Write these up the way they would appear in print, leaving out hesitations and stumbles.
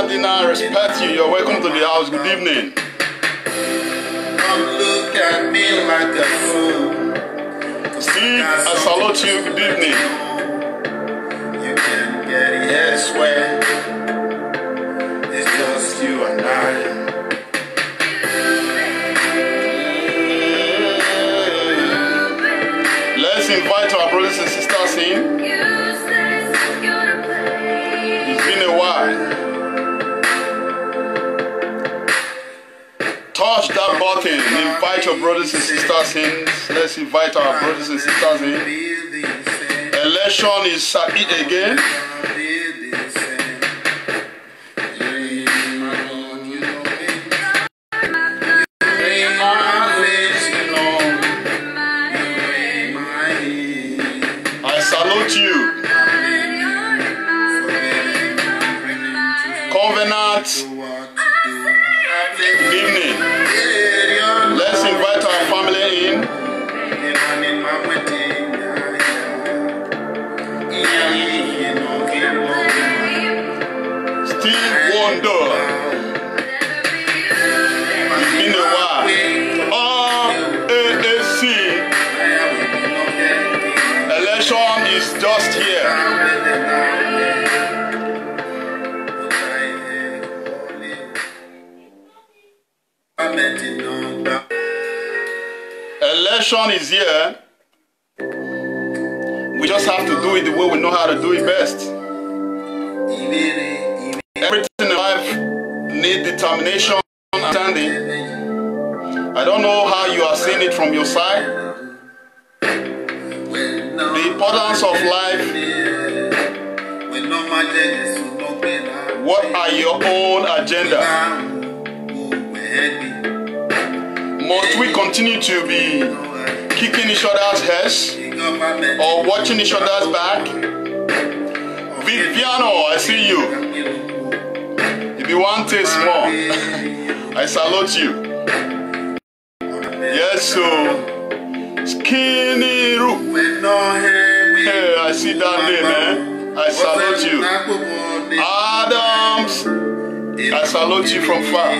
Dina, respect you. You're welcome to the house. Good evening. Don't look at me like a fool. Steve, I salute you. Good evening. You can get it elsewhere. It's just you and I. Let's invite our brothers and sisters in. It's been a while. Touch that button. Invite your brothers and sisters in. Let's invite our brothers and sisters in. Election is at it again. I salute you. Covenant. Good evening. Let's invite our family in. Steve Wonder. It's been a while. AAC. Election is just here. Election is here. We just have to do it the way we know how to do it best. Everything in life needs determination and understanding. I don't know how you are seeing it from your side. The importance of life. What are your own agenda? Must we continue to be kicking each other's heads or watching each other's back? Viviano, I see you. If you want taste more, I salute you. Yes, so Skinny Roo. Hey, I see that name, man. I salute you. Adams, I salute you from far.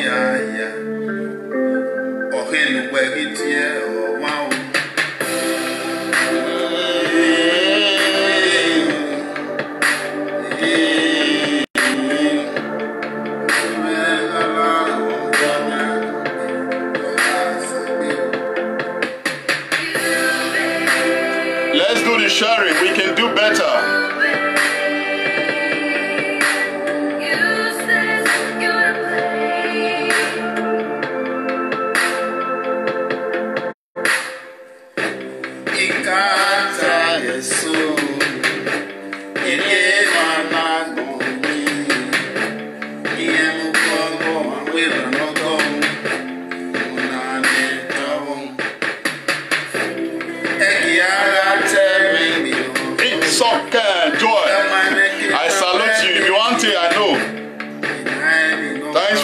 Let's do the sharing. We can do better. It's okay, Joy. I salute you. If you want it, I know. Thanks.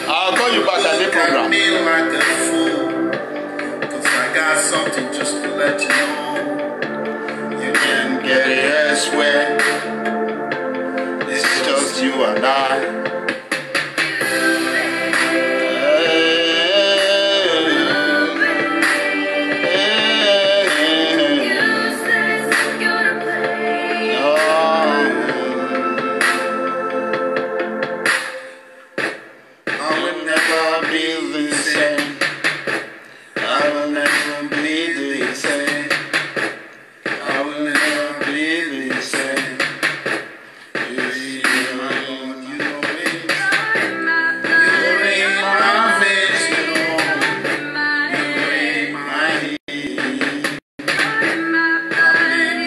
I'll call you back at the program. Cause I got something just to let you know. You can get it elsewhere. It's just you and I.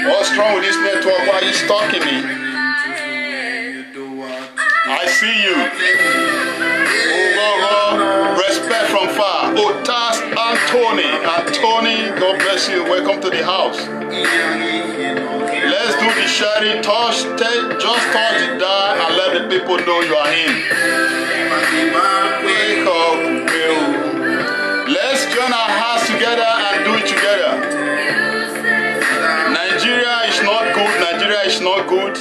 What's wrong with this network? Why are you stalking me? I see you. Oh, respect from far. Oh, that's Anthony. Anthony, God bless you. Welcome to the house. Let's do the sharing. Just touch the dial and let the people know you are in. Wake up, Will. Let's join our hearts together and do it together. Nigeria is not good. Nigeria is not good.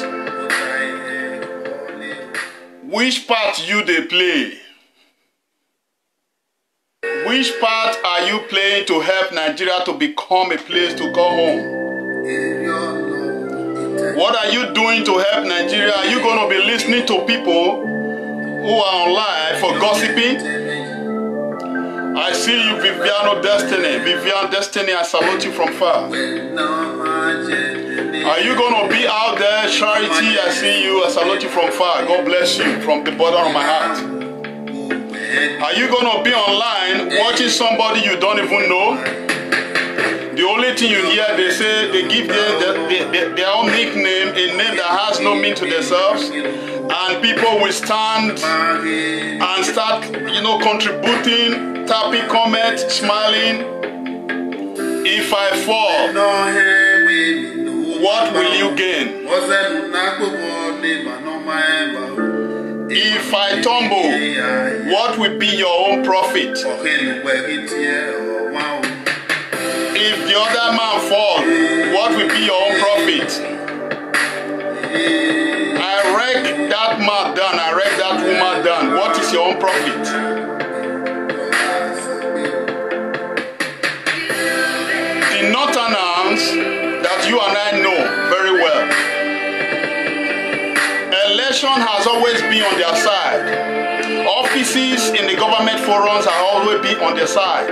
Which part you they play? Which part are you playing to help Nigeria to become a place to go home? What are you doing to help Nigeria? Are you going to be listening to people who are online for gossiping? I see you, Viviano Destiny. Vivian Destiny, I salute you from far. Are you going to be out there, Charity? I see you, I salute you from far. God bless you from the bottom of my heart. Are you going to be online watching somebody you don't even know? The only thing you hear, they say, they give their own nickname, a name that has no meaning to themselves. And people will stand and start, contributing, tapping, comment, smiling. If I fall, what will you gain? If I tumble, what will be your own profit? If the other man falls, what will be your own profit? I wreck that man down, I wreck that woman down. What is your own profit? Did not announce that you and I know very well. Election has always been on their side. Offices in the government forums have always been on their side.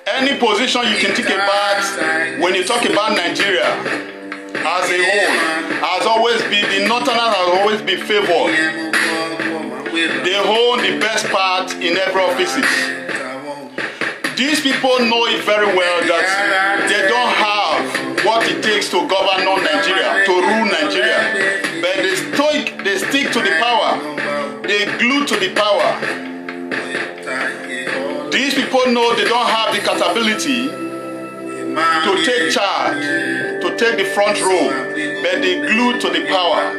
Any position you can think about when you talk about Nigeria as a whole has always been, the Northerners has always been favored. They hold the best part in every offices. These people know it very well that they don't have what it takes to govern Nigeria, to rule Nigeria. But they stick to the power. They glue to the power. These people know they don't have the capability to take charge, to take the front row, but they glue to the power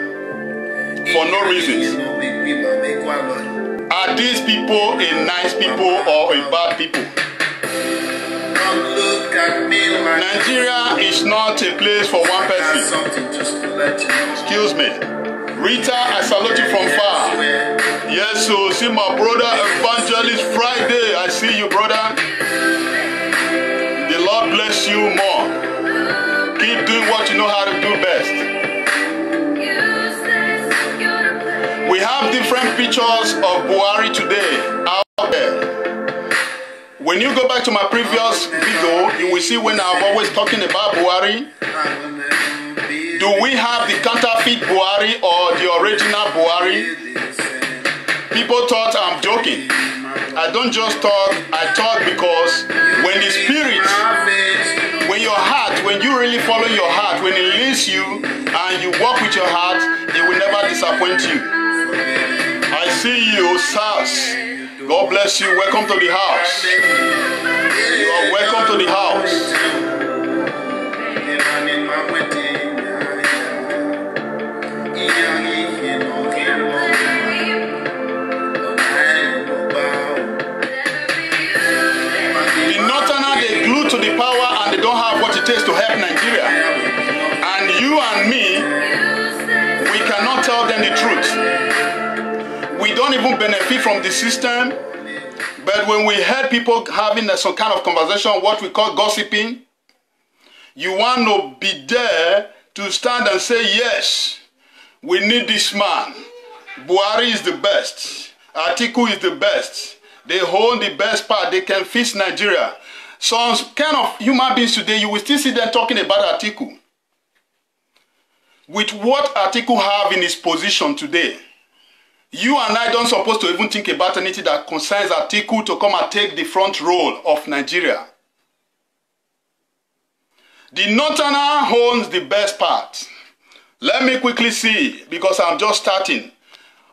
for no reasons. Are these people a nice people or a bad people? Nigeria is not a place for one person. Excuse me. Rita, I salute you from far. Yes, so see my brother Evangelist Friday. I see you, brother. The Lord bless you more. Keep doing what you know how to do best. We have different pictures of Buhari today out there. When you go back to my previous video, you will see when I'm always talking about Buhari. Do we have the counterfeit Buhari or the original Buhari? People thought I'm joking. I don't just talk, I talk because when the spirit, when your heart, when you really follow your heart, when it leads you and you walk with your heart, it will never disappoint you. I see you, Sars. God bless you. Welcome to the house. You are welcome to the house. The Northerners, they glued to the power and they don't have what it takes to help Nigeria. And you and me, we cannot tell them the truth. We don't even benefit from the system. But when we heard people having some kind of conversation, what we call gossiping, you want to be there to stand and say, yes, we need this man. Buhari is the best. Atiku is the best. They hold the best part. They can fix Nigeria. Some kind of human beings today, you will still see them talking about Atiku. With what Atiku have in his position today, you and I don't supposed to even think about anything that concerns Atiku to come and take the front role of Nigeria. The Northerner owns the best part. Let me quickly see, because I'm just starting.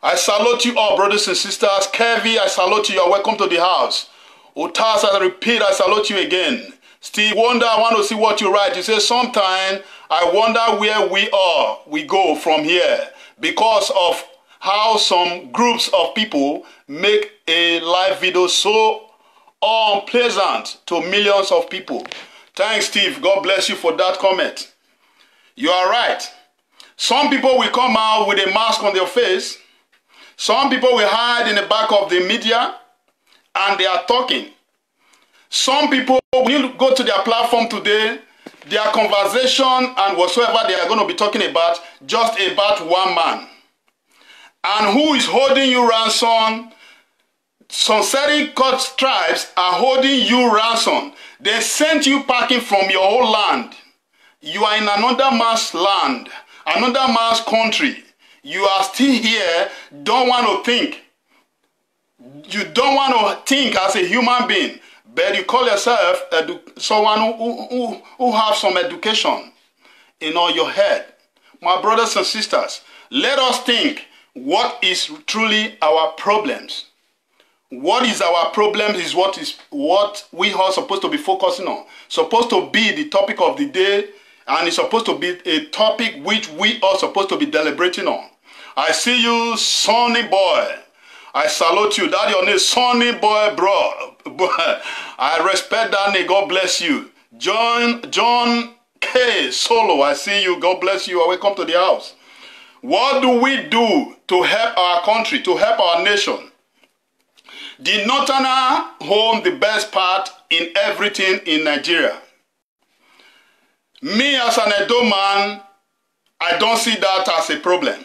I salute you all, brothers and sisters. Kevi, I salute you. You're welcome to the house. Otas, I repeat, I salute you again. Steve Wonder, I want to see what you write. You say, sometime I wonder where we go from here because of how some groups of people make a live video so unpleasant to millions of people. Thanks, Steve. God bless you for that comment. You are right. Some people will come out with a mask on their face. Some people will hide in the back of the media and they are talking. Some people, when you go to their platform today, their conversation and whatsoever they are going to be talking about, just about one man. And who is holding you ransom? Some certain tribes are holding you ransom. They sent you packing from your whole land. You are in another man's land, another man's country. You are still here, don't want to think. You don't want to think as a human being, but you call yourself someone who have some education in all your head. My brothers and sisters, let us think what is truly our problems. What is our problems is what we are supposed to be focusing on. Supposed to be the topic of the day, and it's supposed to be a topic which we are supposed to be deliberating on. I see you, Sonny Boy. I salute you. That your name, Sonny Boy, bro. I respect that name. God bless you. John K. Solo, I see you. God bless you. Welcome to the house. What do we do to help our country, to help our nation? The Northerner hold the best part in everything in Nigeria. Me as an Edo man, I don't see that as a problem.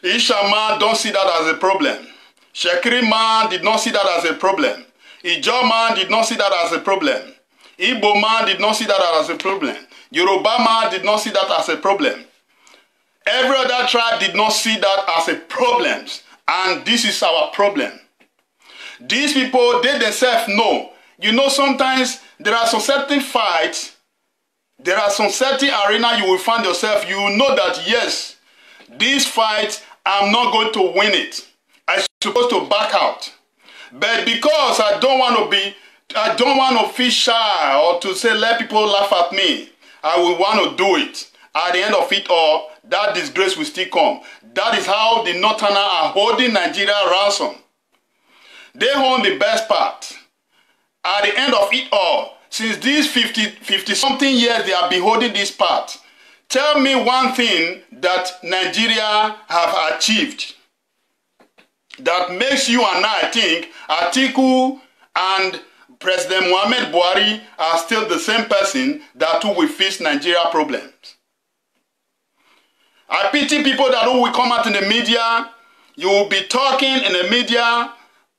Isha man don't see that as a problem. Shekiri man did not see that as a problem. Ijaw man did not see that as a problem. Igbo man did not see that as a problem. Yoruba man did not see that as a problem. Every other tribe did not see that as a problem. And this is our problem. These people, they themselves know. You know, sometimes there are some certain fights, there are some certain arena you will find yourself, you know that, yes, this fight, I'm not going to win it. I'm supposed to back out. But because I don't want to feel shy or to say, let people laugh at me, I will want to do it. At the end of it all, that disgrace will still come. That is how the Northerners are holding Nigeria ransom. They own the best part. At the end of it all, since these 50-something years they have been holding this part, tell me one thing that Nigeria have achieved that makes you and I think Atiku and President Muhammad Buhari are still the same person that will fix Nigeria problems. I pity people that will come out in the media, you will be talking in the media,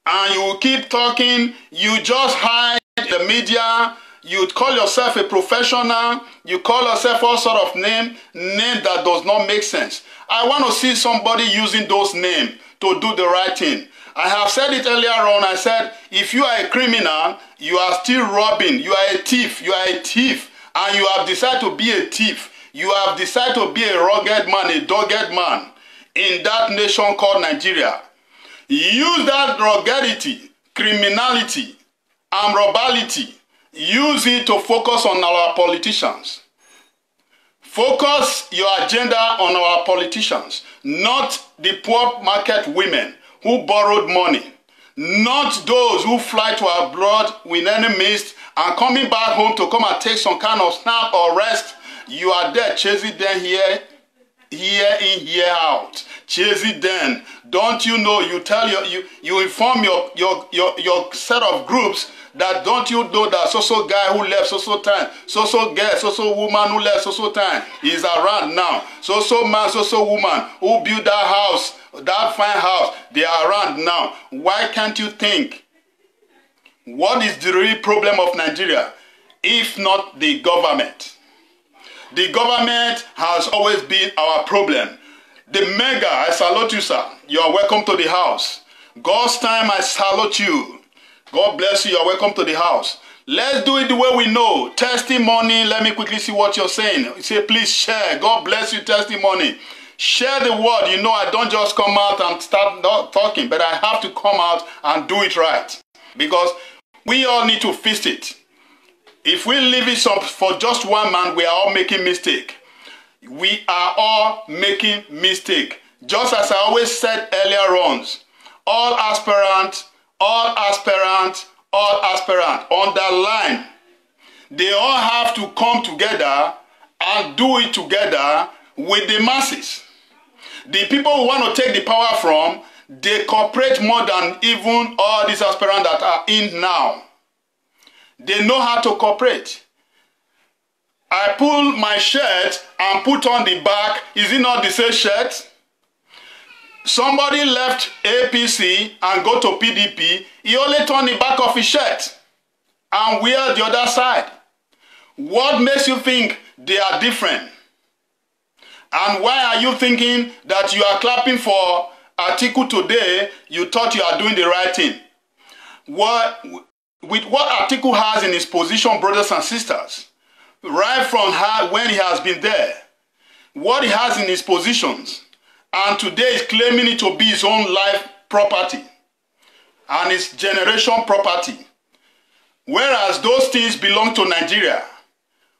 and you will keep talking, you just hide the media, you call yourself a professional, you call yourself all sort of name that does not make sense. I want to see somebody using those names to do the right thing. I have said it earlier on, I said, if you are a criminal, you are still robbing, you are a thief, and you have decided to be a thief, you have decided to be a rugged man, a dogged man in that nation called Nigeria. Use that ruggedity criminality and robbery, use it to focus on our politicians. Focus your agenda on our politicians, not the poor market women who borrowed money, not those who fly to abroad with any means and coming back home to come and take some kind of snap or rest. You are there chasing them here in, here out. Chasing them. Don't you know? You tell you inform your set of groups that don't you know that so guy who left so time, so girl, so woman who left so time is around now. So man, so woman who built that house, that fine house, they are around now. Why can't you think? What is the real problem of Nigeria, if not the government? The government has always been our problem. The mega, I salute you, sir. You are welcome to the house. God's time, I salute you. God bless you. You are welcome to the house. Let's do it the way we know. Testimony. Let me quickly see what you're saying. You say, please share. God bless you. Testimony. Share the word. You know, I don't just come out and start talking, but I have to come out and do it right. Because we all need to fix it. If we leave it for just one man, we are all making mistake. We are all making mistake. Just as I always said earlier on, all aspirant, underline. They all have to come together and do it together with the masses. The people who want to take the power from, they cooperate more than even all these aspirants that are in now. They know how to cooperate. I pull my shirt and put on the back. Is it not the same shirt? Somebody left APC and go to PDP. He only turned the back of his shirt and wear the other side. What makes you think they are different? And why are you thinking that you are clapping for Atiku today? You thought you are doing the right thing. With what Atiku has in his position, brothers and sisters, right from when he has been there, what he has in his positions, and today is claiming it to be his own life property and his generation property. Whereas those things belong to Nigeria,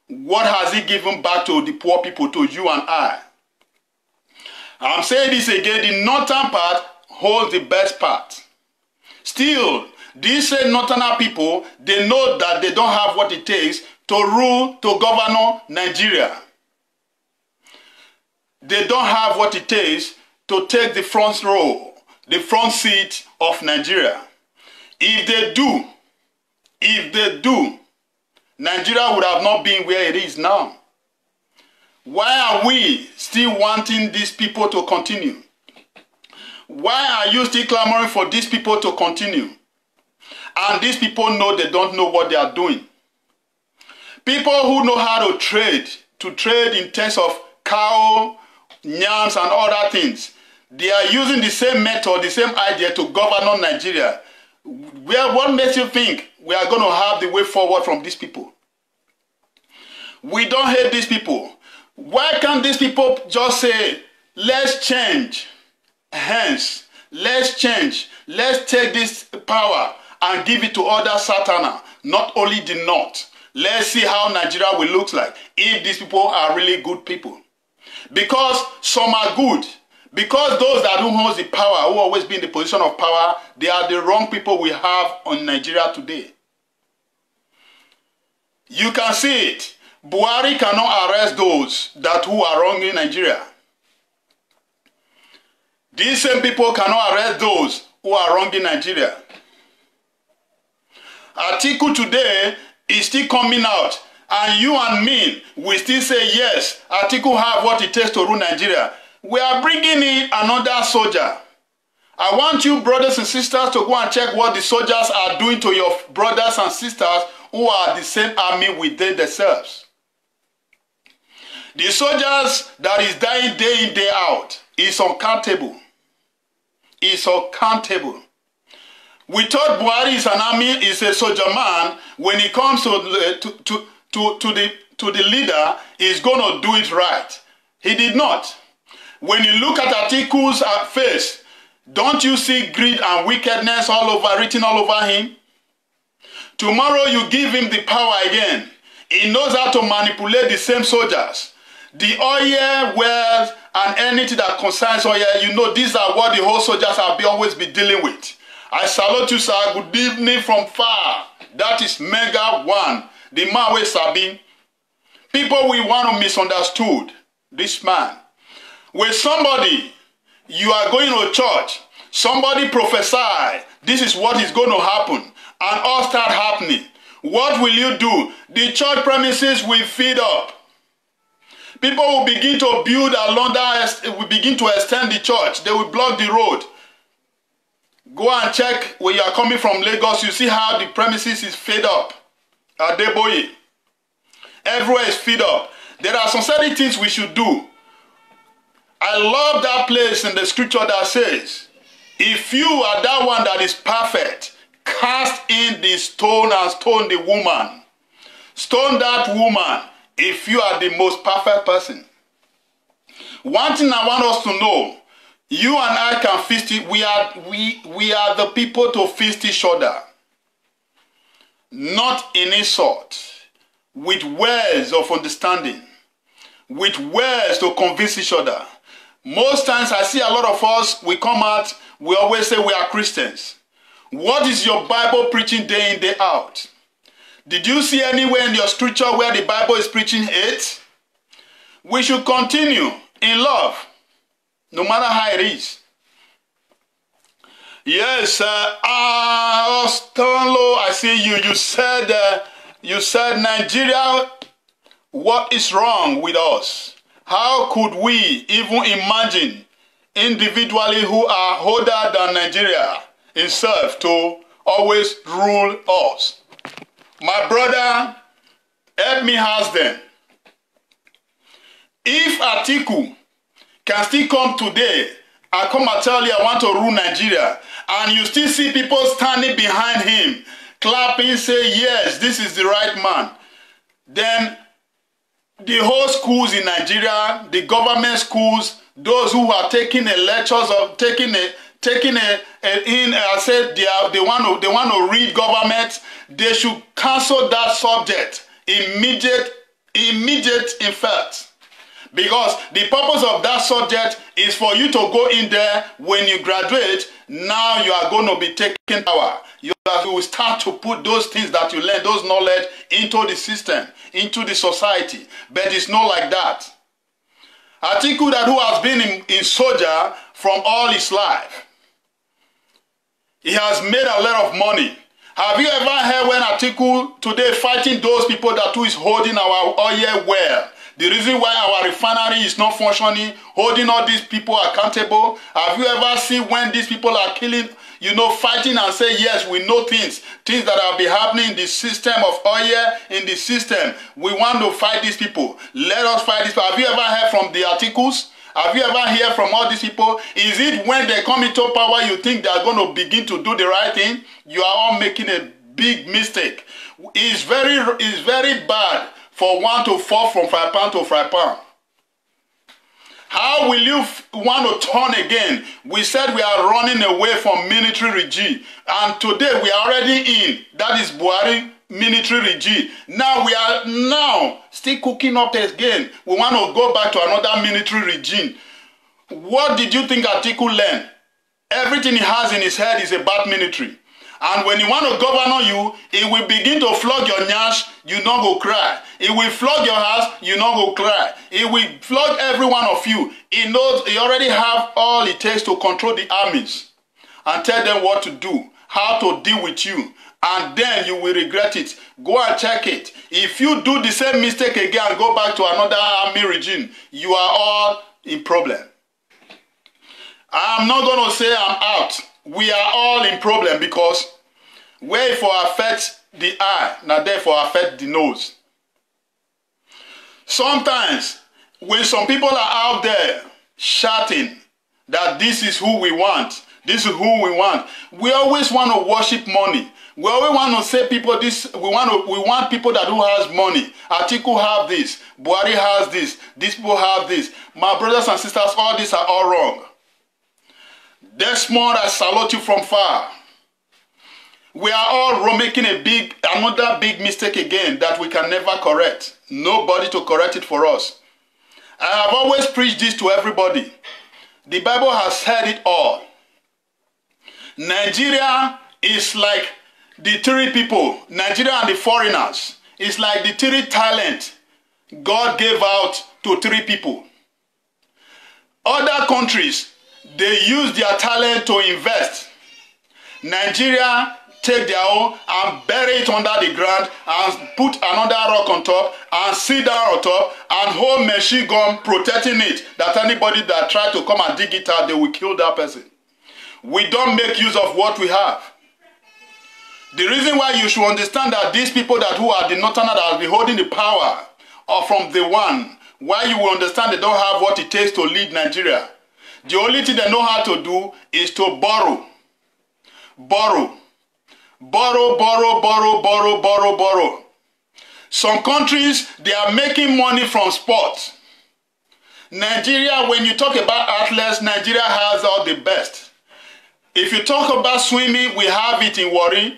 what has he given back to the poor people, to you and I? I'm saying this again, the northern part holds the best part. Still, these northern people, they know that they don't have what it takes to rule, to govern Nigeria. They don't have what it takes to take the front row, the front seat of Nigeria. If they do, Nigeria would have not been where it is now. Why are we still wanting these people to continue? Why are you still clamoring for these people to continue? And these people know they don't know what they are doing. People who know how to trade in terms of cow, yams and other things, they are using the same method, the same idea to govern Nigeria. What makes you think we are going to have the way forward from these people? We don't hate these people. Why can't these people just say, let's change? Hence, let's change. Let's take this power and give it to other Satana, not only the North. Let's see how Nigeria will look like if these people are really good people. Because some are good. Because those that don't hold the power, who always be in the position of power, they are the wrong people we have on Nigeria today. You can see it. Buhari cannot arrest those who are wrong in Nigeria. These same people cannot arrest those who are wrong in Nigeria. Atiku today is still coming out, and you and me, we still say yes, Atiku have what it takes to rule Nigeria. We are bringing in another soldier. I want you brothers and sisters to go and check what the soldiers are doing to your brothers and sisters who are the same army with themselves. The soldiers that is dying day in, day out is uncountable. It's uncountable. We thought Buhari is an army, is a soldier man. When it comes to the leader, he's going to do it right. He did not. When you look at Atiku's face, Don't you see greed and wickedness written all over him? Tomorrow you give him the power again. He knows how to manipulate the same soldiers. The oil, wells, and anything that concerns oil, you know, these are what the whole soldiers have always been dealing with. I salute you, sir. Good evening from far. That is Mega One, the man with Sabine. People will want to misunderstood this man. When somebody, you are going to church, somebody prophesy, this is what is going to happen, and all start happening. What will you do? The church premises will feed up. People will begin to build along that, will begin to extend the church. They will block the road. Go and check when you are coming from Lagos. You see how the premises is fed up. Adeboye. Everywhere is fed up. There are some certain things we should do. I love that place in the scripture that says, if you are that one that is perfect, cast in the stone and stone the woman. Stone that woman if you are the most perfect person. One thing I want us to know, you and I can feast it. We are the people to feast each other. Not in insult, with words of understanding, with words to convince each other. Most times I see a lot of us, we come out, we always say we are Christians. What is your Bible preaching day in, day out? Did you see anywhere in your scripture where the Bible is preaching hate? We should continue in love, no matter how it is. Yes, Ostonlo, I see you. You said Nigeria, what is wrong with us? How could we even imagine individually who are older than Nigeria itself to always rule us? My brother, help me ask them. If Atiku can still come today and come and tell you I want to rule Nigeria, and you still see people standing behind him, clapping, say, yes, this is the right man, then the whole schools in Nigeria, the government schools, those who are taking the lectures of said they want to read government, they should cancel that subject immediate effect. Because the purpose of that subject is for you to go in there when you graduate. Now you are going to be taking power. You will start to put those things that you learn, those knowledge, into the system, into the society. But it's not like that. Atiku, that who has been in soldier from all his life, he has made a lot of money. Have you ever heard when Atiku today fighting those people that who is holding our oil well? The reason why our refinery is not functioning, holding all these people accountable. Have you ever seen when these people are killing, fighting and say, yes, we know things that have been happening in the system of oil, in the system. We want to fight these people. Let us fight these people. Have you ever heard from the Atikus? Have you ever heard from all these people? Is it when they come into power you think they are going to begin to do the right thing? You are all making a big mistake. It's very bad for one to fall from fry pan to fry pan. How will you want to turn again? We said we are running away from military regime. And today we are already in. That is Buhari military regime. Now we are still cooking up again. We want to go back to another military regime. What did you think Atiku learned? Everything he has in his head is about military. And when he want to govern you, he will begin to flog your nyash, you not go cry. He will flog your house, you not go cry. He will flog every one of you. He knows he already have all it takes to control the armies and tell them what to do, how to deal with you. And then you will regret it. Go and check it. If you do the same mistake again and go back to another army regime, you are all in problem. I'm not going to say I'm out. We are all in problem because where for affect the eye, now therefore affect the nose. Sometimes when some people are out there shouting that this is who we want, this is who we want, we always want to worship money. We always want to say people this. We want people that who has money. Atiku have this. Buhari has this. These people have this. My brothers and sisters, all these are all wrong. Desmond, I salute you from far. We are all making another big mistake again that we can never correct. Nobody to correct it for us. I have always preached this to everybody. The Bible has said it all. Nigeria is like the three people, Nigeria and the foreigners. It's like the three talent God gave out to three people. Other countries, they use their talent to invest. Nigeria take their own and bury it under the ground and put another rock on top and sit down on top and hold machine gun protecting it, that anybody that try to come and dig it out, they will kill that person. We don't make use of what we have. The reason why you should understand that these people who are the northerners that have been holding the power or from the one, why you will understand they don't have what it takes to lead Nigeria. The only thing they know how to do is to borrow. Borrow. Borrow, borrow, borrow, borrow, borrow, borrow. Some countries, they are making money from sports. Nigeria, when you talk about athletes, Nigeria has all the best. If you talk about swimming, we have it in Warri,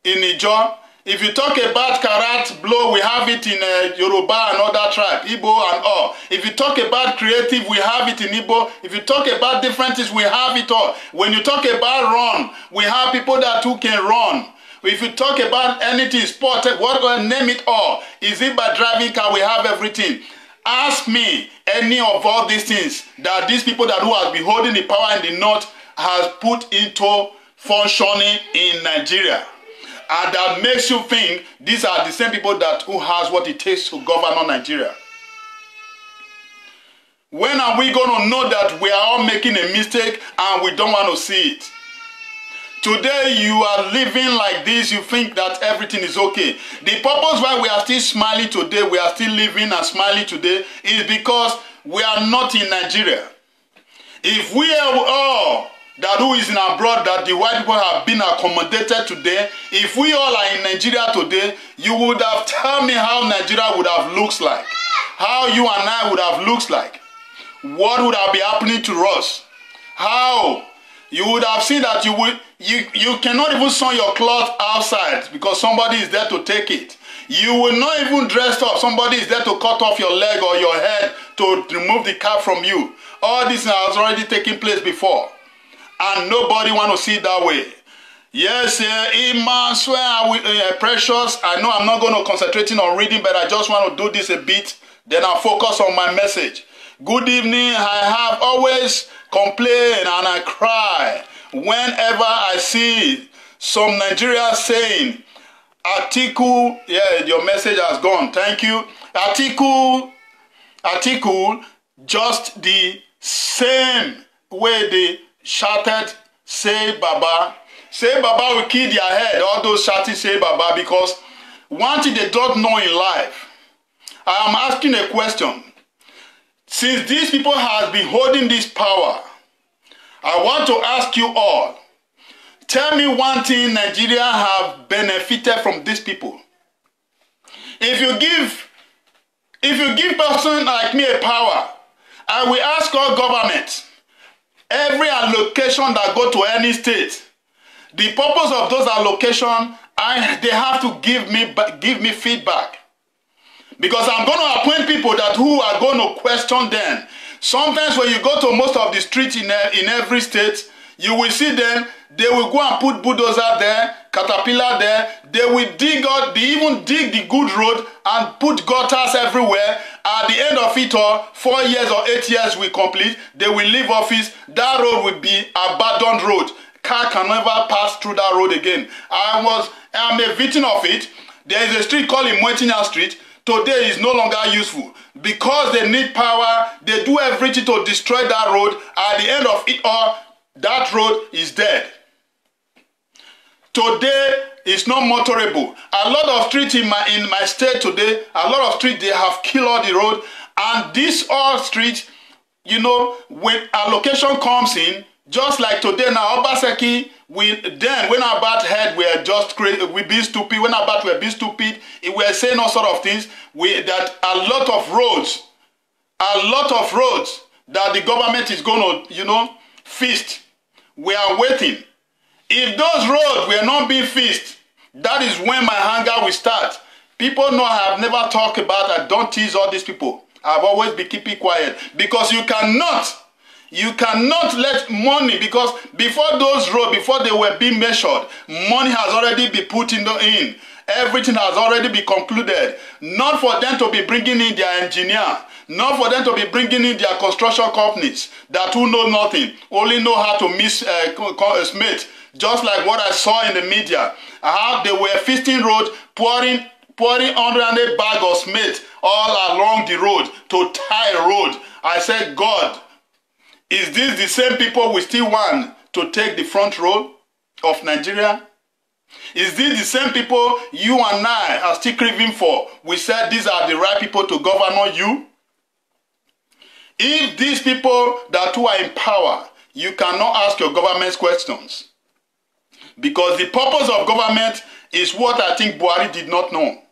in Ijaw. If you talk about karat blow, we have it in Yoruba and other tribe, Igbo and all. If you talk about creative, we have it in Igbo. If you talk about different things, we have it all. When you talk about run, we have people who can run. If you talk about anything, sport, what name it all. Is it by driving car? We have everything. Ask me any of all these things that these people who have been holding the power in the north has put into functioning in Nigeria. And that makes you think these are the same people who has what it takes to govern Nigeria. When are we going to know that we are all making a mistake and we don't want to see it? Today you are living like this, you think that everything is okay. The purpose why we are still smiling today, we are still living and smiling today, is because we are not in Nigeria. If we are all who is in abroad, that the white people have been accommodated today, if we all are in Nigeria today, you would have told me how Nigeria would have looked like. How you and I would have looked like. What would have been happening to us? How? You would have seen that you cannot even sew your cloth outside because somebody is there to take it. You will not even dress up. Somebody is there to cut off your leg or your head to remove the cap from you. All this has already taken place before. And nobody want to see it that way. Yes, Iman, swear, precious. I know I'm not going to concentrate on reading, but I just want to do this a bit. Then I'll focus on my message. Good evening. I have always complained and I cry whenever I see some Nigerians saying, Atiku, yeah, your message has gone. Thank you. Atiku, just the same way they shouted, say Baba. Say Baba will kill their head. All those shouting, say Baba, because one thing they don't know in life. I am asking a question. Since these people have been holding this power, I want to ask you all, tell me one thing Nigeria have benefited from these people. If you give person like me a power, I will ask all government, every allocation that go to any state, the purpose of those allocations, they have to give me feedback. Because I'm going to appoint people who are going to question them. Sometimes when you go to most of the streets in every state, you will see them, they will go and put bulldozer there, caterpillar there, they will even dig the good road and put gutters everywhere. At the end of it all, 4 years or 8 years will complete, they will leave office, that road will be abandoned road. Car can never pass through that road again. I'm a victim of it. There is a street called Imoetinya Street. Today is no longer useful. Because they need power, they do everything to destroy that road. At the end of it all, that road is dead. Today is not motorable. A lot of streets in my state today, a lot of streets, they have killed all the road. And this all street, when allocation comes in, just like today now, Obaseki, when about head we are just crazy, we be stupid. When about we are being stupid, we are saying all sort of things. That a lot of roads that the government is going to, feast We are waiting. If those roads were not being fixed, that is when my anger will start. People know I have never talked about, I don't tease all these people. I've always been keeping quiet. Because you cannot let money, because before those roads, before they were being measured, money has already been put in. Everything has already been concluded. Not for them to be bringing in their engineer. Not for them to be bringing in their construction companies that who know nothing, only know how to smith. Just like what I saw in the media. How they were fixing road, pouring 100 bags of cement all along the road to tie a road. I said, God, is this the same people we still want to take the front row of Nigeria? Is this the same people you and I are still craving for? We said these are the right people to govern you. If these people that who are in power, you cannot ask your government questions. Because the purpose of government is what I think Buhari did not know.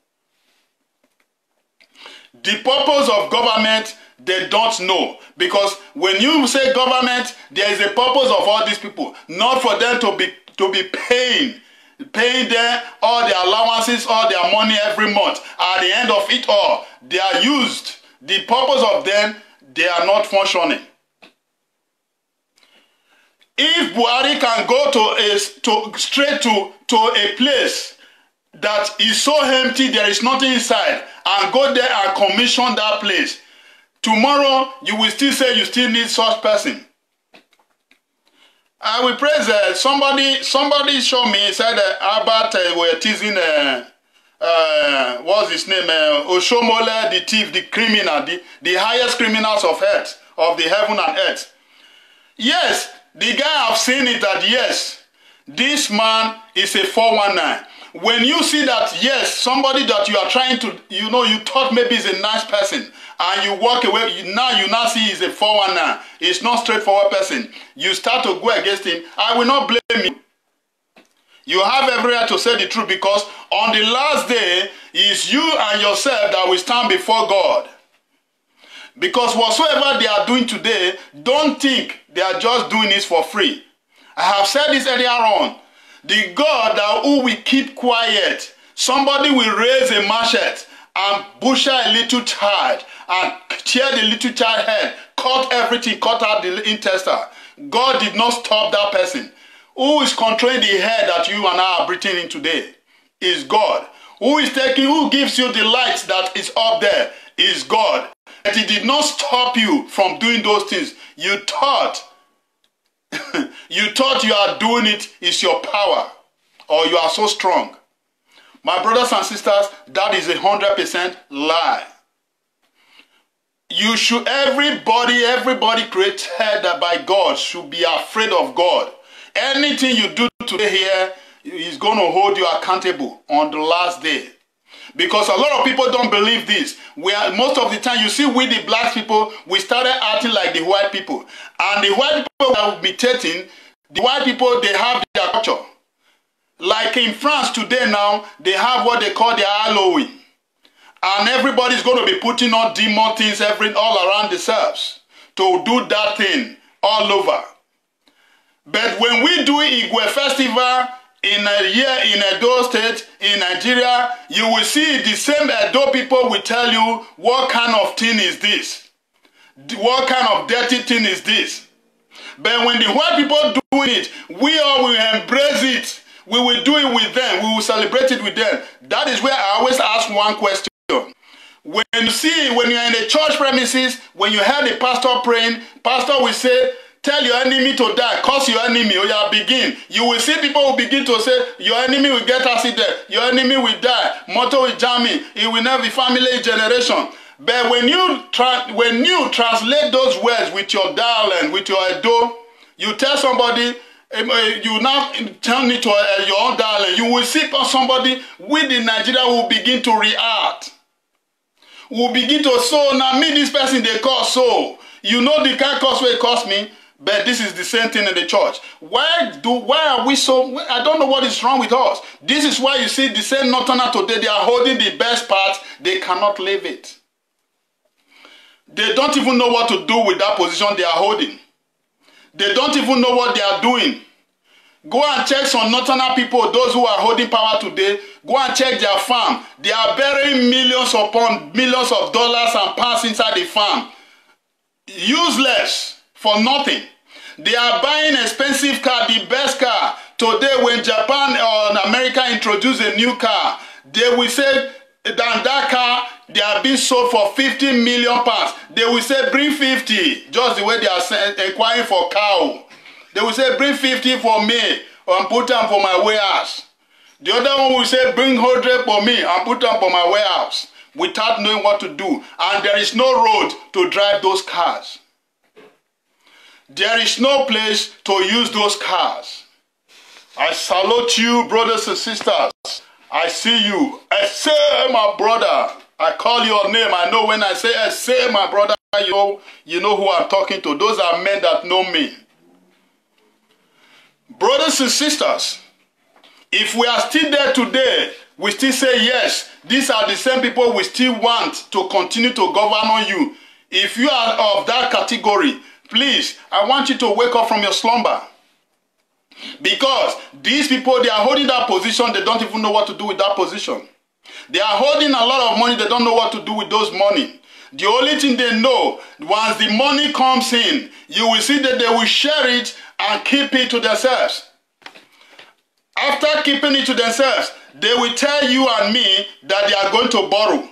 The purpose of government, they don't know. Because when you say government, there is a purpose of all these people. Not for them to be paying them all their allowances, all their money every month. At the end of it all, they are used. The purpose of them, they are not functioning. If Buhari can go straight to a place that is so empty, there is nothing inside, and go there and commission that place, tomorrow you will still say you still need such person. I will praise somebody showed me, said Albert were teasing what's his name, Oshomole, the thief, the criminal, the highest criminals of earth, of the heaven and earth. Yes, the guy have seen it that yes, this man is a 419. When you see that yes, somebody that you are trying to, you thought maybe is a nice person, and you walk away, you now see he's a 419. It's not straightforward person. You start to go against him. I will not blame you. You have every right to say the truth, because on the last day, it's you and yourself that will stand before God. Because whatsoever they are doing today, don't think they are just doing this for free. I have said this earlier on. The God that who will keep quiet, somebody will raise a machete and butcher a little child and tear the little child's head, cut everything, cut out the intestine. God did not stop that person. Who is controlling the head that you and I are breathing in today is God. Who gives you the light that is up there is God. And he did not stop you from doing those things. You thought you are doing it is your power, or you are so strong. My brothers and sisters, that is 100% lie. You should, everybody created by God should be afraid of God. Anything you do today here is going to hold you accountable on the last day. Because a lot of people don't believe this. Most of the time, you see, we the black people, we started acting like the white people. And the white people are imitating, the white people, they have their culture. Like in France today now, they have what they call their Halloween. And everybody's going to be putting on demon things all around themselves to do that thing all over. But when we do Igwe Festival in a year in Edo State, in Nigeria, you will see the same Edo people will tell you, what kind of thing is this? What kind of dirty thing is this? But when the white people do it, we all will embrace it. We will do it with them. We will celebrate it with them. That is where I always ask one question. When you're in the church premises, when you hear the pastor praying, pastor will say, tell your enemy to die, curse your enemy, or you begin. You will see people will begin to say, your enemy will get accident, your enemy will die, motor will jam me, it will never be family generation. But when you translate those words with your dialect, with your Edo, you tell somebody, you now turn it to your own dialect, you will see somebody within Nigeria will begin to react. Will begin to so now me this person they call so. You know the kind of cost where it cost me, but this is the same thing in the church. Why are we so? I don't know what is wrong with us. This is why you see the same Northerner today, they are holding the best part, they cannot leave it. They don't even know what to do with that position they are holding. They don't even know what they are doing. Go and check some northern people, those who are holding power today. Go and check their farm. They are burying millions upon millions of dollars and pounds inside the farm. Useless for nothing. They are buying expensive car, the best car. Today, when Japan or America introduce a new car, they will say that car, they are being sold for 50 million pounds. They will say, bring 50, just the way they are inquiring for cow. They will say, bring 50 for me and put them for my warehouse. The other one will say, bring 100 for me and put them for my warehouse, without knowing what to do. And there is no road to drive those cars. There is no place to use those cars. I salute you, brothers and sisters. I see you. I say, my brother. I call your name. I know when I say, my brother, you know who I'm talking to. Those are men that know me. Brothers and sisters, if we are still there today, we still say yes, these are the same people we still want to continue to govern on you. If you are of that category, please, I want you to wake up from your slumber. Because these people, they are holding that position, they don't even know what to do with that position. They are holding a lot of money, they don't know what to do with those money. The only thing they know, once the money comes in, you will see that they will share it and keep it to themselves. After keeping it to themselves, they will tell you and me that they are going to borrow.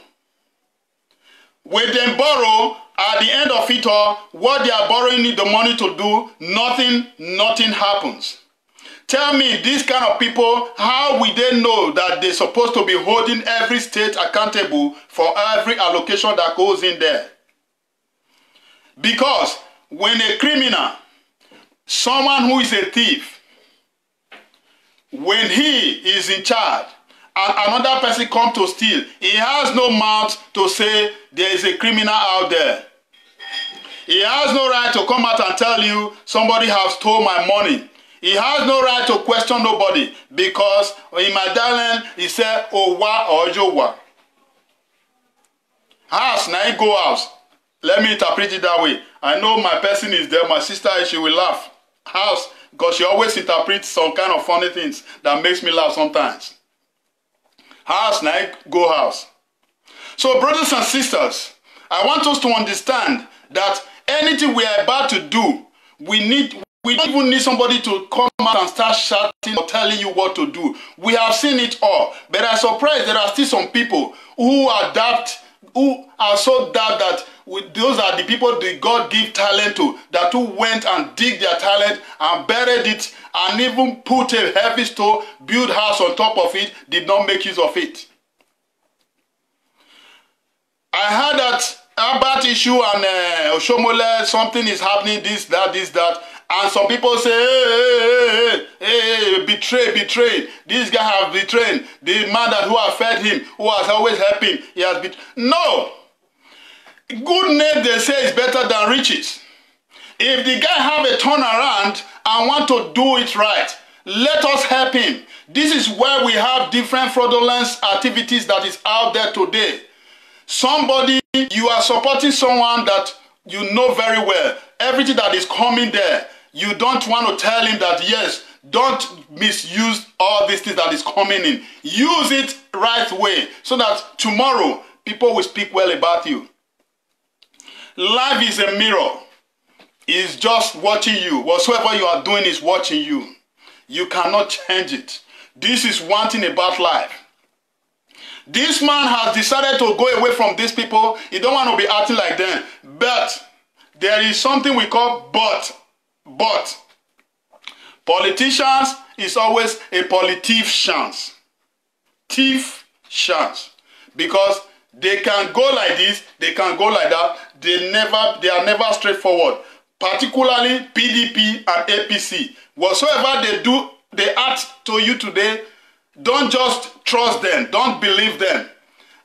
When they borrow, at the end of it all, what they are borrowing the money to do, nothing happens. Tell me, these kind of people, how will they know that they're supposed to be holding every state accountable for every allocation that goes in there? Because when a criminal, someone who is a thief, when he is in charge and another person comes to steal, he has no mouth to say there is a criminal out there. He has no right to come out and tell you somebody has stole my money. He has no right to question nobody because in my darling, he said, Owa or Jowa. House, now you go house. Let me interpret it that way. I know my person is there. My sister, she will laugh. House, because she always interprets some kind of funny things that makes me laugh sometimes. House, now you go house. So brothers and sisters, I want us to understand that anything we are about to do, we don't even need somebody to come out and start shouting or telling you what to do. We have seen it all. But I'm surprised there are still some people who are so daft that those are the people that God give talent to, that who went and dig their talent and buried it and even put a heavy stone, build house on top of it, did not make use of it. I heard that about issue and Oshomole, something is happening, this, that. And some people say, hey, betrayed. This guy has betrayed. The man that who has fed him, who has always helped him, he has betrayed. No. Good name, they say, is better than riches. If the guy have a turnaround and want to do it right, let us help him. This is where we have different fraudulent activities that is out there today. Somebody, you are supporting someone that you know very well. Everything that is coming there, you don't want to tell him that, yes, don't misuse all these things that is coming in. Use it right way so that tomorrow people will speak well about you. Life is a mirror. It's just watching you. Whatsoever you are doing is watching you. You cannot change it. This is one thing about life. This man has decided to go away from these people. He don't want to be acting like them. But there is something we call but. Politicians is always a politicians. Thief chance. Because they can go like this, they can go like that. They are never straightforward. Particularly PDP and APC. Whatsoever they do, they act to you today, don't just trust them. Don't believe them.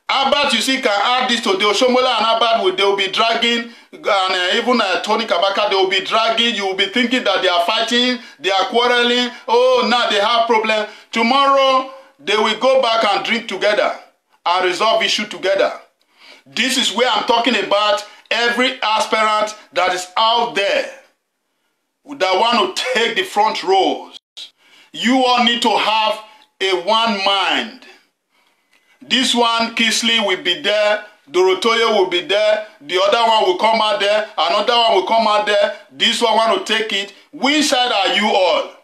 Abat, you see, can add this to the Oshomola and Abat, they will be dragging, and even Tony Kabaka, they will be dragging. You will be thinking that they are fighting, they are quarreling. Oh, now they have problem. Tomorrow, they will go back and drink together and resolve issue together. This is where I'm talking about every aspirant that is out there. that want to take the front rows. You all need to have a one mind. This one, Kisley, will be there. Dorotoye will be there. The other one will come out there. Another one will come out there. This one want to take it. Which side are you all?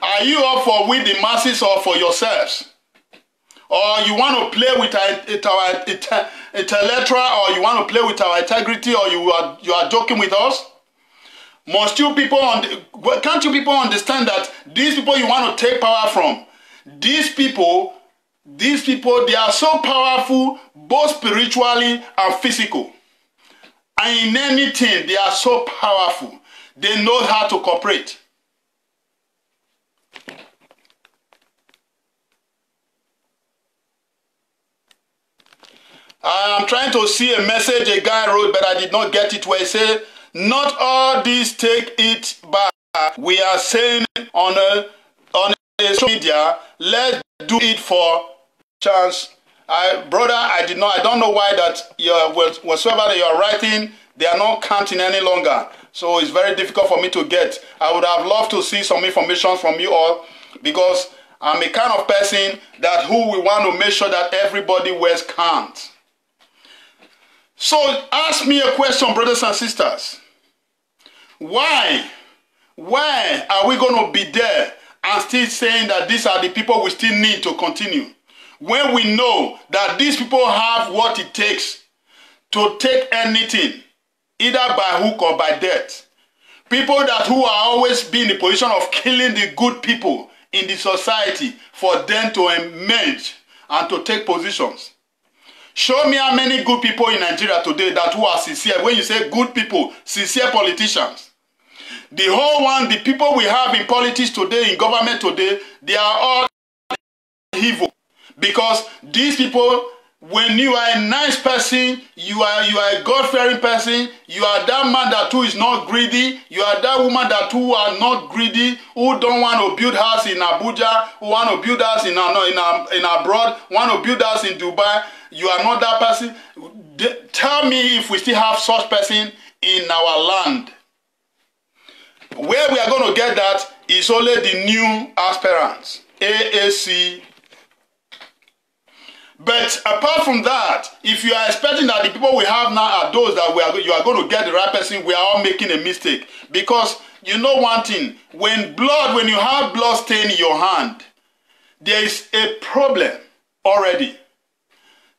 Are you all for we the masses or for yourselves? Or you want to play with our intellectual, or you want to play with our integrity, or you are joking with us? Can't you people understand that these people you want to take power from, these people, they are so powerful, both spiritually and physical. And in anything, they are so powerful. They know how to cooperate. I'm trying to see a message a guy wrote, but I did not get it, where he said, not all these take it back. We are saying on social media, let's do it for chance. Brother, I don't know why that whatsoever that you are writing, they are not counting any longer. So it's very difficult for me to get. I would have loved to see some information from you all, because I'm a kind of person that who we want to make sure that everybody wears count. So ask me a question, brothers and sisters. Why are we going to be there and still saying that these are the people we still need to continue, when we know that these people have what it takes to take anything, either by hook or by death? People who are always be in the position of killing the good people in the society for them to emerge and to take positions. Show me how many good people in Nigeria today who are sincere. When you say good people, sincere politicians. The whole one, the people we have in politics today, in government today, they are all evil. Because these people, when you are a nice person, you are a God-fearing person, you are that man that who is not greedy, you are that woman that who are not greedy, who don't want to build house in Abuja, who want to build house in abroad, want to build house in Dubai. You are not that person. Tell me if we still have such person in our land. Where we are going to get that is only the new aspirants, AAC. But apart from that, if you are expecting that the people we have now are those that you are going to get the right person, we are all making a mistake. Because you know one thing, when you have blood stain in your hand, there is a problem already.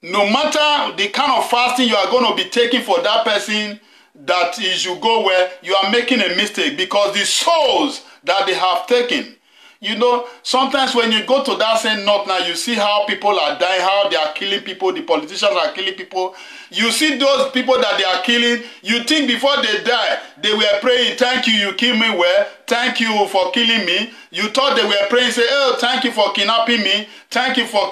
No matter the kind of fasting you are going to be taking for that person, that is you go where you are making a mistake, because the souls that they have taken, you know, sometimes when you go to that same north now, you see how people are dying, how they are killing people, the politicians are killing people. You see those people that they are killing, you think before they die, they were praying, thank you, you kill me well, thank you for killing me. You thought they were praying, say, oh, thank you for kidnapping me, thank you for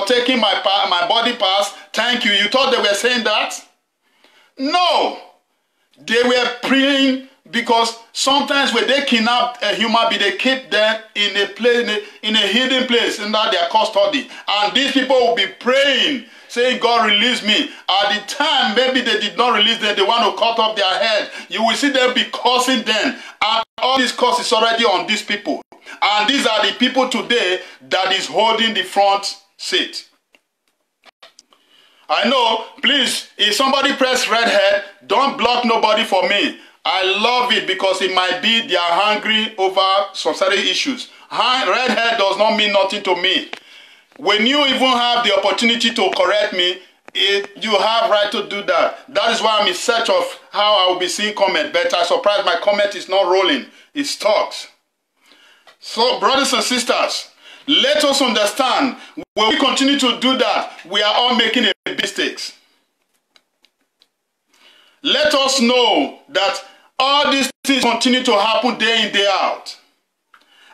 taking my body parts, thank you. You thought they were saying that? No. They were praying, because sometimes when they kidnap a human being, they keep them in a place, in a hidden place under their custody. And these people will be praying, saying, God, release me. At the time, maybe they did not release them, they want to cut off their head. You will see them be cursing them. And all this curse is already on these people. And these are the people today that is holding the front seat. I know, please, if somebody press red head, don't block nobody for me. I love it, because it might be they are hungry over some certain issues. Red hair does not mean nothing to me. When you even have the opportunity to correct me, you have right to do that. That is why I'm in search of how I will be seeing comment. But I'm surprised my comment is not rolling. It talks. So, brothers and sisters, let us understand, when we continue to do that, we are all making mistakes. Let us know that all these things continue to happen day in, day out.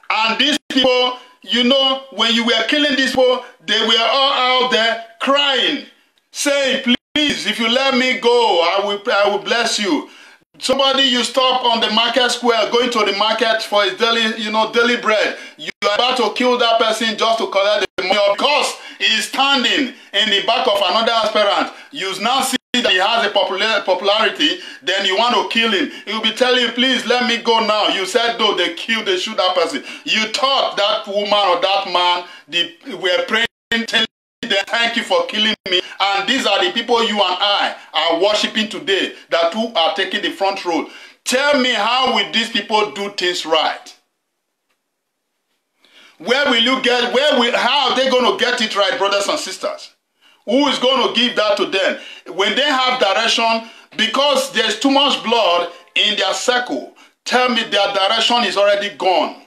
And these people, you know, when you were killing these people, they were all out there crying, saying, please, if you let me go, I will bless you. Somebody you stop on the market square, going to the market for his daily, daily bread. You are about to kill that person just to collect the money, because is standing in the back of another aspirant. You now see that he has a popularity, then you want to kill him. He will be telling you, please let me go now. You said no, they shoot that person. You thought that woman or that man, were praying, telling them, thank you for killing me. And these are the people you and I are worshiping today, that who are taking the front row. Tell me, how will these people do things right? Where will you get, how are they going to get it right, brothers and sisters? Who is going to give that to them? When they have direction, because there's too much blood in their circle, tell me their direction is already gone.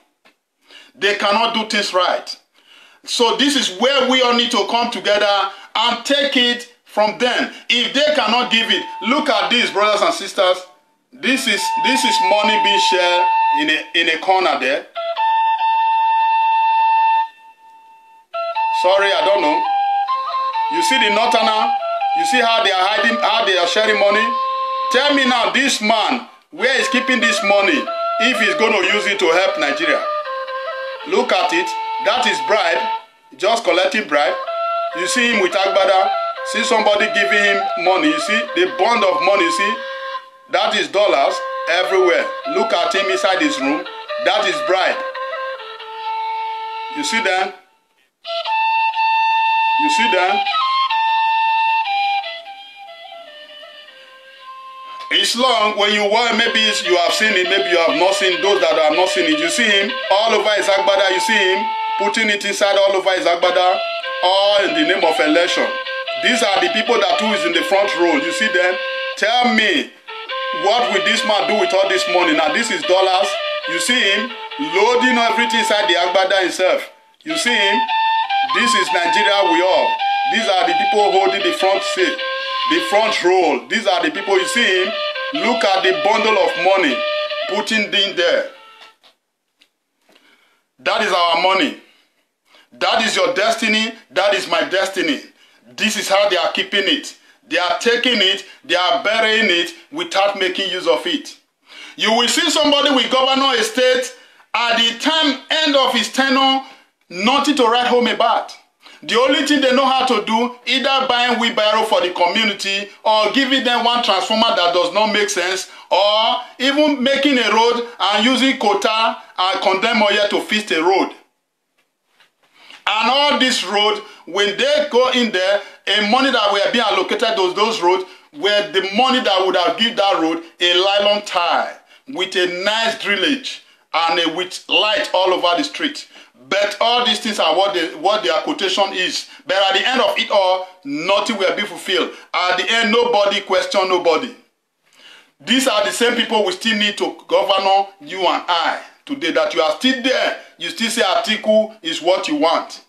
They cannot do things right. So this is where we all need to come together and take it from them. If they cannot give it, look at this, brothers and sisters. This is money being shared in a corner there. Sorry, I don't know. You see the Northerner? You see how they are hiding, how they are sharing money? Tell me now, this man, where is keeping this money if he's going to use it to help Nigeria? Look at it. That is bribe. Just collecting bribe. You see him with Agbada. See somebody giving him money. You see the bond of money. You see? That is dollars everywhere. Look at him inside his room. That is bribe. You see that? You see that? It's long. When you watch, maybe you have seen it, maybe you have not seen. Those that have not seen it, you see him all over his Agbada. You see him putting it inside all over his Agbada, all in the name of election. These are the people that who is in the front row. You see them? Tell me, what will this man do with all this money? Now this is dollars. You see him loading everything inside the Agbada himself. You see him? This is Nigeria we all. These are the people holding the front seat, the front row. These are the people, you see him? Look at the bundle of money putting in there. That is our money. That is your destiny. That is my destiny. This is how they are keeping it. They are taking it, they are burying it without making use of it. You will see somebody with governor estate at the time end of his tenure, nothing to write home about. The only thing they know how to do, either buying wheelbarrow for the community or giving them one transformer that does not make sense, or even making a road and using quota and condemn oil to fix a road. And all this road, when they go in there, a money that were being allocated those roads, where the money that would have given that road a nylon tie with a nice drillage and with light all over the street. But all these things are what their quotation is. But at the end of it all, nothing will be fulfilled. At the end, nobody question nobody. These are the same people we still need to govern you and I today. That you are still there. You still say Atiku is what you want.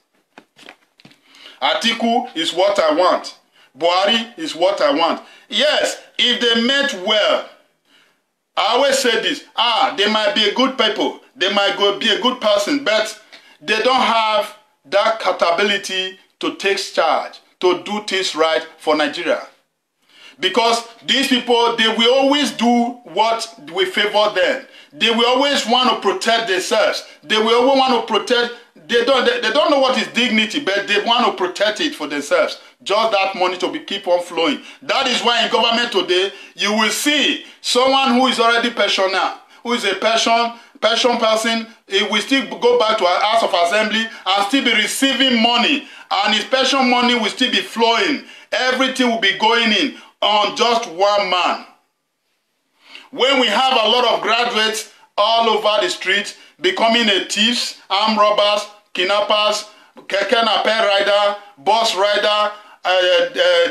Atiku is what I want. Buhari is what I want. Yes, if they meant well, I always say this. They might be a good people. They might be a good person, but they don't have that capability to take charge, to do things right for Nigeria. Because these people, they will always do what will favor them. They will always want to protect themselves. They will always want to protect, they don't know what is dignity, but they want to protect it for themselves. Just that money to keep on flowing. That is why in government today, you will see someone who is already pensioner, who is a pension person, he will still go back to our House of Assembly and still be receiving money. And his pension money will still be flowing. Everything will be going in on just one man. When we have a lot of graduates all over the street becoming a thieves, armed robbers, kidnappers, keke nape rider, bus rider,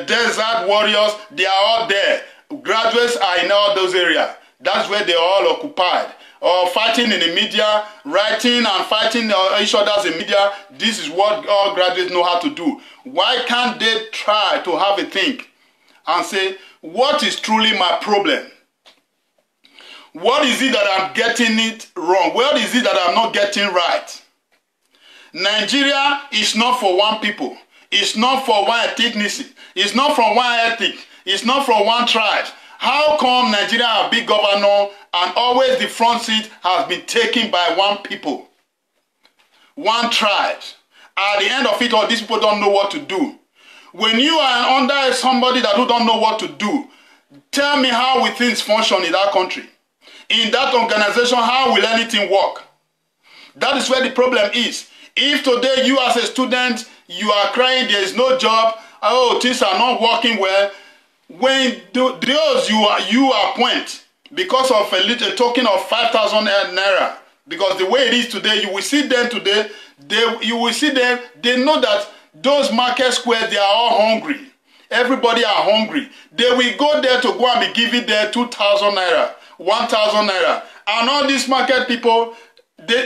desert warriors, they are all there. Graduates are in all those areas. That's where they are all occupied. Or fighting in the media, writing and fighting each other in media. This is what all graduates know how to do. Why can't they try to have a think and say, what is truly my problem? What is it that I'm getting it wrong? What is it that I'm not getting right? Nigeria is not for one people. It's not for one ethnicity. It's not from one ethnic. It's not from one tribe. How come Nigeria has big governor and always the front seat has been taken by one people, one tribe? At the end of it all, these people don't know what to do. When you are under somebody that who don't know what to do, tell me how will things function in that country? In that organization, how will anything work? That is where the problem is. If today you as a student, you are crying, there is no job, oh, things are not working well, when those you appoint because of a little token of 5,000 naira, because the way it is today, you will see them today, you will see them, they know that those market squares, they are all hungry. Everybody are hungry. They will go there to go and be giving their 2,000 naira, 1,000 naira. And all these market people,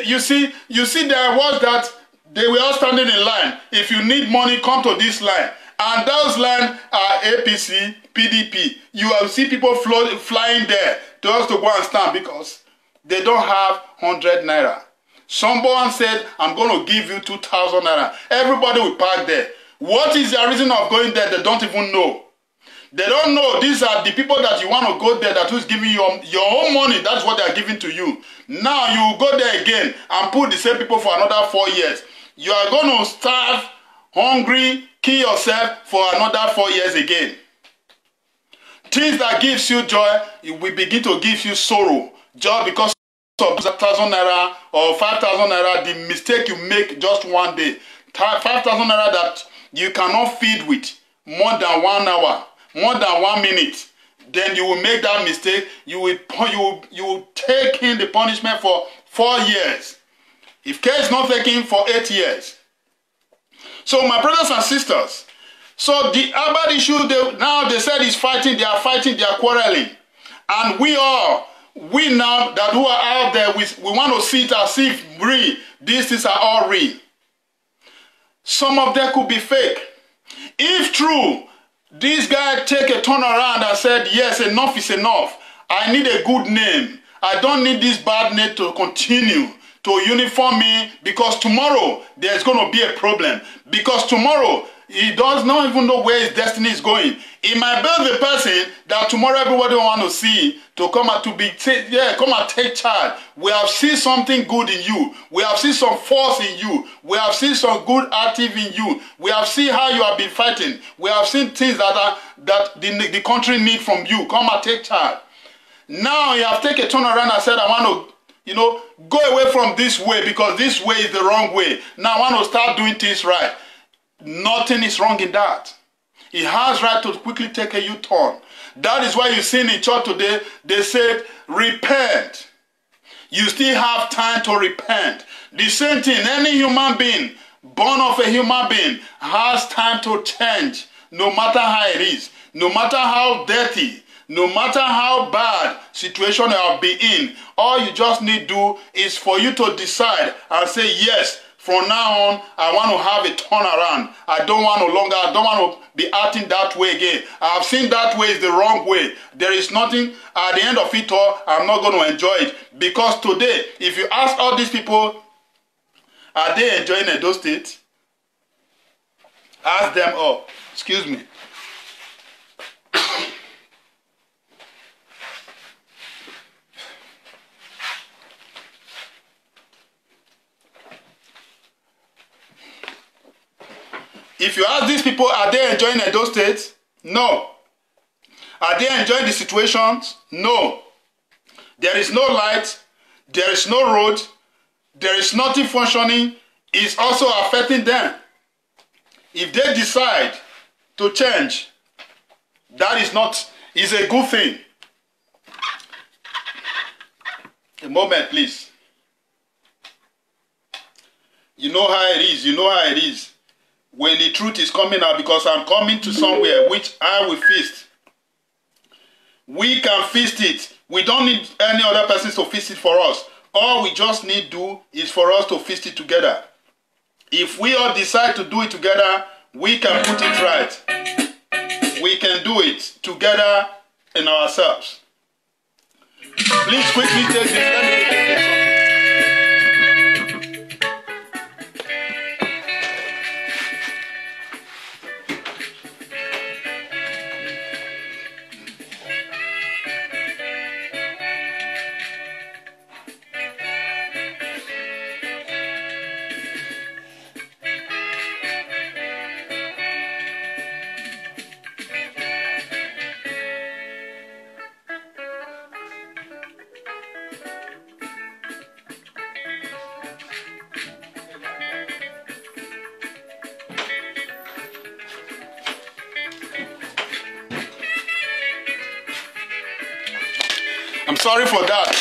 you see there was that they were all standing in line. If you need money, come to this line. And those lines are APC, PDP. You will see people flying there just to go and stand because they don't have 100 naira. Someone said, I'm going to give you 2,000 naira. Everybody will park there. What is the reason of going there? They don't even know. They don't know. These are the people that you want to go there that who's giving you your own money. That's what they are giving to you. Now you go there again and put the same people for another 4 years. You are going to starve, hungry, kill yourself for another 4 years again. Things that gives you joy, it will begin to give you sorrow just because of 1,000 naira or 5,000 naira, the mistake you make just one day. 5,000 naira that you cannot feed with more than 1 hour, more than 1 minute. Then you will make that mistake. You will take in the punishment for 4 years. If care is not taken, for 8 years. So my brothers and sisters, so the about issue, now they said is fighting, they are quarreling. And we now that who are out there, we want to see it as if real. These things are all real. Some of them could be fake. If true, this guy take a turn around and said, yes, enough is enough. I need a good name. I don't need this bad name to continue to uniform me, because tomorrow there's going to be a problem. Because tomorrow he does not even know where his destiny is going. It might be the person that tomorrow everybody want to see to come and come and take charge. We have seen something good in you. We have seen some force in you. We have seen some good active in you. We have seen how you have been fighting. We have seen things that the country need from you. Come and take charge. Now you have taken a turn around and said, I want to, go away from this way because this way is the wrong way. Now I want to start doing things right. Nothing is wrong in that. He has right to quickly take a U-turn. That is why you see in church today, they said, repent. You still have time to repent. The same thing, any human being, born of a human being, has time to change, no matter how it is, no matter how dirty, no matter how bad situation you have been in. All you just need to do is for you to decide and say, yes, from now on, I want to have a turnaround. I don't want to be acting that way again. I have seen that way is the wrong way. There is nothing, at the end of it all, I'm not going to enjoy it. Because today, if you ask all these people, are they enjoying Edo State? Ask them all. Excuse me. If you ask these people, are they enjoying Edo State? No. Are they enjoying the situations? No. There is no light. There is no road. There is nothing functioning. It's also affecting them. If they decide to change, that is a good thing. A moment, please. You know how it is. You know how it is. When the truth is coming out, because I'm coming to somewhere which I will feast. We can feast it. We don't need any other person to feast it for us. All we just need to do is for us to feast it together. If we all decide to do it together, we can put it right. We can do it together in ourselves. Please quickly take this. Let me take this. I'm sorry for that.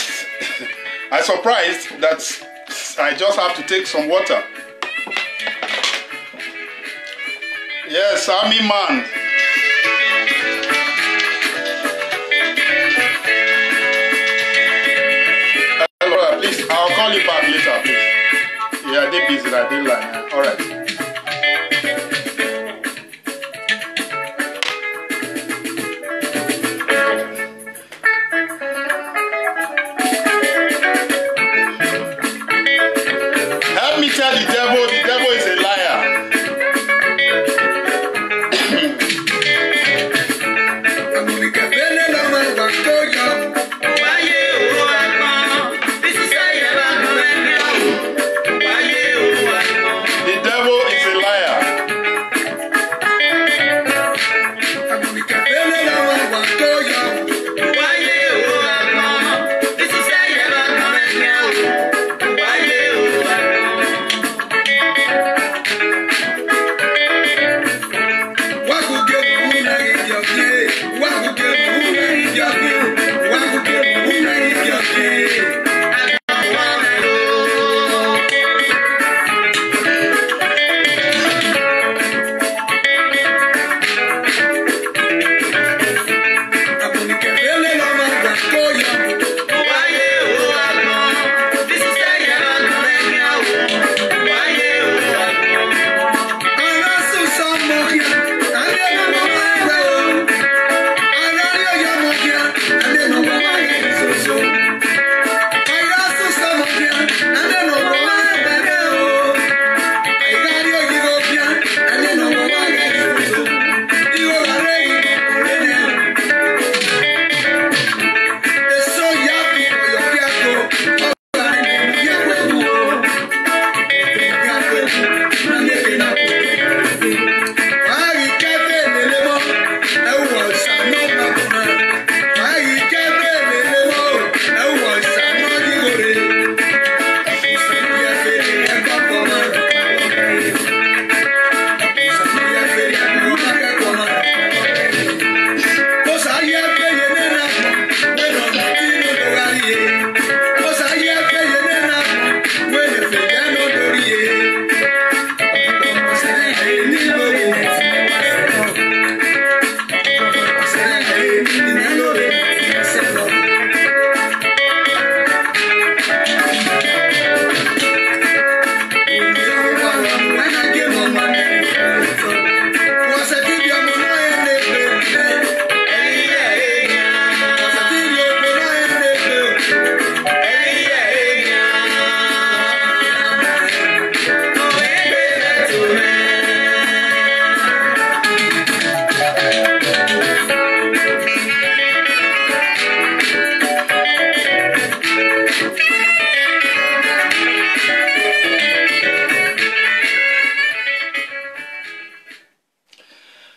I'm surprised that I just have to take some water. Yes, Army man. Hello, please, I'll call you back later, please. Yeah, they're busy, I did line. All right. Help me tell the devil is a liar.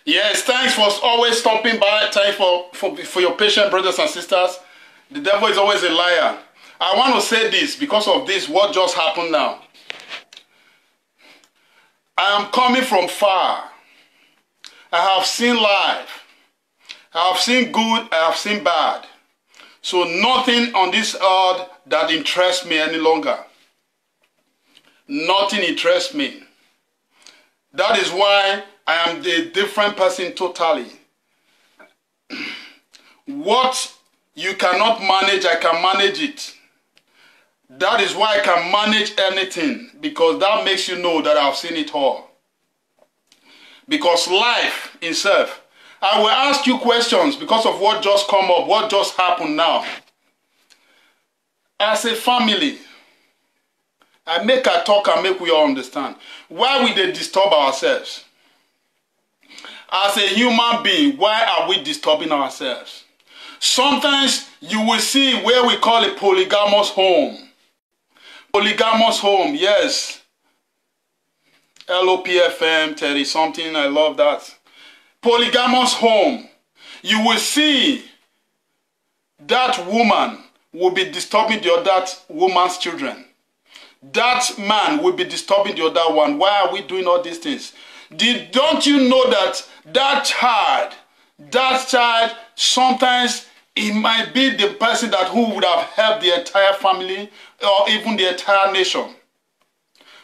Yes, thanks for always stopping by. Thanks for your patient brothers and sisters. The devil is always a liar. I want to say this because of this, what just happened now. I am coming from far. I have seen life. I have seen good, I have seen bad. So nothing on this earth that interests me any longer. Nothing interests me. That is why I am a different person totally. What you cannot manage, I can manage it. That is why I can manage anything, because that makes you know that I've seen it all. Because life itself, I will ask you questions because of what just come up, what just happened now. As a family, I make a talk and make we all understand. Why we they disturb ourselves? As a human being, why are we disturbing ourselves? Sometimes you will see where we call a polygamous home. Polygamous home, yes. LOPFM, 30 something, I love that. Polygamous home. You will see that woman will be disturbing the other woman's children. That man will be disturbing the other one. Why are we doing all these things? Don't you know that that child sometimes It might be the person who would have helped the entire family or even the entire nation.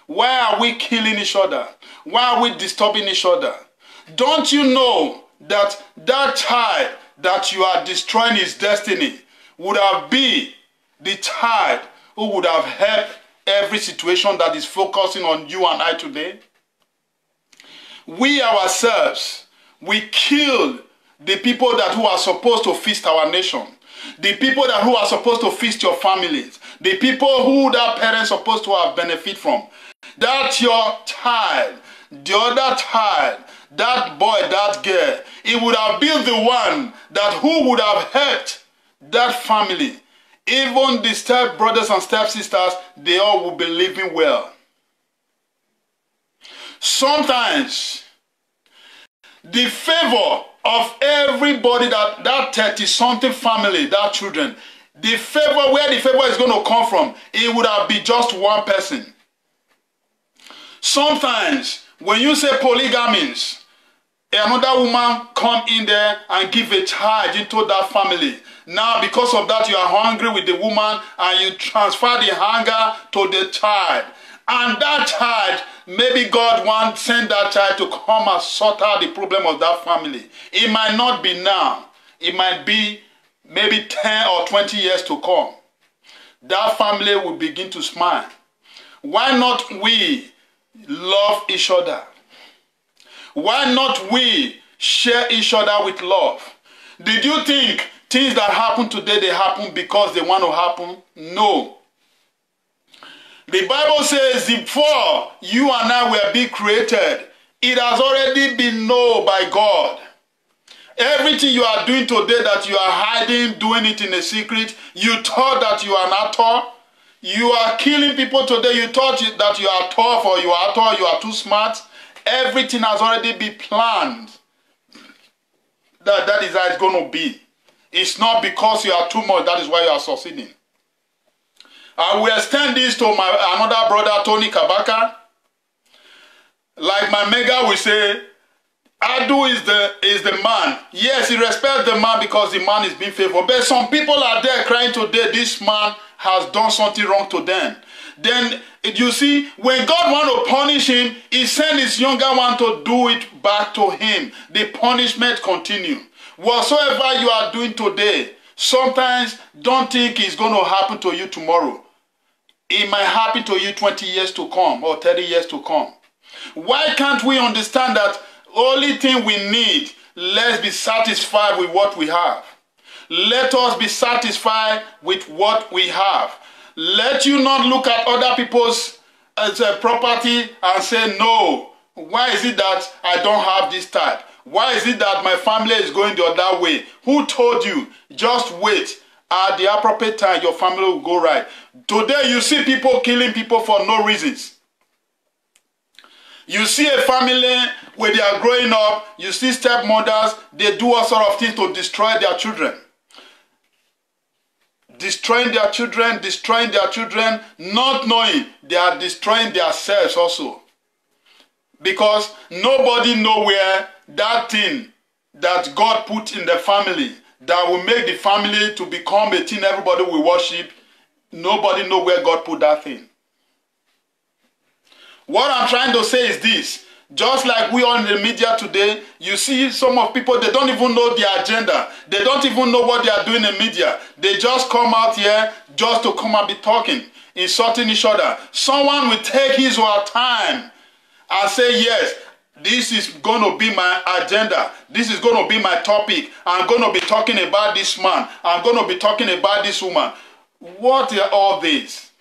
Why are we killing each other? Why are we disturbing each other? Don't you know that that child that you are destroying his destiny would have been the child who would have helped every situation that is focusing on you and I today? We ourselves, we killed the people who are supposed to feast our nation, the people who are supposed to feast your families, the people who that parents supposed to have benefit from. That your child, the other child, that boy, that girl, it would have been the one who would have helped that family. Even the step brothers and step sisters, they all will be living well. Sometimes the favor of everybody, that 30-something family, that children, the favor, where the favor is going to come from, it would have been just one person. Sometimes when you say polygamines, another woman come in there and give a child into that family. Now because of that, you are hungry with the woman and you transfer the hunger to the child. And that child, maybe God wants to send that child to come and sort out the problem of that family. It might not be now. It might be maybe 10 or 20 years to come. That family will begin to smile. Why not we love each other? Why not we share each other with love? Did you think things that happen today, they happen because they want to happen? No. The Bible says before you and I were being created, it has already been known by God. Everything you are doing today that you are hiding, doing it in a secret, you thought that you are an actor. You are killing people today. You thought that you are tough or you are tall, you are too smart. Everything has already been planned. That is how it's going to be. It's not because you are too much, that is why you are succeeding. I will extend this to another brother, Tony Kabaka. Like my mega will say, Adu is the man. Yes, he respects the man because the man is being favored. But some people are there crying today, this man has done something wrong to them. Then you see, when God wants to punish him, he sends his younger one to do it back to him. The punishment continues. Whatsoever you are doing today, sometimes don't think it's going to happen to you tomorrow. It might happen to you 20 years to come or 30 years to come. Why can't we understand that only thing we need, let's be satisfied with what we have. Let us be satisfied with what we have. Let you not look at other people's property and say, no, why is it that I don't have this type? Why is it that my family is going the other way? Who told you? Just wait. At the appropriate time, your family will go right. Today, you see people killing people for no reasons. You see a family where they are growing up, you see stepmothers, they do all sorts of things to destroy their children. Destroying their children, not knowing they are destroying themselves also. Because nobody knows where that thing that God put in the family that will make the family to become a thing everybody will worship, nobody knows where God put that thing. What I'm trying to say is this. Just like we are in the media today, you see some of people, they don't even know their agenda. They don't even know what they are doing in media. They just come out here just to come and be talking, insulting each other. Someone will take his or her time and say, yes, this is going to be my agenda. This is going to be my topic. I'm going to be talking about this man. I'm going to be talking about this woman. What are all this?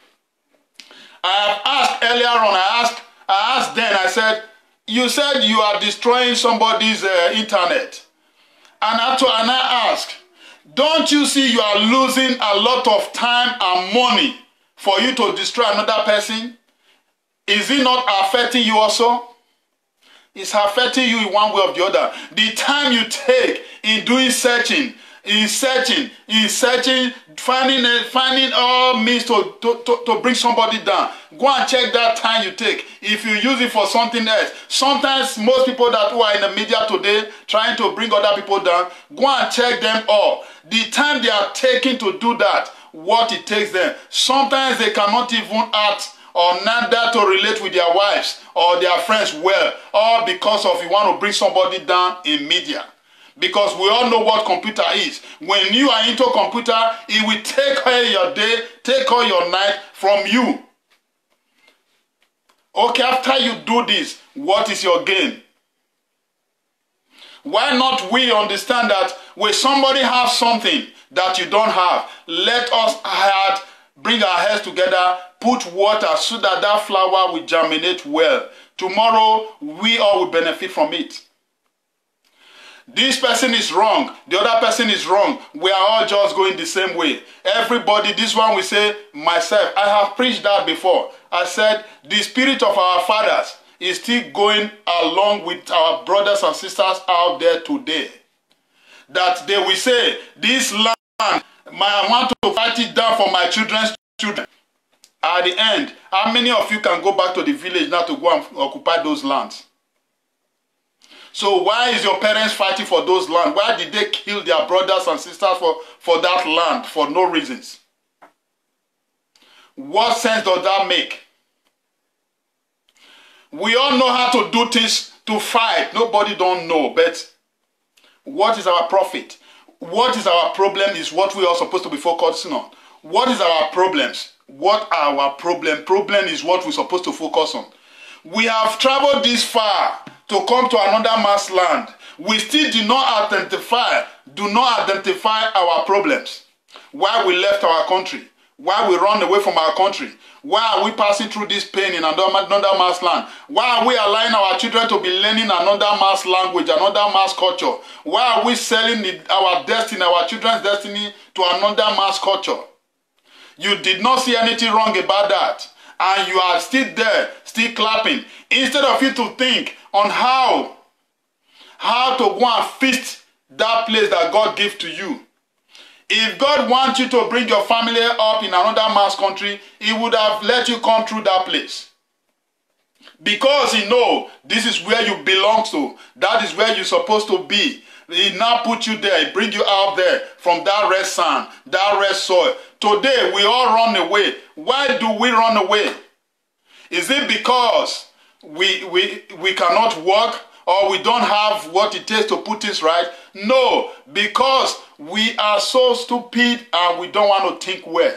I have asked earlier on, I asked then, I said, you said you are destroying somebody's internet. And I asked, don't you see you are losing a lot of time and money for you to destroy another person? Is it not affecting you also? It's affecting you in one way or the other. The time you take in doing searching, He's searching, finding all means to bring somebody down. Go and check that time you take. If you use it for something else. Sometimes most people that who are in the media today trying to bring other people down, go and check them all. The time they are taking to do that, what it takes them. Sometimes they cannot even act or neither to relate with their wives or their friends well, all because of you want to bring somebody down in media. Because we all know what computer is. When you are into computer, it will take all your day, take all your night from you. Okay, after you do this, what is your gain? Why not we understand that when somebody has something that you don't have, let us bring our heads together, put water so that that flower will germinate well. Tomorrow, we all will benefit from it. This person is wrong, the other person is wrong. We are all just going the same way. Everybody, this one will say, myself, I have preached that before. I said, the spirit of our fathers is still going along with our brothers and sisters out there today. That they will say, this land, I want to fight it down for my children's children. At the end, how many of you can go back to the village now to go and occupy those lands? So why is your parents fighting for those lands? Why did they kill their brothers and sisters for that land for no reasons? What sense does that make? We all know how to do things to fight. Nobody don't know. But what is our profit? What is our problem is what we are supposed to be focusing on. What is our problems? What are our problem? Problem is what we're supposed to focus on. We have traveled this far to come to another man's land. We still do not identify our problems. Why we left our country? Why we run away from our country? Why are we passing through this pain in another man's land? Why are we allowing our children to be learning another man's language, another man's culture? Why are we selling our destiny, our children's destiny to another man's culture? You did not see anything wrong about that. And you are still there, still clapping. Instead of you to think on how to go and feast that place that God gave to you. If God wants you to bring your family up in another man's country, He would have let you come through that place. Because He knows this is where you belong to. That is where you're supposed to be. He now put you there. He bring you out there from that red sand, that red soil. Today, we all run away. Why do we run away? Is it because we cannot work or we don't have what it takes to put things right? No, because we are so stupid and we don't want to think well.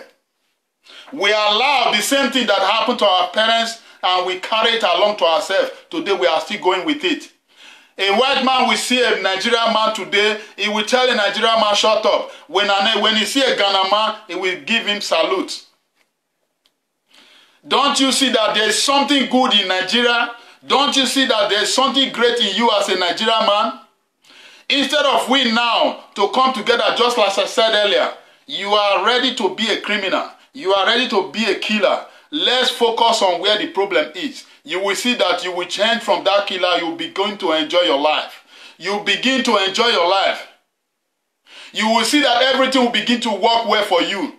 We allow the same thing that happened to our parents and we carry it along to ourselves. Today, we are still going with it. A white man will see a Nigerian man today, he will tell a Nigerian man, shut up. When he see a Ghana man, he will give him salute. Don't you see that there is something good in Nigeria? Don't you see that there is something great in you as a Nigerian man? Instead of we now to come together, just like I said earlier, you are ready to be a criminal. You are ready to be a killer. Let's focus on where the problem is. You will see that you will change from that killer. You will begin to enjoy your life. You will begin to enjoy your life. You will see that everything will begin to work well for you.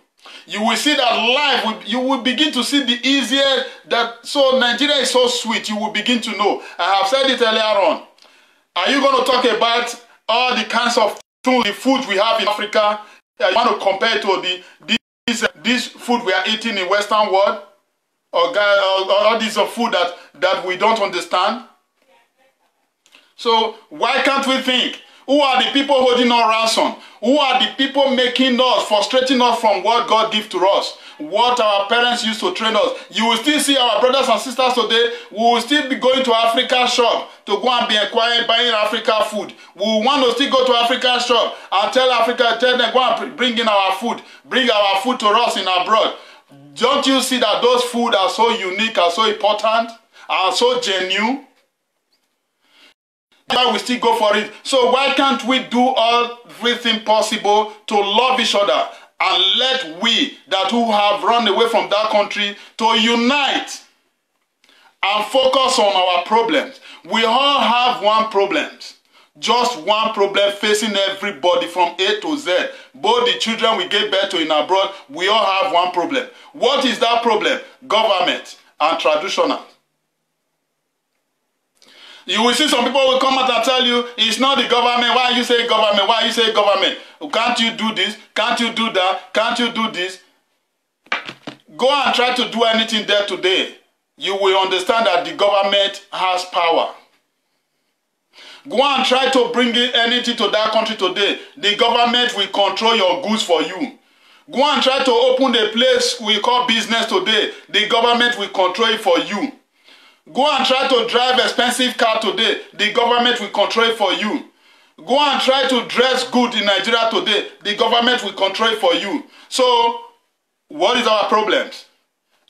You will see that life, you will begin to see the easier that, so Nigeria is so sweet, you will begin to know. I have said it earlier on. Are you going to talk about all the kinds of food we have in Africa? You want to compare it to this food we are eating in Western world? Or all these are food that we don't understand? So why can't we think? Who are the people holding our ransom? Who are the people making us, frustrating us from what God gives to us? What our parents used to train us. You will still see our brothers and sisters today. We will still be going to Africa shop to go and be acquiring, buying Africa food. We will want to still go to Africa shop and tell them, go and bring in our food. Bring our food to us in abroad. Don't you see that those food are so unique, are so important, are so genuine? Why we still go for it? So why can't we do everything possible to love each other and let we that who have run away from that country to unite and focus on our problems? We all have one problem. Just one problem facing everybody from A to Z. Both the children we gave birth to in abroad, we all have one problem. What is that problem? Government and traditional. You will see some people will come out and tell you, it's not the government. Why you say government? Why you say government? Can't you do this? Can't you do that? Can't you do this? Go and try to do anything there today. You will understand that the government has power. Go and try to bring in anything to that country today. The government will control your goods for you. Go and try to open a place we call business today. The government will control it for you. Go and try to drive expensive car today. The government will control it for you. Go and try to dress good in Nigeria today. The government will control it for you. So, what is our problems?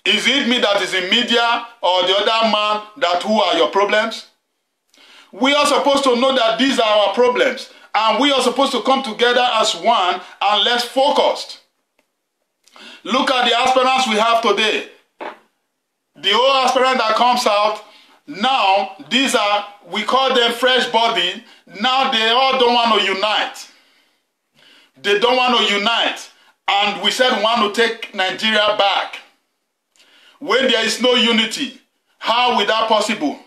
Is it me that is in media or the other man that who are your problems? We are supposed to know that these are our problems. And we are supposed to come together as one and let's focus. Look at the aspirants we have today. The old aspirant that comes out, now these are, we call them fresh body. Now they all don't want to unite. They don't want to unite. And we said we want to take Nigeria back. When there is no unity, how will that possible?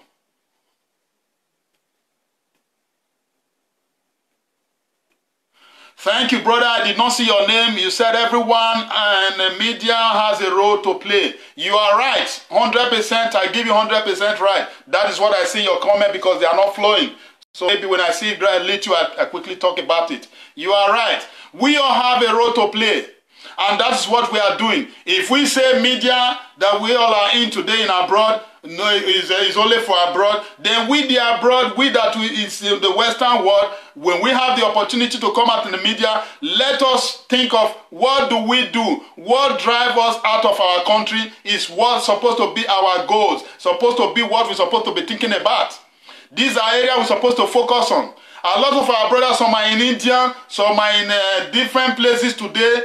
Thank you, brother. I did not see your name. You said everyone and the media has a role to play. You are right. 100%. I give you 100% right. That is what I see in your comment because they are not flowing. So maybe when I see it later, I quickly talk about it. You are right. We all have a role to play. And that is what we are doing. If we say media that we all are in today in abroad, no, is only for abroad, then we the abroad, we that is in the Western world, when we have the opportunity to come out in the media, let us think of what do we do? What drives us out of our country is what's supposed to be our goals, supposed to be what we're supposed to be thinking about. These are areas we're supposed to focus on. A lot of our brothers, some are in India, some are in different places today,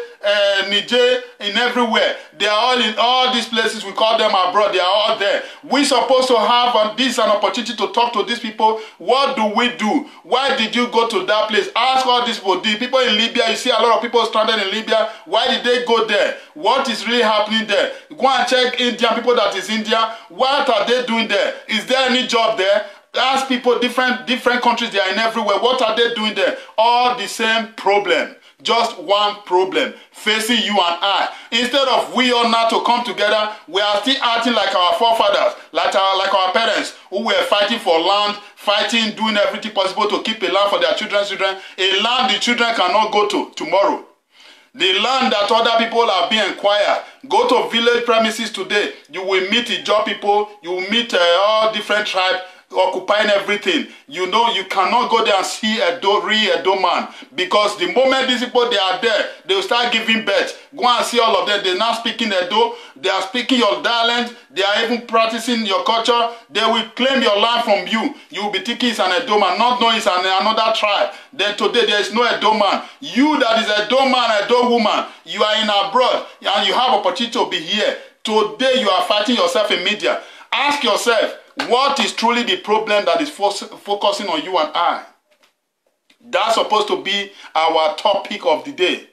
Niger, in everywhere. They are all in all these places, we call them abroad, they are all there. We're supposed to have this an opportunity to talk to these people. What do we do? Why did you go to that place? Ask all these people. The people in Libya, you see a lot of people stranded in Libya. Why did they go there? What is really happening there? Go and check Indian people that is India. What are they doing there? Is there any job there? Ask people, different countries, they are in everywhere. What are they doing there? All the same problem. Just one problem facing you and I. Instead of we all now to come together, we are still acting like our forefathers, like our parents who were fighting for land, fighting, doing everything possible to keep a land for their children. A land the children cannot go to tomorrow. The land that other people are being acquired. Go to village premises today. You will meet the job people. You will meet all different tribes occupying everything. You know, you cannot go there and see a real Edo man, because the moment these people they are there, they will start giving birth. Go and see all of them. They're not speaking Edo. They are speaking your dialect. They are even practicing your culture. They will claim your land from you. You will be thinking it's an Edo man, not knowing it's another tribe. Then today there is no Edo man. You that is Edo man, Edo woman, you are in abroad and you have opportunity to be here. Today you are fighting yourself in media. Ask yourself, what is truly the problem that is focusing on you and I? That's supposed to be our topic of the day.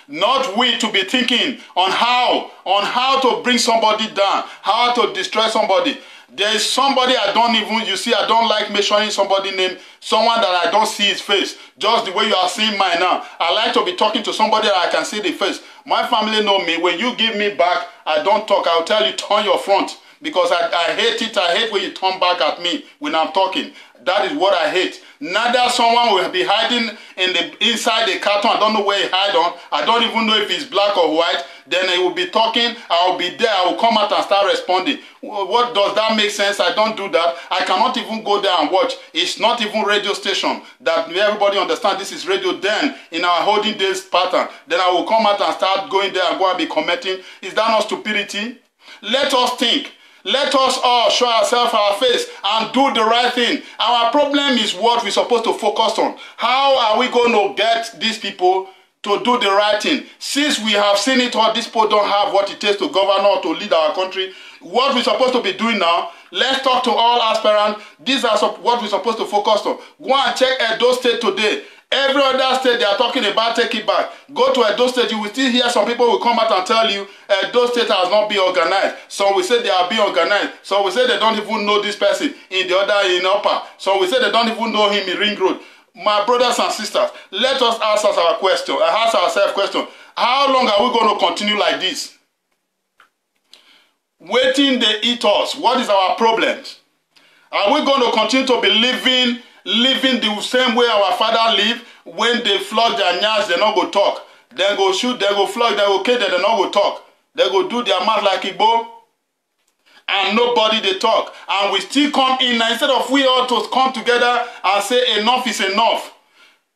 Not we to be thinking on how to bring somebody down, how to destroy somebody. There is somebody I don't like mentioning somebody's name, someone that I don't see his face, just the way you are seeing mine now. I like to be talking to somebody that I can see the face. My family know me. When you give me back, I don't talk. I'll tell you, turn your front. Because I hate it. I hate when you turn back at me when I'm talking. That is what I hate. Neither someone will be hiding inside the carton. I don't know where he hide on. I don't even know if he's black or white. Then he will be talking. I will be there. I will come out and start responding. What does that make sense? I don't do that. I cannot even go there and watch. It's not even radio station that everybody understand this is radio. Then in our holding days pattern, then I will come out and start going there and go and be commenting. Is that not stupidity? Let us think. Let us all show ourselves our face and do the right thing. Our problem is what we're supposed to focus on. How are we going to get these people to do the right thing? Since we have seen it all, these people don't have what it takes to govern or to lead our country. What we're supposed to be doing now, Let's talk to all aspirants. These are what we're supposed to focus on. Go and check Edo State today. Every other state they are talking about take it back. Go to Edo State, you will still hear some people will come out and tell you Edo State has not been organized. Some will say they are being organized. Some will say they don't even know this person in the other in upper. Some will say they don't even know him in Ring Road. My brothers and sisters, let us ask ourselves question. How long are we going to continue like this? Waiting they eat us. What is our problems? Are we going to continue to be living the same way our father lived? When they flog their nyas, they not go talk. Then go shoot, then go flog, then go kill, then they not go talk. They go do their mouth like Igbo. And nobody they talk. And we still come in. Instead of we all to come together and say enough is enough.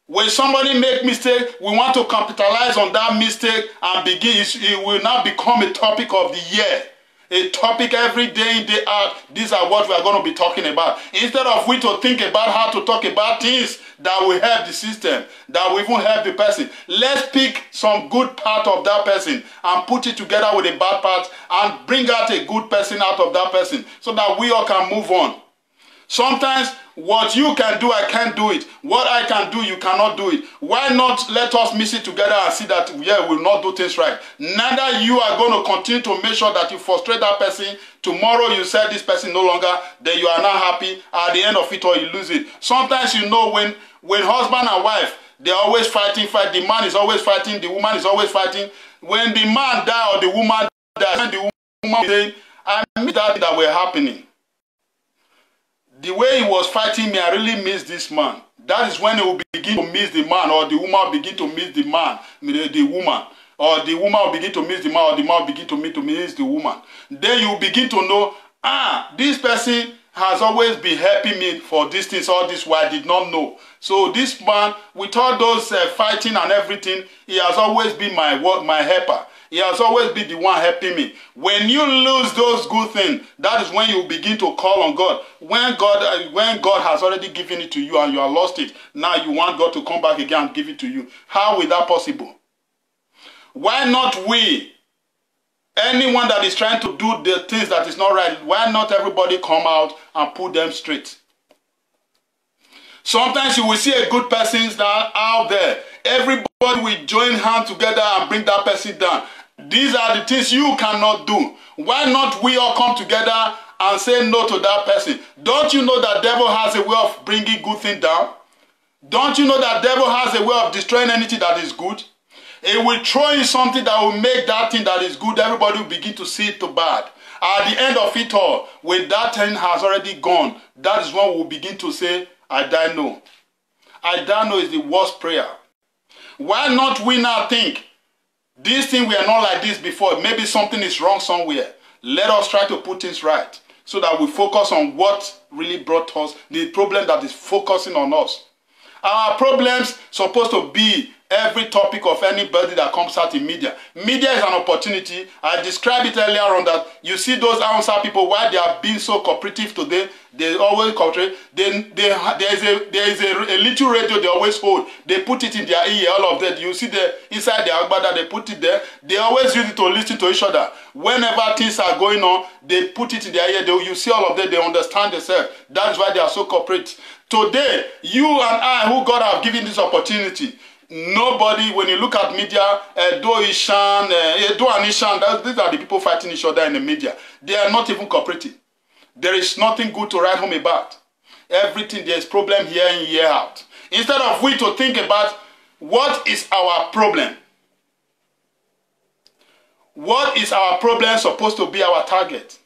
When somebody make mistake, we want to capitalize on that mistake and begin. It will now become a topic of the year. A topic every day in, day out. These are what we are going to be talking about. Instead of we to think about how to talk about things that will help the system, that will even help the person. Let's pick some good part of that person and put it together with a bad part and bring out a good person out of that person so that we all can move on. Sometimes what you can do, I can't do it. What I can do, you cannot do it. Why not let us mix it together and see that, yeah, we'll not do things right. Neither you are going to continue to make sure that you frustrate that person. Tomorrow you say this person no longer, then you are not happy. At the end of it all, you lose it. Sometimes you know when husband and wife, they're always fighting. The man is always fighting. The woman is always fighting. When the man dies or the woman dies, when the woman is saying, I miss that were happening. The way he was fighting me, I really miss this man. That is when he will begin to miss the man, or the woman will begin to miss the man, the woman. Or the woman will begin to miss the man, or the man will begin to miss the woman. Then you begin to know, this person has always been helping me for these things, all this while I did not know. So this man, with all those fighting and everything, he has always been my helper. He has always been the one helping me. When you lose those good things, that is when you begin to call on God. When God has already given it to you and you have lost it, now you want God to come back again and give it to you. How is that possible? Why not we? Anyone that is trying to do the things that is not right, why not everybody come out and put them straight? Sometimes you will see a good person out there. Everybody will join hands together and bring that person down. These are the things you cannot do. Why not we all come together and say no to that person? Don't you know that devil has a way of bringing good things down? Don't you know that devil has a way of destroying anything that is good? It will throw in something that will make that thing that is good, everybody will begin to see it to bad. At the end of it all, when that thing has already gone, that is when we will begin to say, I die no. I die no is the worst prayer. Why not we now think, this thing we are not like this before, maybe something is wrong somewhere. Let us try to put things right so that we focus on what really brought us, the problem that is focusing on us. Our problems supposed to be every topic of anybody that comes out in media. Media is an opportunity. I described it earlier on that you see those Hausa people, why they are being so cooperative today, they always cooperate. There is a little radio they always hold. They put it in their ear, all of that. You see inside their agbada, they put it there. They always use it to listen to each other. Whenever things are going on, they put it in their ear. You see all of that, they understand themselves. That is why they are so cooperative. Today, you and I, who God have given this opportunity, nobody, when you look at media, Edo and Ishan, these are the people fighting each other in the media. They are not even cooperative. There is nothing good to write home about. Everything, there is problem here and here out. Instead of we to think about what is our problem. What is our problem supposed to be our target?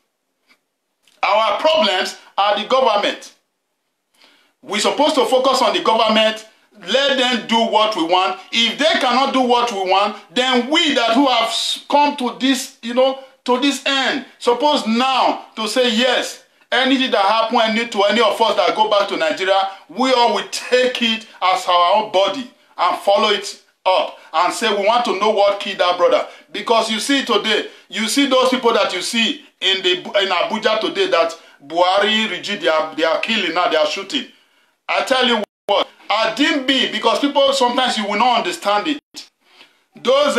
Our problems are the government. We're supposed to focus on the government. Let them do what we want. If they cannot do what we want, then we that who have come to this, to this end, suppose now to say yes, anything that happen to any of us that go back to Nigeria, we all will take it as our own body and follow it up and say we want to know what killed that brother. Because you see today, you see those people that you see in Abuja today that Buhari regime, they are killing now, they are shooting. I tell you what, I didn't be, because people sometimes you will not understand it. Those,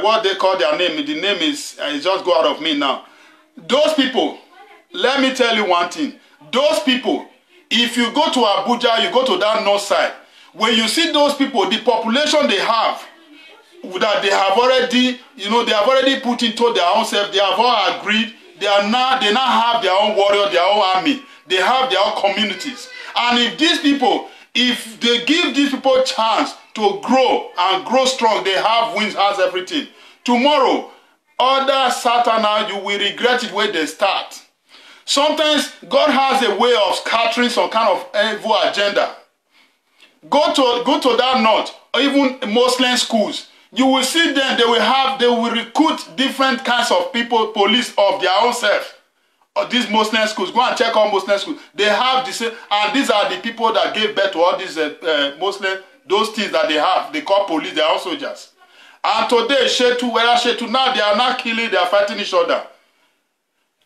what they call their name, the name is just go out of me now. Those people, let me tell you one thing. Those people, if you go to Abuja, you go to that north side, when you see those people, the population they have, that they have already, you know, they have already put into their own self, they have all agreed, they now have their own warrior, their own army, they have their own communities. And if these people, if they give these people a chance to grow and grow strong, they have wings, has everything. Tomorrow, other Satan, you will regret it when they start. Sometimes God has a way of scattering some kind of evil agenda. Go to that north, or even Muslim schools. You will see them, they will recruit different kinds of people, police of their own self. Or these Muslim schools, go and check all Muslim schools. They have the same, and these are the people that gave birth to all these Muslim, those things that they have. They call police, they are all soldiers. And today, Shetu, now they are not killing, they are fighting each other.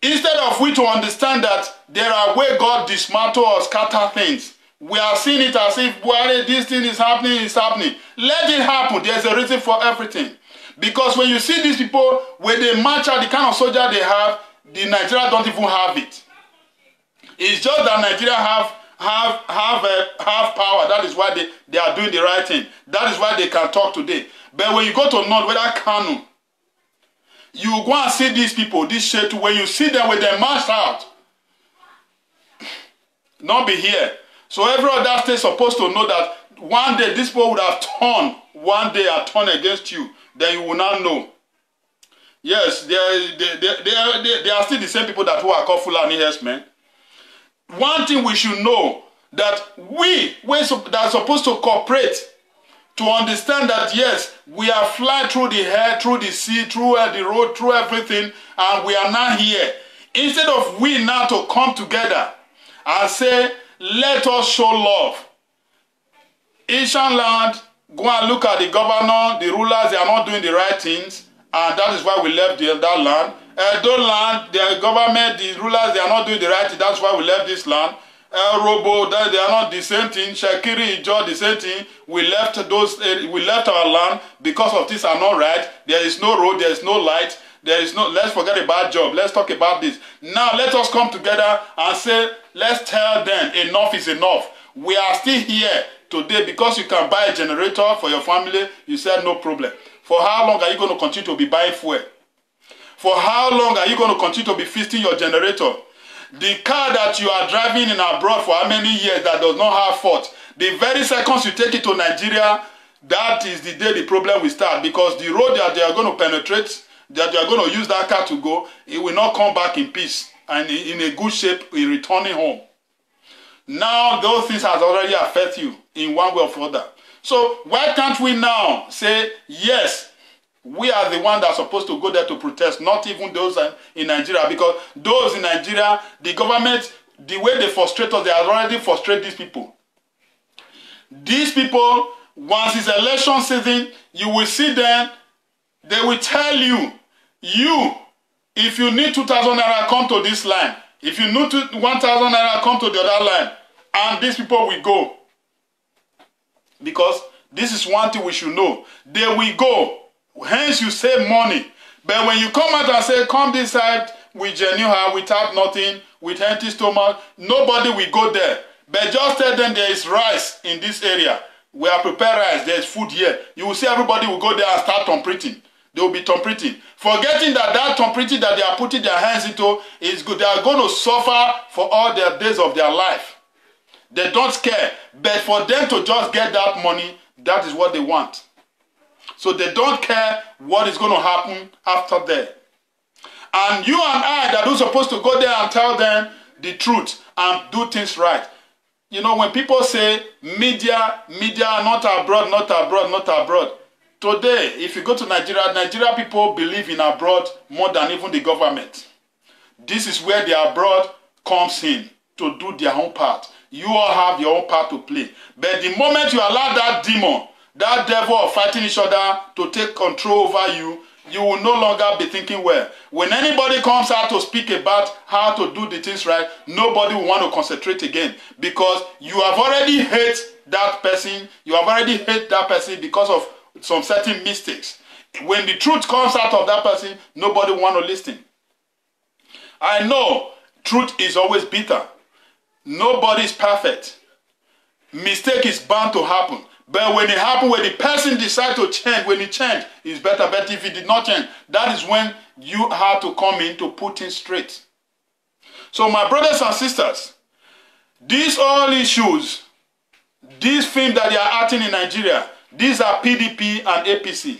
Instead of we to understand that there are ways God dismantle or scatter things, we are seeing it as if, well, this thing is happening, it's happening. Let it happen. There's a reason for everything. Because when you see these people, when they march out, the kind of soldier they have, the Nigeria don't even have it. It's just that Nigeria have power. That is why they are doing the right thing. That is why they can talk today. But when you go to North, whether Kanu, you go and see these people, this Shetu, when you see them when they march out, not be here. So every other state is supposed to know that one day this people would have turned, one day and turned against you, then you will not know. Yes, they are still the same people that who are called Fulani herdsmen. One thing we should know, that we that are supposed to cooperate to understand that yes, we are flying through the air, through the sea, through the road, through everything, and we are not here. Instead of we now to come together and say, let us show love. Asian land, go and look at the governor, the rulers, they are not doing the right things, and that is why we left that land. Edo land, the government, the rulers, they are not doing the right thing, that's why we left this land. Robo, they are not the same thing. Shakiri, Ijo, the same thing. We left our land because of this are not right. There is no road, there is no light, there is no. Let's forget about job. Let's talk about this. Now let us come together and say, let's tell them enough is enough. We are still here today because you can buy a generator for your family. You said no problem. For how long are you going to continue to be buying fuel? For how long are you going to continue to be feasting your generator? The car that you are driving in abroad for how many years that does not have fault, the very seconds you take it to Nigeria, that is the day the problem will start, because the road that they are going to penetrate, that they are going to use that car to go, it will not come back in peace and in a good shape in returning home. Now those things has already affected you in one way or other. So why can't we now say, yes, we are the one that's supposed to go there to protest, not even those in Nigeria, because those in Nigeria, the government, the way they frustrate us, they have already frustrated these people. These people, once it's election season, you will see them, they will tell you, if you need 2,000 naira, come to this line. If you need 1,000 naira, come to the other line. And these people will go. Because this is one thing we should know. They will go. Hence you save money. But when you come out and say, come this side with genuine heart, without nothing, with empty stomach, nobody will go there. But just tell them there is rice in this area. We are prepared rice, there is food here. You will see everybody will go there and start thumbprinting. They will be thumbprinting. Forgetting that thumbprinting that they are putting their hands into is good. They are going to suffer for all their days of their life. They don't care. But for them to just get that money, that is what they want. So they don't care what is going to happen after that. And you and I that are supposed to go there and tell them the truth and do things right. You know, when people say media, not abroad, not abroad, not abroad. Today, if you go to Nigeria people believe in abroad more than even the government. This is where the abroad comes in to do their own part. You all have your own part to play. But the moment you allow that demon, that devil of fighting each other to take control over you, you will no longer be thinking well. When anybody comes out to speak about how to do the things right, nobody will want to concentrate again, because you have already hate that person. You have already hate that person because of some certain mistakes. When the truth comes out of that person, nobody will want to listen. I know Truth is always bitter. Nobody is perfect. Mistake is bound to happen. But when it happens, when the person decides to change, when he change, it's better. But if he did not change, that is when you have to come in to put things straight. So my brothers and sisters, these all issues, these films that they are acting in Nigeria, these are PDP and APC.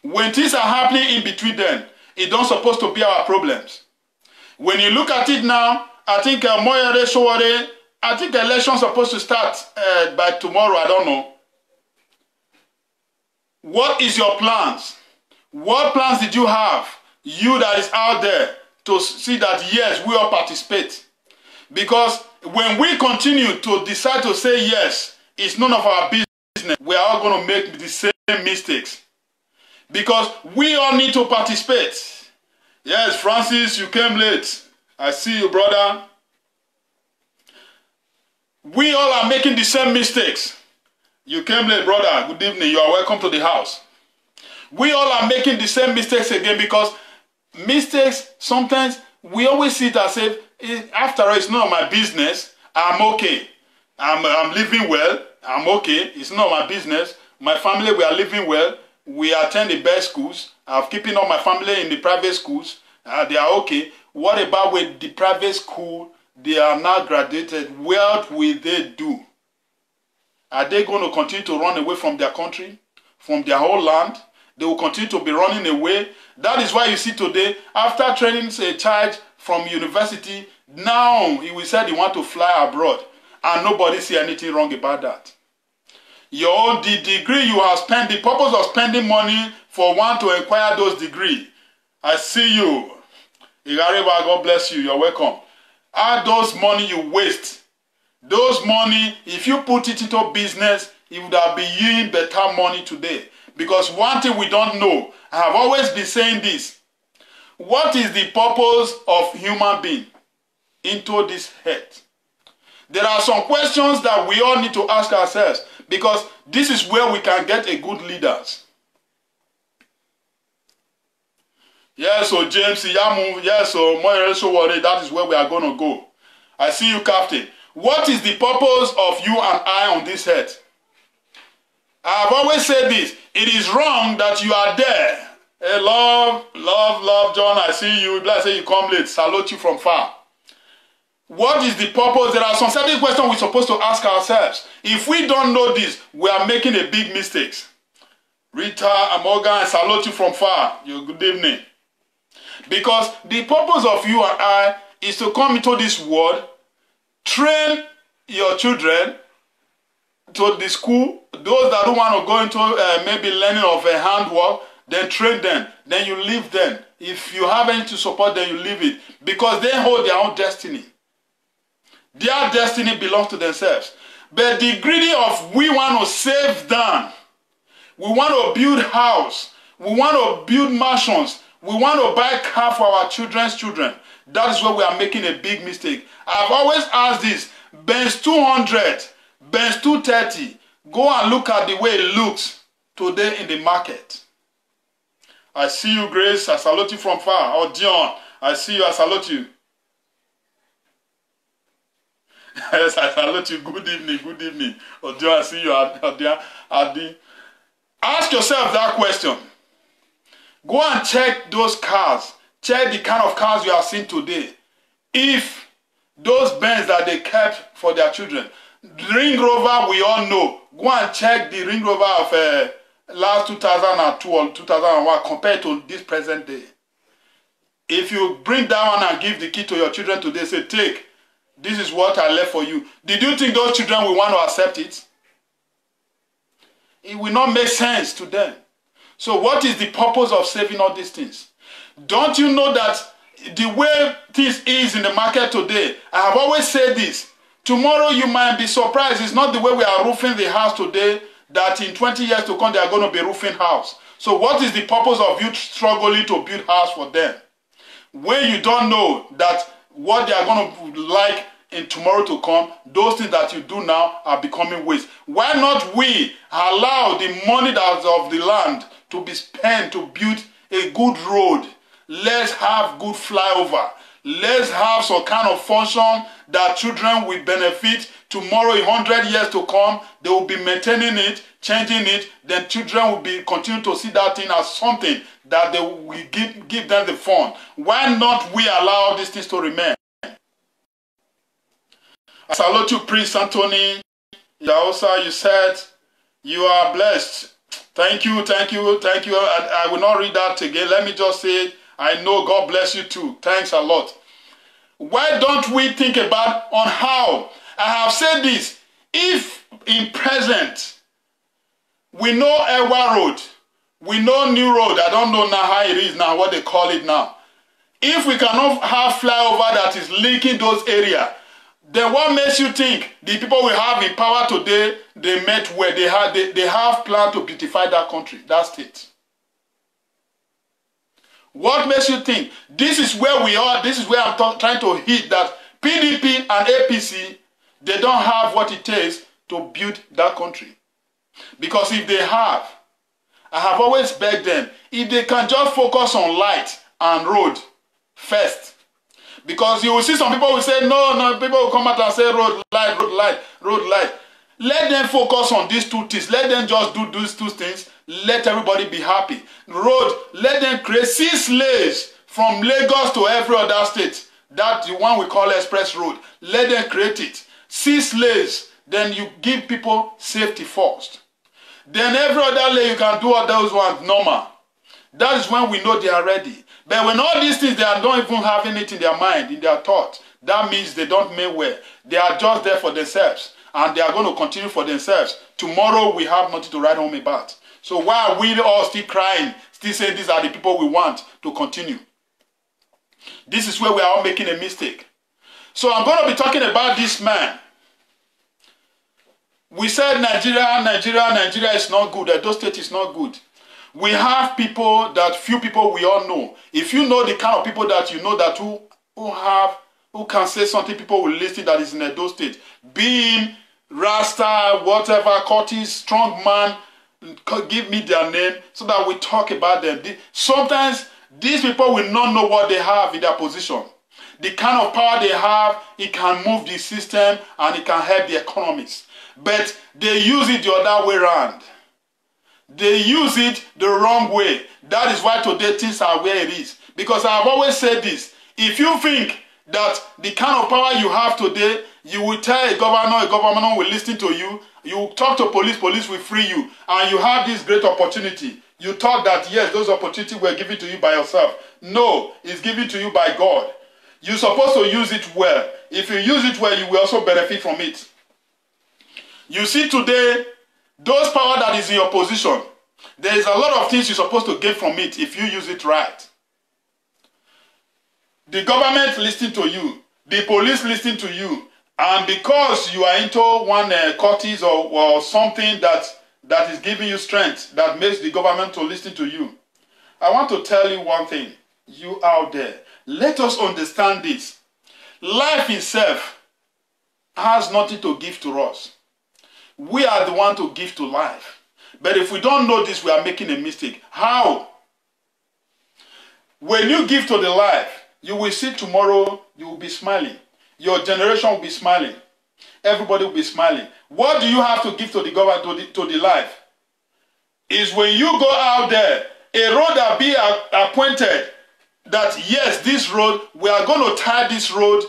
When things are happening in between them, it don't supposed to be our problems. When you look at it now, I think Moyere Sowore, I think the election is supposed to start by tomorrow, I don't know. What is your plans? What plans did you have, you that is out there, to see that yes, we all participate? Because when we continue to decide to say yes, it's none of our business, we are all going to make the same mistakes. Because we all need to participate. Yes, Francis, you came late. I see you, brother. We all are making the same mistakes. You came late, brother. Good evening. You are welcome to the house. We all are making the same mistakes again, because mistakes, sometimes we always see it as if, after all, it's none of my business. I'm okay. I'm living well. I'm okay. It's none of my business. My family, we are living well. We attend the best schools. I'm keeping all my family in the private schools. They are okay. What about with the private school? They are now graduated. What will they do? Are they going to continue to run away from their country, from their whole land? They will continue to be running away. That is why you see today, after training a child from university, now he will say he want to fly abroad. And nobody see anything wrong about that. The degree you have spent, the purpose of spending money for one to acquire those degrees. I see you. Igareba, God bless you. You're welcome. All those money you waste, those money, if you put it into business, it would have been yielding better money today. Because one thing we don't know, I have always been saying this. What is the purpose of human being into this head? There are some questions that we all need to ask ourselves, because this is where we can get a good leaders. Yes, so James Yamu, yes, so Moyere Sowore, that is where we are going to go. I see you, Captain. What is the purpose of you and I on this earth? I have always said this. It is wrong that you are there. Hey, love, John, I see you. Let's say you come late. Salute you from far. What is the purpose? There are some certain questions we're supposed to ask ourselves. If we don't know this, we are making a big mistake. Rita, Morgan, I salute you from far. Good evening. Because the purpose of you and I is to come into this world, train your children to the school. Those that don't want to go into maybe learning of a handwork, then train them. Then you leave them. If you have anything to support them, you leave it. Because they hold their own destiny. Their destiny belongs to themselves. But the greedy of we want to save them. We want to build house. We want to build mansions. We want to buy car for our children's children. That is where we are making a big mistake. I've always asked this. Benz 200, Benz 230. Go and look at the way it looks today in the market. I see you, Grace. I salute you from far. Oh, Dion, I see you. I salute you. Yes, I salute you. Good evening. Good evening. Oh, Dion, I see you. Adi. Ask yourself that question. Go and check those cars. Check the kind of cars you have seen today. If those Benz that they kept for their children, the Range Rover, we all know. Go and check the Range Rover of last 2002 or 2001 compared to this present day. If you bring that one and give the key to your children today, say, take, this is what I left for you. Did you think those children will want to accept it? It will not make sense to them. So what is the purpose of saving all these things? Don't you know that the way things is in the market today, I have always said this, tomorrow you might be surprised. It's not the way we are roofing the house today that in 20 years to come they are going to be roofing house. So what is the purpose of you struggling to build house for them? When you don't know that what they are going to like in tomorrow to come, those things that you do now are becoming waste. Why not we allow the money that's of the land to be spent to build a good road? Let's have good flyover. Let's have some kind of function that children will benefit. Tomorrow, in 100 years to come, they will be maintaining it, changing it. Then children will be continue to see that thing as something that they will give them the fun. Why not we allow these things to remain? I salute you, Prince Anthony. Yaosa, you said you are blessed. Thank you, thank you, thank you. I will not read that again. Let me just say it. I know God bless you too. Thanks a lot. Why don't we think about on how? I have said this. If in present, we know Ewa Road, we know New Road, I don't know now how it is now, what they call it now. If we cannot have flyover that is linking those areas, then what makes you think the people we have in power today, they met where they have plan to beautify that country, that state? What makes you think? This is where we are, this is where I'm trying to hit that PDP and APC, they don't have what it takes to build that country. Because if they have, I have always begged them, if they can just focus on light and road first. Because you will see some people will say, no, people will come out and say road, light, road, light, road, light. Let them focus on these two things. Let them just do these two things. Let everybody be happy. Road, let them create 6 lanes from Lagos to every other state. That's the one we call express road. Let them create it. 6 lanes. Then you give people safety first. Then every other lane you can do all those ones normal. That is when we know they are ready. But when all these things, they don't even having it in their mind, in their thought, that means they don't mean well. They are just there for themselves. And they are going to continue for themselves. Tomorrow we have nothing to write home about. So why are we all still crying, still saying these are the people we want to continue? This is where we are all making a mistake. So I'm going to be talking about this man. We said Nigeria is not good. Edo State is not good. We have people that few people we all know. If you know the kind of people that you know that who can say something people will listen that is in Edo State, being Rasta, whatever, Curtis, strong man, give me their name so that we talk about them. Sometimes these people will not know what they have in their position. The kind of power they have, it can move the system and it can help the economics. But they use it the other way around. They use it the wrong way. That is why today things are where it is. Because I have always said this. If you think that the kind of power you have today, you will tell a governor will listen to you, you will talk to police will free you, and you have this great opportunity. You thought that, yes, those opportunities were given to you by yourself. No, it's given to you by God. You're supposed to use it well. If you use it well, you will also benefit from it. You see today, those power that is in your position, there is a lot of things you're supposed to get from it if you use it right. The government listening to you, the police listening to you, and because you are into one Curtis or something that is giving you strength, that makes the government to listen to you. I want to tell you one thing, you out there, let us understand this. Life itself has nothing to give to us. We are the one to give to life. But if we don't know this, we are making a mistake. How? When you give to the life, you will see tomorrow, you will be smiling. Your generation will be smiling. Everybody will be smiling. What do you have to give to the government, to the life? Is when you go out there, a road that be appointed, that yes, this road, we are going to tie this road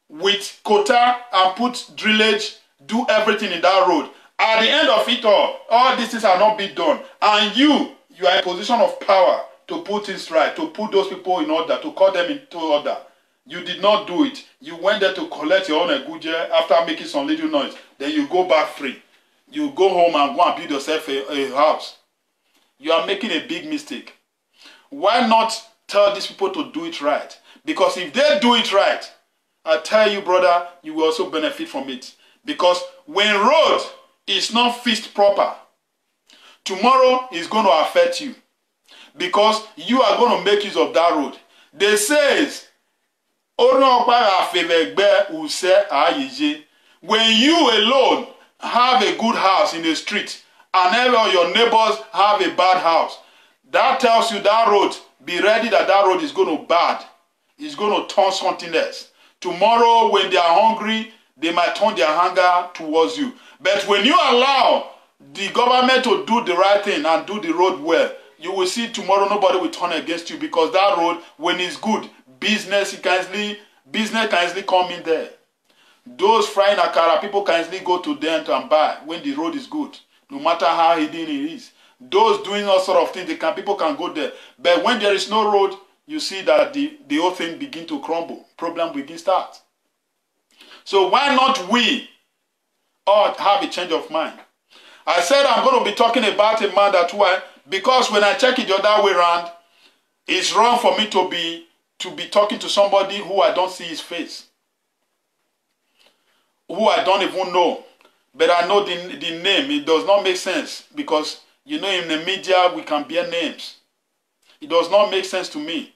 with quota and put drillage, do everything in that road. At the end of it all these things are not being done. And you are in a position of power to put things right, to put those people in order, to call them into order. You did not do it. You went there to collect your own Abuja after making some little noise. Then you go back free. You go home and go and build yourself a house. You are making a big mistake. Why not tell these people to do it right? Because if they do it right, I tell you, brother, you will also benefit from it. Because when road is not fixed proper, tomorrow is going to affect you. Because you are going to make use of that road. They say, when you alone have a good house in the street and every your neighbors have a bad house, that tells you that road, be ready that that road is going to bad. is going to turn something else. Tomorrow, when they are hungry, they might turn their hunger towards you. But when you allow the government to do the right thing and do the road well, you will see tomorrow nobody will turn against you, because that road, when it's good, business can easily come in there. Those frying akara, people can easily go to them and buy when the road is good, no matter how hidden it is. Those doing all sort of things, people can go there. But when there is no road, you see that the whole thing begin to crumble. Problem begin start. So why not we all have a change of mind? I said I'm going to be talking about a man that because when I check it the other way around, it's wrong for me to be talking to somebody who I don't see his face, who I don't even know, but I know the name. It does not make sense, because you know in the media we can bear names. It does not make sense to me.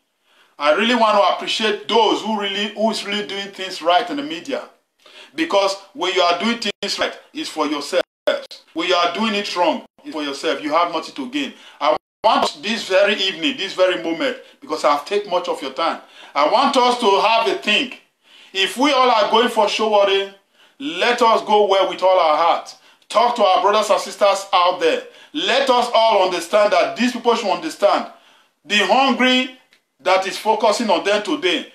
I really want to appreciate those who's really doing things right in the media, because when you are doing things right, it's for yourself. When you are doing it wrong, it's for yourself. You have nothing to gain. I want this very evening, this very moment, because I've taken much of your time, I want us to have a think. If we all are going for showering, let us go well with all our heart. Talk to our brothers and sisters out there. Let us all understand that these people should understand. The hungry that is focusing on them today,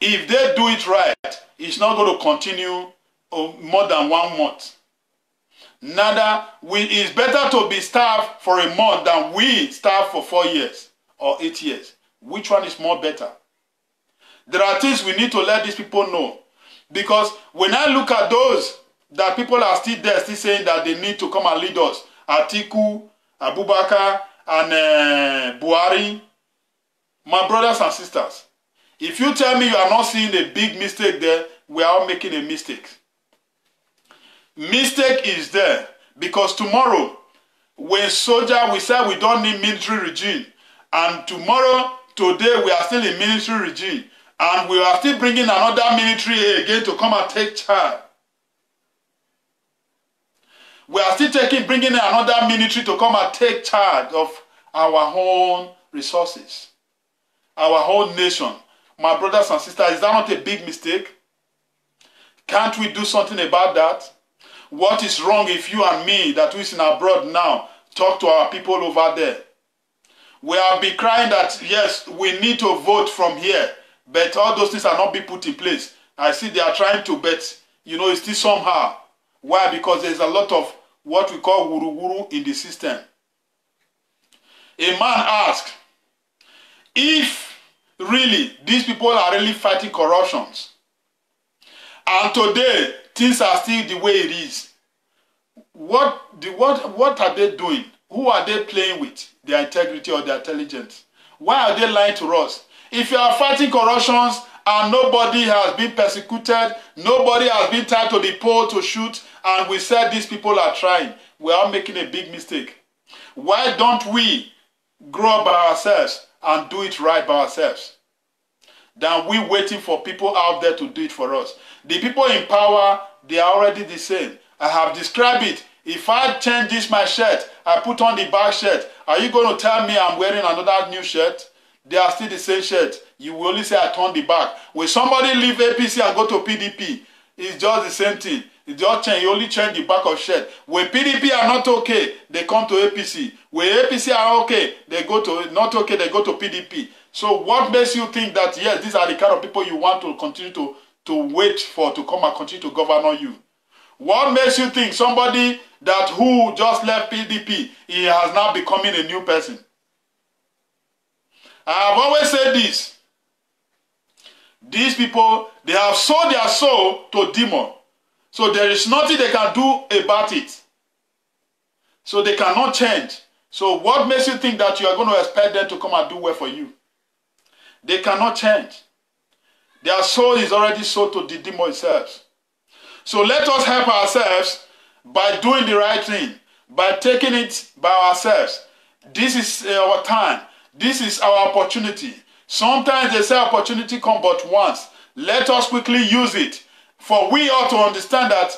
if they do it right, it's not going to continue more than 1 month. It's better to be starved for a month than we starve for 4 years or 8 years. Which one is more better? There are things we need to let these people know. Because when I look at those that people are still there, still saying that they need to come and lead us, Atiku, Abubakar, and Buhari, my brothers and sisters, if you tell me you are not seeing a big mistake there, we are all making a mistake. Mistake is there, because tomorrow, when soldier, we say we don't need military regime, and today we are still in military regime, and we are still bringing another military again to come and take charge. We are still bringing another military to come and take charge of our own resources, our whole nation. My brothers and sisters, is that not a big mistake? Can't we do something about that? What is wrong if you and me, that we is in abroad now, talk to our people over there? We have been crying that, yes, we need to vote from here, but all those things are not being put in place. I see they are trying to, but, it's still somehow. Why? Because there's a lot of what we call wuru-wuru in the system. A man asked, if really these people are really fighting corruptions, and today things are still the way it is, what are they doing? Who are they playing with? Their integrity or their intelligence? Why are they lying to us? If you are fighting corruptions and nobody has been persecuted, nobody has been tied to the pole to shoot, and we said these people are trying, we are making a big mistake. Why don't we grow by ourselves and do it right by ourselves? Than we waiting for people out there to do it for us. The people in power, they are already the same. I have described it. If I change this my shirt, I put on the back shirt, are you going to tell me I'm wearing another new shirt? They are still the same shirt. You will only say I turn the back. When somebody leave APC and go to PDP, it's just the same thing. It just change. You only change the back of shirt. When PDP are not okay, they come to APC. When APC are okay, they go to PDP. So what makes you think that, yes, these are the kind of people you want to continue to wait for to come and continue to govern you? What makes you think somebody who just left PDP, he has now becoming a new person? I have always said this. These people, they have sold their soul to demon. So there is nothing they can do about it. So they cannot change. So what makes you think that you are going to expect them to come and do well for you? They cannot change. Their soul is already sold to the demon itself. So let us help ourselves by doing the right thing, by taking it by ourselves. This is our time. This is our opportunity. Sometimes they say opportunity comes but once. Let us quickly use it. For we ought to understand that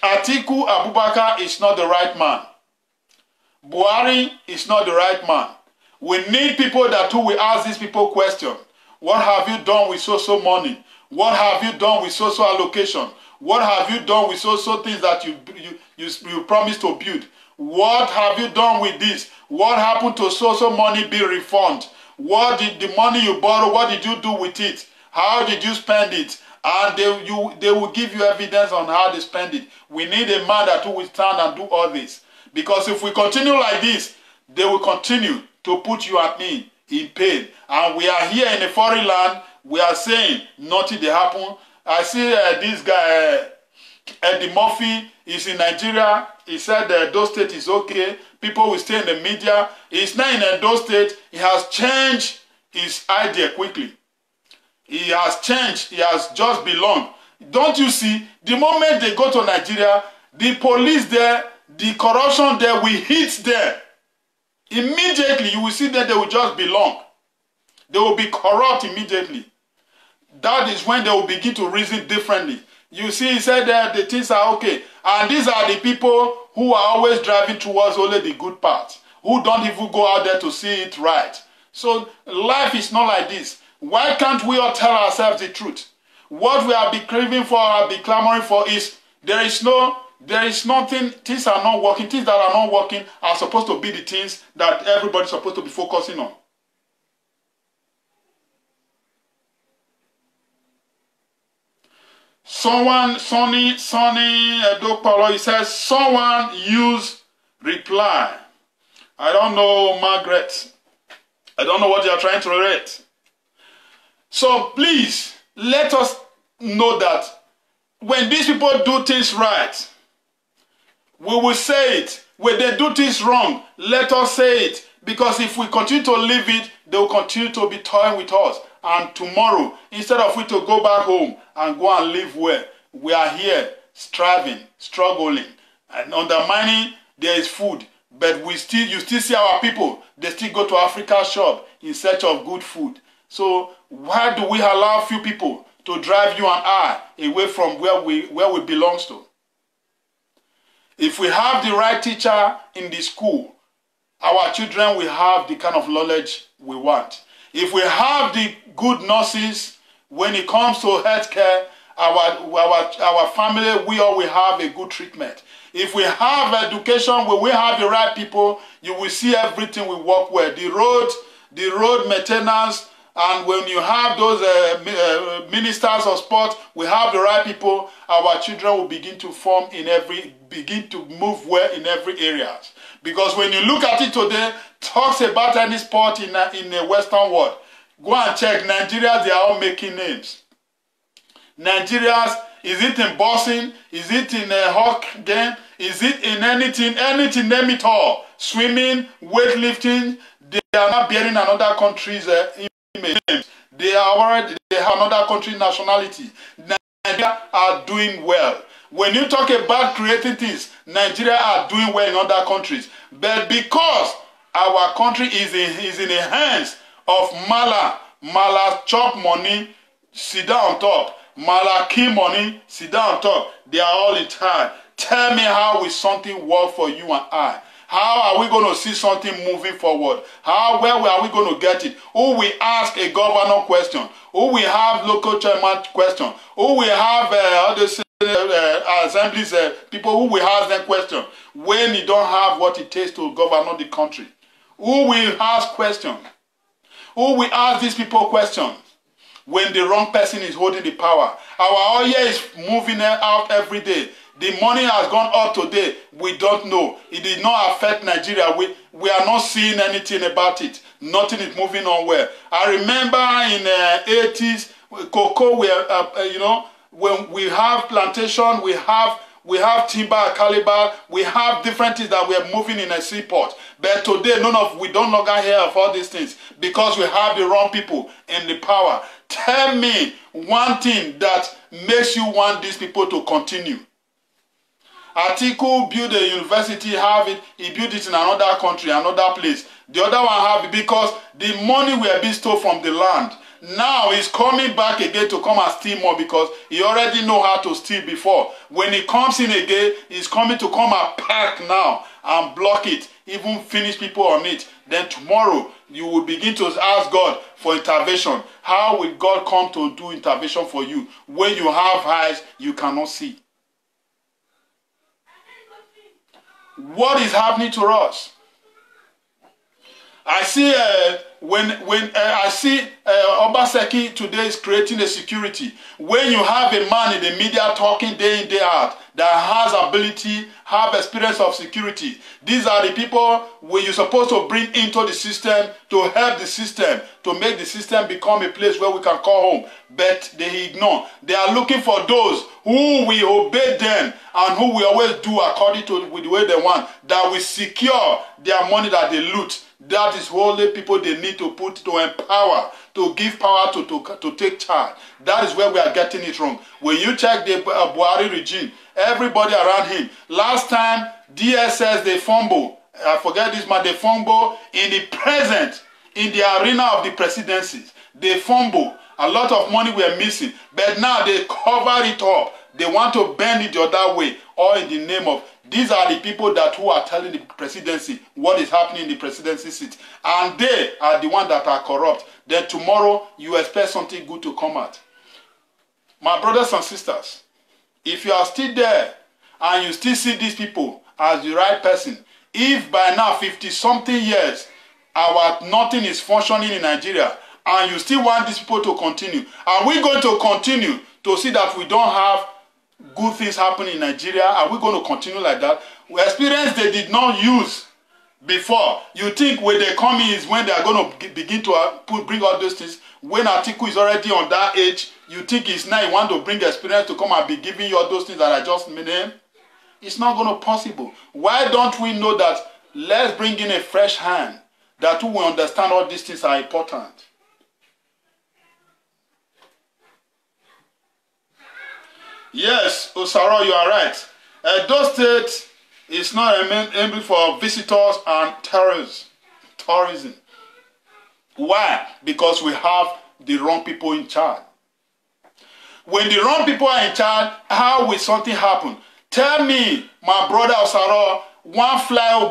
Atiku Abubakar is not the right man. Buhari is not the right man. We need people who will ask these people questions. What have you done with so money? What have you done with so allocation? What have you done with so things that you promised to build? What have you done with this? What happened to so money be refunded? What did the money you borrow, what did you do with it? How did you spend it? And they will give you evidence on how they spend it. We need a man that will stand and do all this. Because if we continue like this, they will continue to put you and me in pain. And we are here in a foreign land. We are saying nothing they happen. I see this guy, Eddie Murphy, is in Nigeria. He said Edo State is okay. People will stay in the media. He's not in Edo State. He has changed his idea quickly. He has changed. He has just belonged. Don't you see? The moment they go to Nigeria, the police there, the corruption there will hit them. Immediately, you will see that they will just belong. They will be corrupt immediately. That is when they will begin to reason differently. You see, he said that the things are okay. And these are the people who are always driving towards only the good part, who don't even go out there to see it right. So life is not like this. Why can't we all tell ourselves the truth? What we are be craving for, be clamoring for is there is nothing, things are not working. Things that are not working are supposed to be the things that everybody's supposed to be focusing on. Someone, Sonny Edokpalo, he says, someone use reply. I don't know, Margaret. I don't know what you are trying to write. So please, let us know that when these people do things right, we will say it. When they do things wrong, let us say it. Because if we continue to leave it, they will continue to be toying with us. And tomorrow, instead of we to go back home and go and live where we are here, striving, struggling, and undermining, there is food. But you still see our people, they still go to Africa shop in search of good food. So why do we allow few people to drive you and I away from where we belong to? If we have the right teacher in the school, our children will have the kind of knowledge we want. If we have the good nurses, when it comes to healthcare, our family, we all will have a good treatment. If we have education, when we have the right people, you will see everything will work well. The road maintenance, and when you have those ministers of sport, we have the right people, our children will begin to begin to move well in every area. Because when you look at it today, talks about any sport in the Western world, go and check. Nigerians, they are all making names. Nigerians, is it in boxing? Is it in a hockey game? Is it in anything, name it all. Swimming, weightlifting, they are not bearing another country's image. They have another country's nationality. Nigeria are doing well. When you talk about creating things, Nigeria are doing well in other countries. But because our country is in the hands of Mala chop money, sit down on top. Mala kill money, sit down on top. They are all in time. Tell me how will something work for you and I? How are we going to see something moving forward? Where are we going to get it? Who will ask a governor question? Who will have local chairman question? Who will have assemblies, people who will ask them question when you don't have what it takes to govern the country? Who will ask questions? Who will ask these people questions when the wrong person is holding the power? Our oil is moving out every day. The money has gone up today. We don't know. It did not affect Nigeria. We are not seeing anything about it. Nothing is moving on well. I remember in the 80s, cocoa, when we have plantation, we have timber, caliber, we have different things that we are moving in a seaport. But today, we don't longer hear of all these things because we have the wrong people in the power. Tell me one thing that makes you want these people to continue. Atiku built a university, he built it in another country, another place. The other one have it because the money will be stolen from the land. Now he's coming back again to come and steal more because he already know how to steal before. When he comes in again, he's coming to come and pack now and block it, even finish people on it. Then tomorrow, you will begin to ask God for intervention. How will God come to do intervention for you when you have eyes you cannot see? What is happening to us? I see when I see Obaseki today is creating a security. When you have a man in the media talking day in, day out that has ability, have experience of security, these are the people where you're supposed to bring into the system to help the system, to make the system become a place where we can call home. But they ignore. They are looking for those who will obey them and who will always do according to the way they want, that will secure their money that they loot. That is only people they need to put to empower, to give power to take charge. That is where we are getting it wrong. When you check the Buhari regime, everybody around him. Last time, DSS, they fumble. I forget this man, they fumble in the present, in the arena of the presidencies. They fumble. A lot of money were missing. But now they cover it up. They want to bend it the other way, all in the name of, these are the people that who are telling the presidency what is happening in the presidency seat. And they are the ones that are corrupt. Then tomorrow, you expect something good to come out. My brothers and sisters, if you are still there and you still see these people as the right person, if by now 50-something years, nothing is functioning in Nigeria, and you still want these people to continue, are we going to continue to see that we don't have good things happening in Nigeria? Are we going to continue like that? Experience they did not use before. You think when they come in is when they are going to begin to bring all those things. When Atiku is already on that age, you think it's now you want to bring experience to come and be giving you all those things that I just named? It's not going to be possible. Why don't we know that let's bring in a fresh hand that will understand all these things are important? Yes, Osaro, you are right. Edo State is not able for visitors and tourism. Why? Because we have the wrong people in charge. When the wrong people are in charge, how will something happen? Tell me, my brother Osaro, one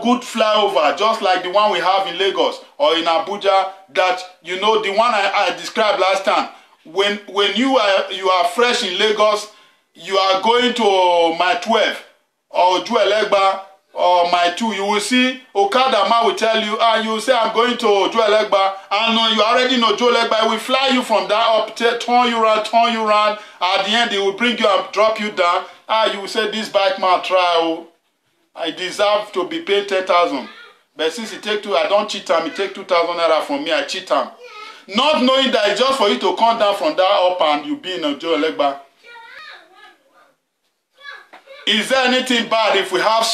good flyover, just like the one we have in Lagos or in Abuja, that, you know, the one I described last time. When you are fresh in Lagos, you are going to my 12 or Ojuelegba or my 2, you will see Okada man will tell you, you will say, I'm going to Ojuelegba, and you already know Ojuelegba. It will fly you from that up, turn you around. At the end, they will bring you and drop you down. You will say, this bike man try, I deserve to be paid 10,000. But since he take I don't cheat him, he take 2,000 naira from me, I cheat him. Not knowing that it's just for you to come down from that up and you be in Ojuelegba. Is there anything bad if we have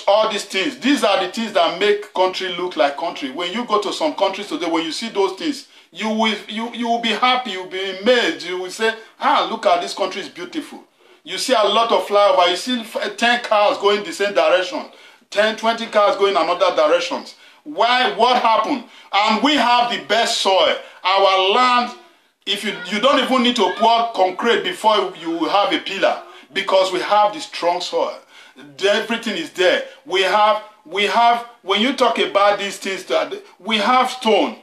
all these things? These are the things that make country look like country. When you go to some countries today, when you see those things, you will be happy, you will be amazed. You will say, look at this country is beautiful. You see a lot of flyover. You see 10 cars going the same direction. 10, 20 cars going another directions. Why? What happened? And we have the best soil. Our land, if you don't even need to pour concrete before you have a pillar. Because we have the strong soil. Everything is there. We have, when you talk about these things, we have stone.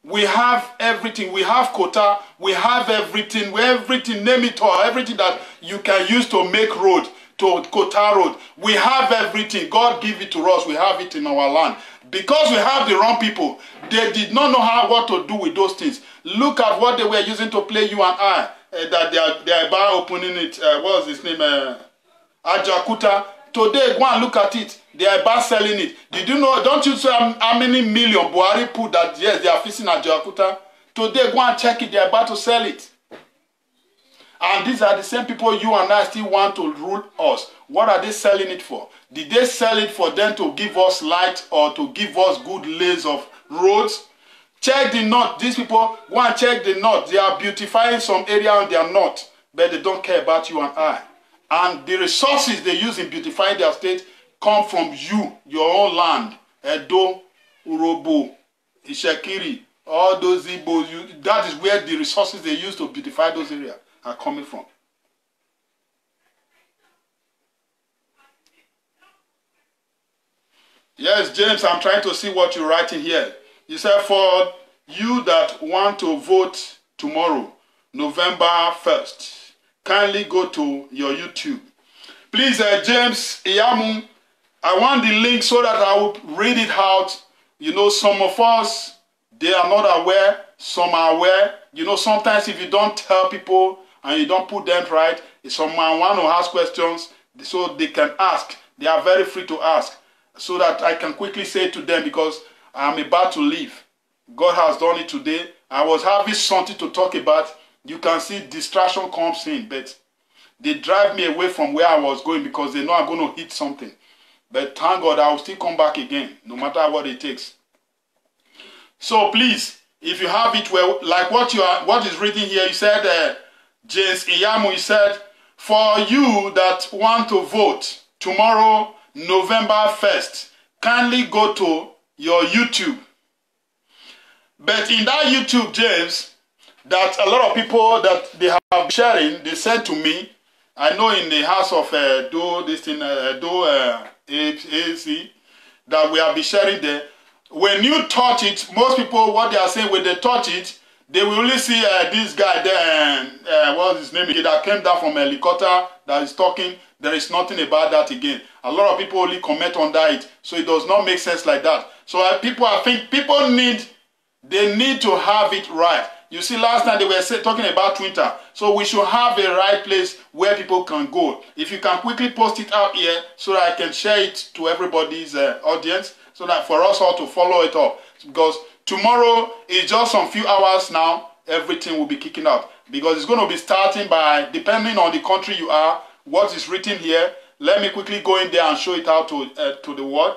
We have everything. We have quota. We have everything. Name it all. Everything that you can use to make road, to quota road. We have everything. God give it to us. We have it in our land. Because we have the wrong people, they did not know what to do with those things. Look at what they were using to play you and I. That they are about opening it. What was his name? Ajakuta. Today, go and look at it. They are about selling it. Did you know? Don't you see how many million Buhari put that? Yes, they are fixing Ajakuta. Today, go and check it. They are about to sell it. And these are the same people you and I still want to rule us. What are they selling it for? Did they sell it for them to give us light or to give us good lays of roads? Check the north. These people go and check the north. They are beautifying some area on their north, but they don't care about you and I. And the resources they use in beautifying their state come from you, your own land. Edo, Urobo, Ishekiri, all those Igbos, that is where the resources they use to beautify those areas are coming from. Yes, James, I'm trying to see what you're writing here. You said, for you that want to vote tomorrow, November 1st, kindly go to your YouTube. Please, James Iyamu, I want the link so that I will read it out. You know, some of us, they are not aware, some are aware. You know, sometimes if you don't tell people and you don't put them right, someone want to ask questions so they can ask. They are very free to ask so that I can quickly say to them, because I'm about to leave. God has done it today. I was having something to talk about. You can see distraction comes in, but they drive me away from where I was going because they know I'm going to hit something. But thank God, I will still come back again, no matter what it takes. So please, if you have it, well, like what is written here, you said, James Iyamu, you said, for you that want to vote tomorrow, November 1st, kindly go to your YouTube. But in that YouTube, James, that a lot of people that they have sharing, they said to me, I know in the house of AC, that we have been sharing there. When you touch it, most people, what they are saying, when they touch it, they will only see this guy there, what's his name, that came down from a helicopter that is talking. There is nothing about that again. A lot of people only comment on that, so it does not make sense like that. So I think people need to have it right. You see, last time they were talking about Twitter. So we should have a right place where people can go. If you can quickly post it out here so that I can share it to everybody's audience, so that for us all to follow it up. Because tomorrow is just some few hours now, everything will be kicking out. Because it's going to be starting by, depending on the country you are, what is written here. Let me quickly go in there and show it out to the world.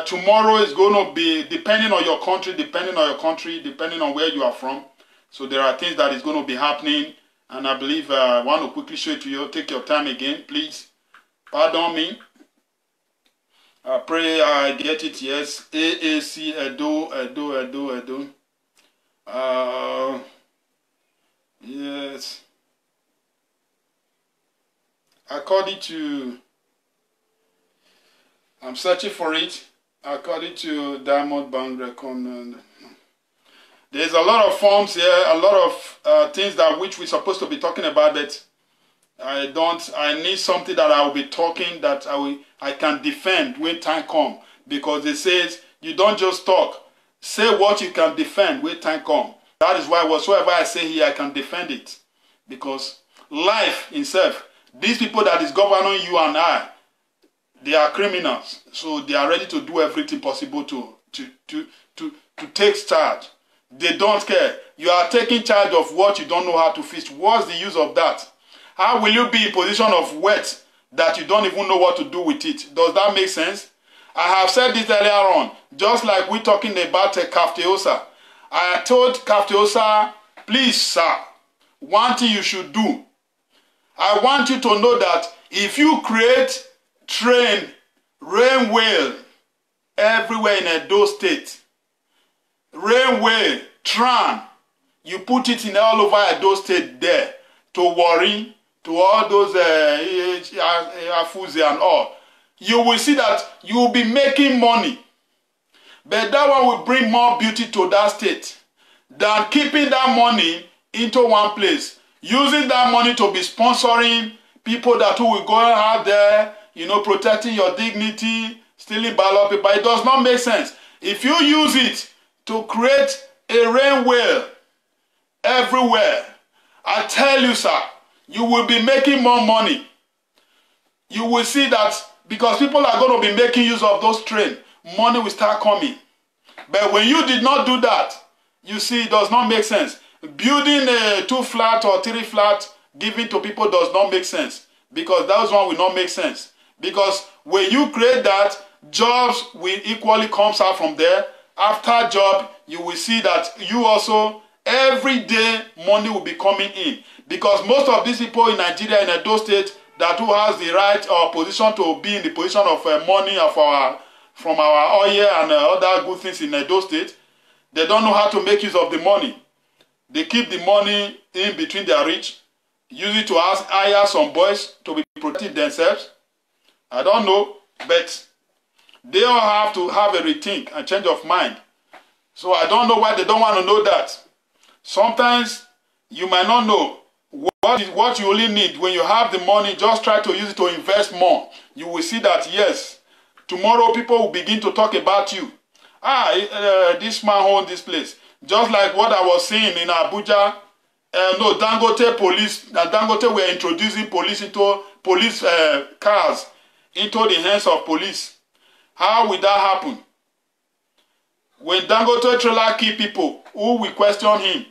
Tomorrow is going to be, depending on your country, depending on where you are from. So there are things that is going to be happening. And I believe I want to quickly show it to you. Take your time again, please. Pardon me. I pray I get it, yes. AAC Edo. Yes. According to, I'm searching for it. According to Diamond Bank Record, there's a lot of forms here, a lot of things that which we're supposed to be talking about, but I need something that I will be talking that I can defend when time comes. Because it says you don't just talk. Say what you can defend when time comes. That is why whatsoever I say here, I can defend it. Because life itself, these people that is governing you and I, they are criminals. So they are ready to do everything possible to take charge. They don't care. You are taking charge of what you don't know how to fix. What's the use of that? How will you be in position of wealth that you don't even know what to do with it? Does that make sense? I have said this earlier on, just like we're talking about Kafteosa. I told Kafteosa, please, sir, one thing you should do. I want you to know that if you create train, railway everywhere in Edo State, railway, tram, you put it in all over Edo State there, to Warri, to all those Afuzi and all, you will see that you will be making money. But that one will bring more beauty to that state than keeping that money into one place. Using that money to be sponsoring people that who will go out there, you know, protecting your dignity, stealing ballot paper. It does not make sense. If you use it to create a railway everywhere, I tell you, sir, you will be making more money. You will see that because people are going to be making use of those trains, money will start coming. But when you did not do that, you see, it does not make sense. Building a 2 flat or 3 flat, giving to people does not make sense. Because that one will not make sense. Because when you create that, jobs will equally come out from there. After job, you will see that you also, every day, money will be coming in. Because most of these people in Nigeria, in Edo State, that who has the right or position to be in the position of money from our oil and other good things in Edo State, They don't know how to make use of the money. They keep the money in between their reach, use it to hire some boys to be protecting themselves. I don't know, but they all have to have a rethink and change of mind. So I don't know why they don't want to know that. Sometimes you might not know what you only need. When you have the money, just try to use it to invest more. You will see that, yes, tomorrow people will begin to talk about you. This man owns this place. Just like what I was seeing in Abuja. Dangote police, Dangote were introducing police into police cars into the hands of police. How will that happen? When Dangote trailer kill people, who will question him?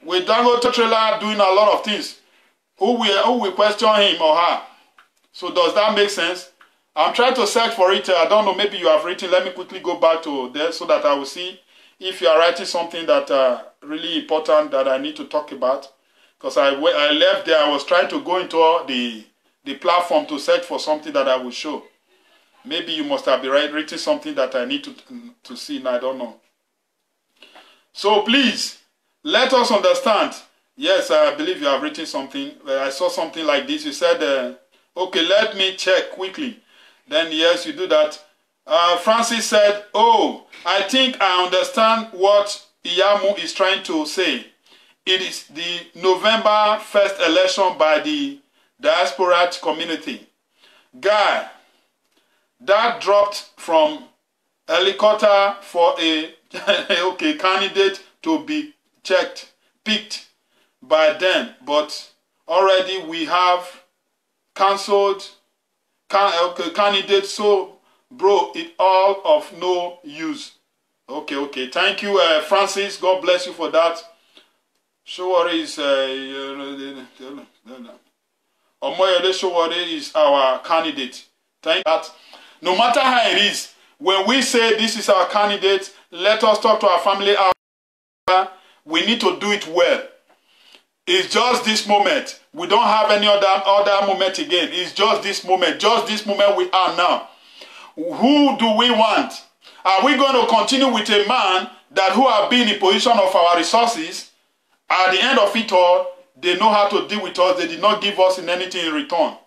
With Dangote trailer doing a lot of things, who will question him or her? So does that make sense? I'm trying to search for it. I don't know, maybe you have written. Let me quickly go back to there so that I will see if you are writing something that really important that I need to talk about. Because I left there, I was trying to go into the platform to search for something that I will show. Maybe you must have written something that I need to see, and I don't know. So please, let us understand. Yes, I believe you have written something. I saw something like this. You said, okay, let me check quickly. Then yes, you do that. Francis said, oh, I think I understand what Iyamu is trying to say. It is the November 1st election by the diaspora community. Guy, that dropped from helicopter for a candidate to be picked by them, but already we have cancelled candidates, so bro, it all of no use. Okay. Thank you, Francis. God bless you for that. Showore is Omoyele Showore is our candidate. Thank you. That no matter how it is, when we say this is our candidate, let us talk to our family. We need to do it well. It's just this moment. We don't have any other moment again. It's just this moment. Just this moment we are now. Who do we want? Are we going to continue with a man who have been in position of our resources? At the end of it all, they know how to deal with us. They did not give us anything in return.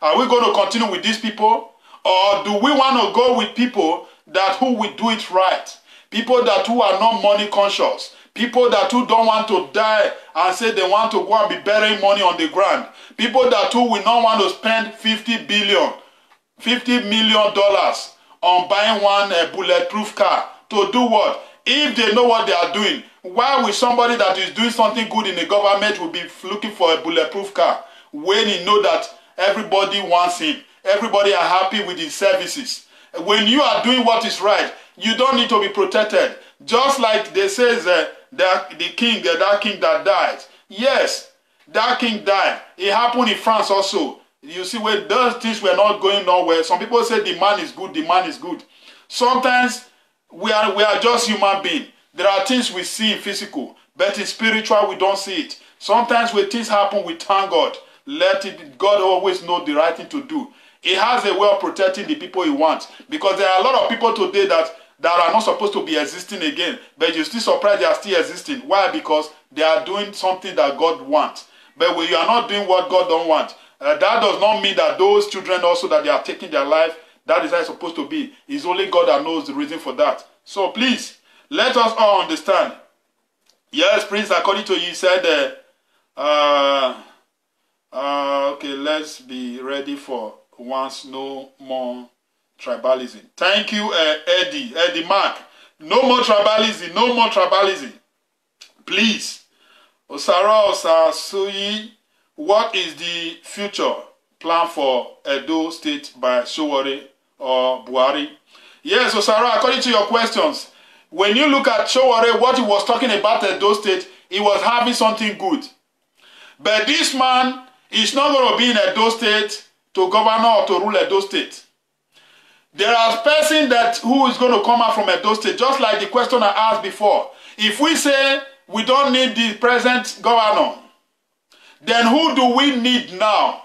Are we going to continue with these people? Or do we want to go with people who will do it right? People who are not money conscious. People who don't want to die and say they want to go and be burying money on the ground. People who will not want to spend $50 million on buying one bulletproof car. To do what? If they know what they are doing, why will somebody that is doing something good in the government will be looking for a bulletproof car when he know that everybody wants him? Everybody are happy with his services. When you are doing what is right, you don't need to be protected. Just like they say that king that died. Yes, that king died. It happened in France also. You see, where those things were not going nowhere. Some people say the man is good, the man is good. Sometimes we are just human beings. There are things we see in physical, but in spiritual we don't see it. Sometimes when things happen, we thank God. God always knows the right thing to do. He has a way of protecting the people he wants. Because there are a lot of people today that are not supposed to be existing again. But you're still surprised they are still existing. Why? Because they are doing something that God wants. But when you are not doing what God don't want, that does not mean that those children also that they are taking their life, that is how it's supposed to be. It's only God that knows the reason for that. So please, let us all understand. Yes, Prince, according to you, said, okay, let's be ready for once no more tribalism. Thank you, Eddie Mark. No more tribalism, no more tribalism. Please. Osara Osasuyi, what is the future plan for Edo State by Showore or Buhari? Yes, Osara, according to your questions, when you look at Showore, what he was talking about Edo State, he was having something good. But this man is not going to be in Edo State to govern or to rule Edo State. There are person who is going to come out from Edo State, just like the question I asked before. If we say we don't need the present governor, then who do we need now?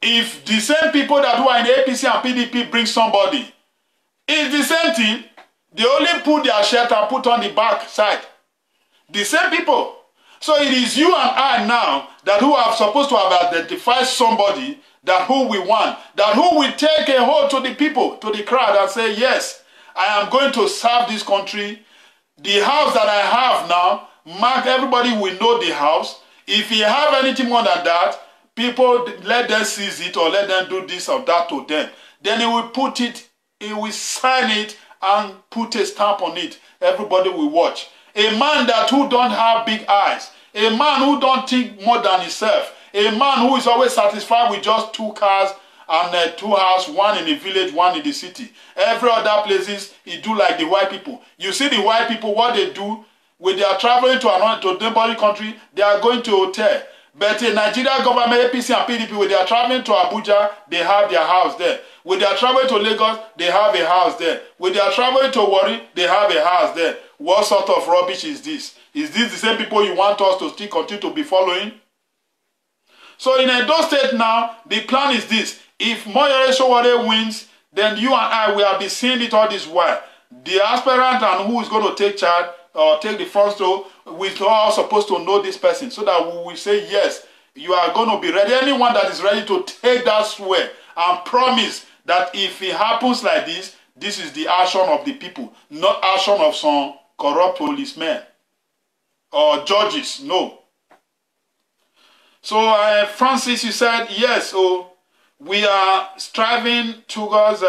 If the same people who are in APC and PDP bring somebody, it's the same thing. They only put their shirt and put on the back side. The same people. So it is you and I now that who are supposed to have identified somebody that who we want, that who will take a hold to the people, to the crowd and say, yes, I am going to serve this country. The house that I have now, Mark, everybody will know the house. If you have anything more than that, people, let them seize it or let them do this or that to them. Then he will put it, he will sign it and put a stamp on it. Everybody will watch. A man that who don't have big eyes, a man who don't think more than himself, a man who is always satisfied with just 2 cars and 2 houses, one in the village, one in the city. Every other places, he do like the white people. You see the white people, what they do, when they are traveling to a neighboring country, they are going to a hotel. But the Nigeria government, APC and PDP, when they are traveling to Abuja, they have their house there. When they are traveling to Lagos, they have a house there. When they are traveling to Warri, they have a house there. What sort of rubbish is this? Is this the same people you want us to still continue to be following? So in Edo State now, the plan is this. If Moyole Sowore wins, then you and I will be seeing it all this while. The aspirant and who is going to take charge or take the front row, we're all supposed to know this person so that we will say, yes, you are going to be ready. Anyone that is ready to take that swear and promise that if it happens like this, this is the action of the people, not action of some corrupt policemen or judges. No. So Francis, you said, yes, so we are striving towards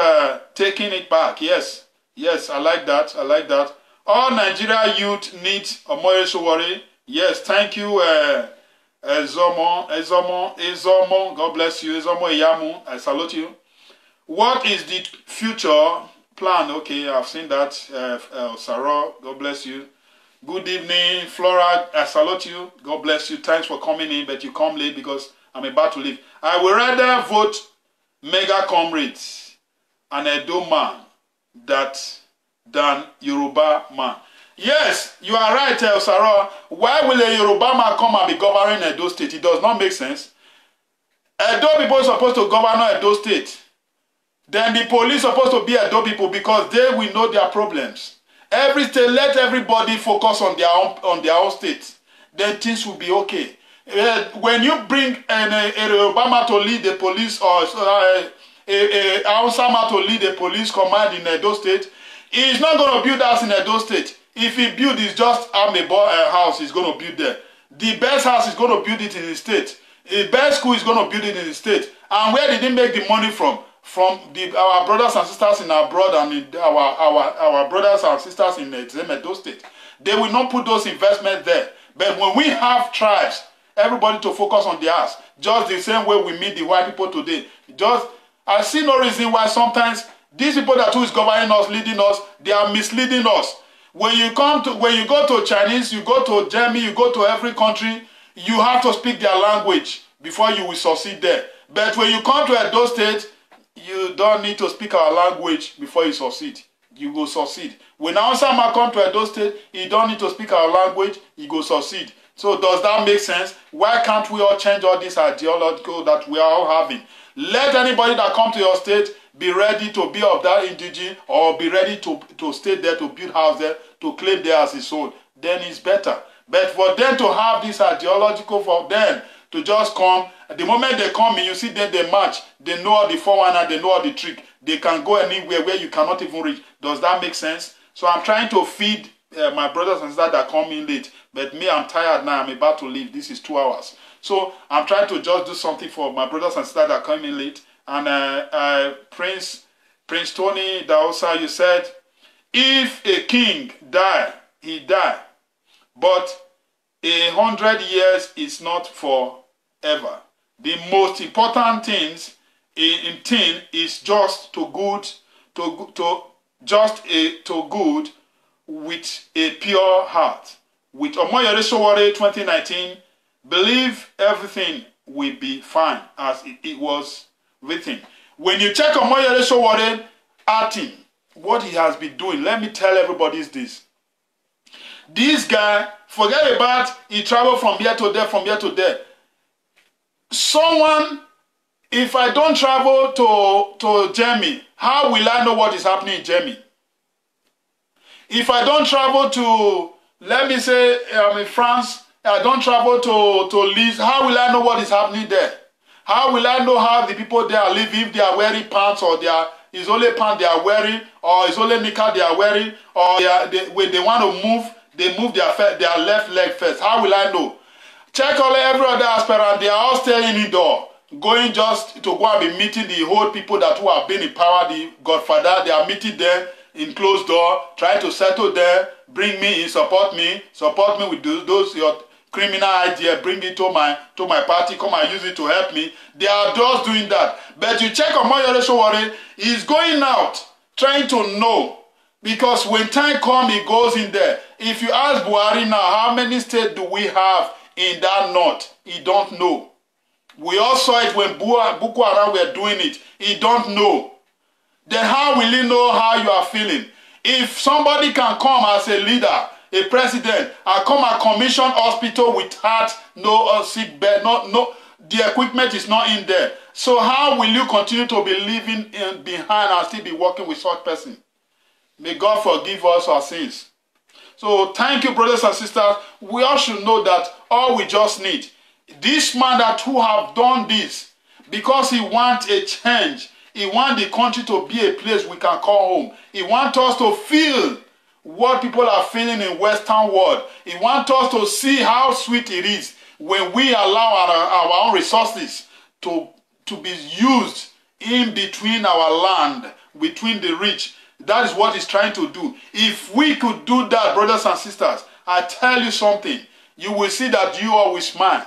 taking it back. Yes, yes, I like that. I like that. All Nigeria youth need Omoyole Sowore. Yes, thank you, Ezomo, God bless you, Ezomo Iyamu, I salute you. What is the future plan? Okay, I've seen that. Sarah, God bless you. Good evening, Flora, I salute you. God bless you. Thanks for coming in, but you come late because I'm about to leave. I will rather vote Mega Comrades and Edo man than Yoruba man. Yes, you are right, Sarah. Why will a Yoruba man come and be governing Edo State? It does not make sense. Edo people are supposed to govern Edo State. Then the police are supposed to be Edo people because they will know their problems. Every state, let everybody focus on their own state. Then things will be okay. When you bring a Yoruba man to lead the police or a Hausa man to lead the police command in Edo State, he is not going to build house in Edo State. If he build, it's just a house he's going to build there. The best house is going to build it in the state. The best school is going to build it in the state. And where did he make the money from? From our brothers and sisters in abroad and in our brothers and sisters in the Edo State. They will not put those investments there. But when we have tribes, everybody to focus on their house. Just the same way we meet the white people today. I see no reason why sometimes these people that who is governing us, leading us, they are misleading us. When you go to Chinese, you go to Germany, you go to every country, you have to speak their language before you will succeed there. But when you come to Edo State, you don't need to speak our language before you succeed. You go succeed. When Hausa man come to Edo State, he don't need to speak our language, he go succeed. So does that make sense? Why can't we all change all this ideological that we are all having? Let anybody that come to your state be ready to be of that indigene or be ready to stay there, to build house there, to claim there as his own. Then it's better. But for them to have this ideological, for them to just come, the moment they come in, you see them, they march. They know all the 419, they know all the trick. They can go anywhere where you cannot even reach. Does that make sense? So I'm trying to feed my brothers and sisters that come in late. But me, I'm tired now. I'm about to leave. This is 2 hours. So I'm trying to just do something for my brothers and sisters that come in late. And Prince Tony Daosa, you said, if a king die, he die. But 100 years is not forever. The most important things is just to good with a pure heart. With Omoyole Sowore 2019, believe everything will be fine as it was written. When you check Omoyole Sowore acting, what he has been doing, let me tell everybody this. This guy, forget about he traveled from here to there, from here to there. Someone, if I don't travel to Germany, how will I know what is happening in Germany? If I don't travel to, let me say, I'm in France, I don't travel to Leeds, how will I know what is happening there? How will I know how the people there live, if they are wearing pants or it's only pants they are wearing, or it's only knickers they are wearing, or when they want to move, they move their left leg first. How will I know? Check all every other aspirant, they are all staying indoor, going just to go and be meeting the whole people that who have been in power, the Godfather, they are meeting them in closed door, trying to settle there, bring me in, support me with those your criminal idea, bring it to my party, come and use it to help me. They are just doing that. But you check on Omoyole Sowore, he's going out, trying to know. Because when time comes, he goes in there. If you ask Buhari now, how many states do we have in that north? He don't know. We all saw it when Boko Haram were doing it. He don't know. Then how will he know how you are feeling? If somebody can come as a leader, a president, and come and commission hospital with heart, no sick bed, no, the equipment is not in there. So how will you continue to be living behind and still be working with such person? May God forgive us our sins. So thank you, brothers and sisters. We all should know that all we just need, this man that who have done this, because he wants a change. He wants the country to be a place we can call home. He wants us to feel what people are feeling in Western world. He wants us to see how sweet it is when we allow our own resources to be used in between our land, between the rich. That is what he's trying to do. If we could do that, brothers and sisters, I tell you something, you will see that you all will smile.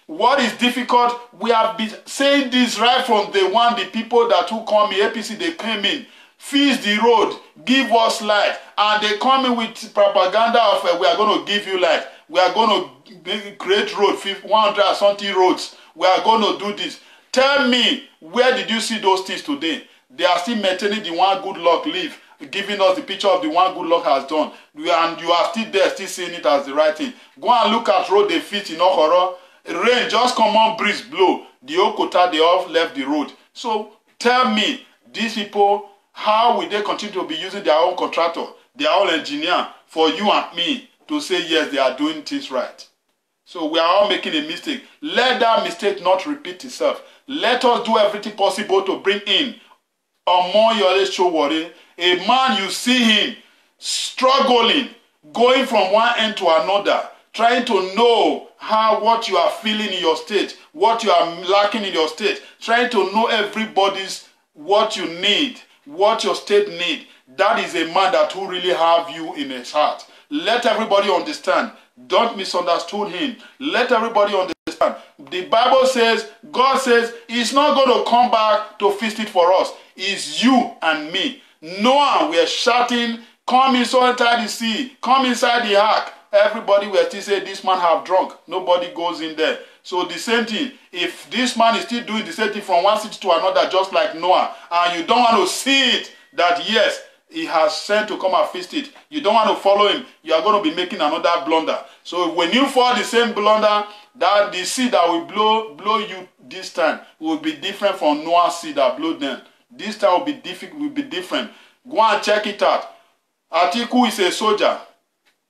What is difficult, we have been saying this right from day one. The people that who come in APC, they came in, fix the road, give us light, and they come in with propaganda of we are going to give you light, we are going to create road, 100 something roads, we are going to do this. Tell me, where did you see those things today? They are still maintaining the one good luck live, giving us the picture of the one good luck has done, and you are still there, still seeing it as the right thing. Go and look at road they fit in Okoro. Rain, just come on, breeze blow. The Okota, they all left the road. So tell me, these people, how will they continue to be using their own contractor, their own engineer, for you and me to say, yes, they are doing things right? So we are all making a mistake. Let that mistake not repeat itself. Let us do everything possible to bring in Omoyole Sowore, a man you see him struggling, going from one end to another, trying to know what you are feeling in your state, what you are lacking in your state, trying to know everybody's what you need, what your state need. That is a man that will really have you in his heart. Let everybody understand. Don't misunderstand him. Let everybody understand. The Bible says, God says, he's not going to come back to fix it for us. It's you and me. Noah, we are shouting, come inside the sea, come inside the ark. Everybody will still say, this man have drunk. Nobody goes in there. So the same thing, if this man is still doing the same thing from one city to another, just like Noah, and you don't want to see it, that yes, he has sent to come and feast it, you don't want to follow him, you are going to be making another blunder. So when you fall the same blunder, that the seed that will blow you this time will be different from Noah's seed that blew them. This time will be different. Go and check it out. Atiku is a soldier.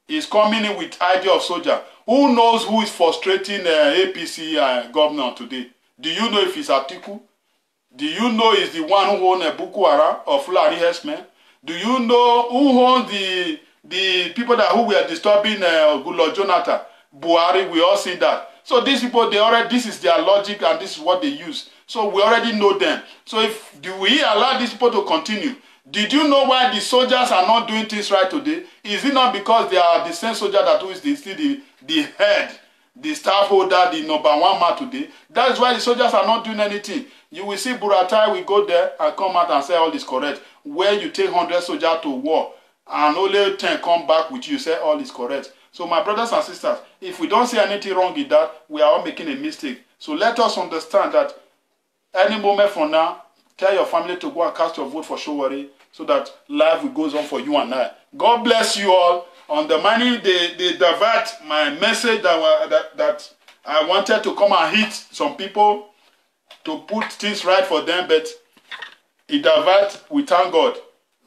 He's coming in with idea of soldier. Who knows who is frustrating APC governor today? Do you know if it's Atiku? Do you know it's the one who owns Boko Haram or Fulani herdsmen? Do you know who owns the people who were disturbing Goodluck Jonathan? Buhari, we all see that. So these people, this is their logic and this is what they use. So we already know them. So do we allow these people to continue? Did you know why the soldiers are not doing things right today? Is it not because they are the same soldier that who is the head, the staff holder, the number one man today? That is why the soldiers are not doing anything. You will see Buratai will go there and come out and say all is correct. Where you take 100 soldiers to war and only 10 come back with you, say all is correct. So my brothers and sisters, if we don't see anything wrong in that, we are all making a mistake. So let us understand that any moment from now, tell your family to go and cast your vote for Sowore so that life goes on for you and I. God bless you all. On the money, they divert my message that I wanted to come and hit some people to put things right for them, but it divert. We thank God.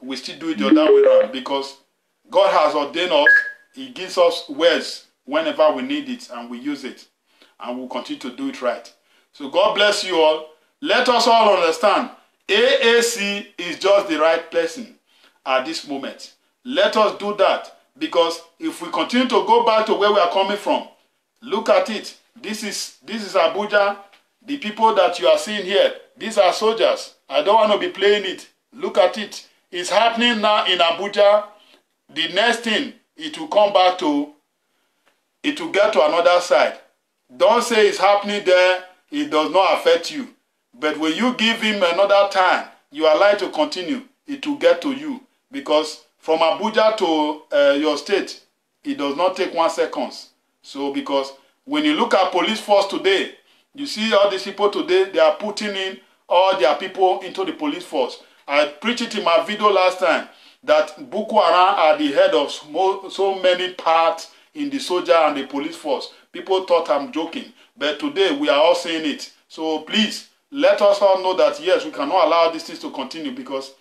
we still do it the other way around, because God has ordained us. He gives us words whenever we need it, and we use it, and we'll continue to do it right. So God bless you all. Let us all understand, AAC is just the right person at this moment. Let us do that, because if we continue to go back to where we are coming from, look at it. This is Abuja. The people that you are seeing here, these are soldiers. I don't want to be playing it. Look at it. It's happening now in Abuja. The next thing, it will come back to, it will get to another side. Don't say it's happening there, it does not affect you. But when you give him another time, you are allowed to continue, it will get to you. Because from Abuja to your state, it does not take 1 second. So because when you look at police force today, you see all these people today, they are putting in all their people into the police force. I preached it in my video last time that Boko Haram are the head of so many parts in the soldier and the police force. People thought I'm joking, but today we are all saying it. So please, let us all know that yes, we cannot allow these things to continue, because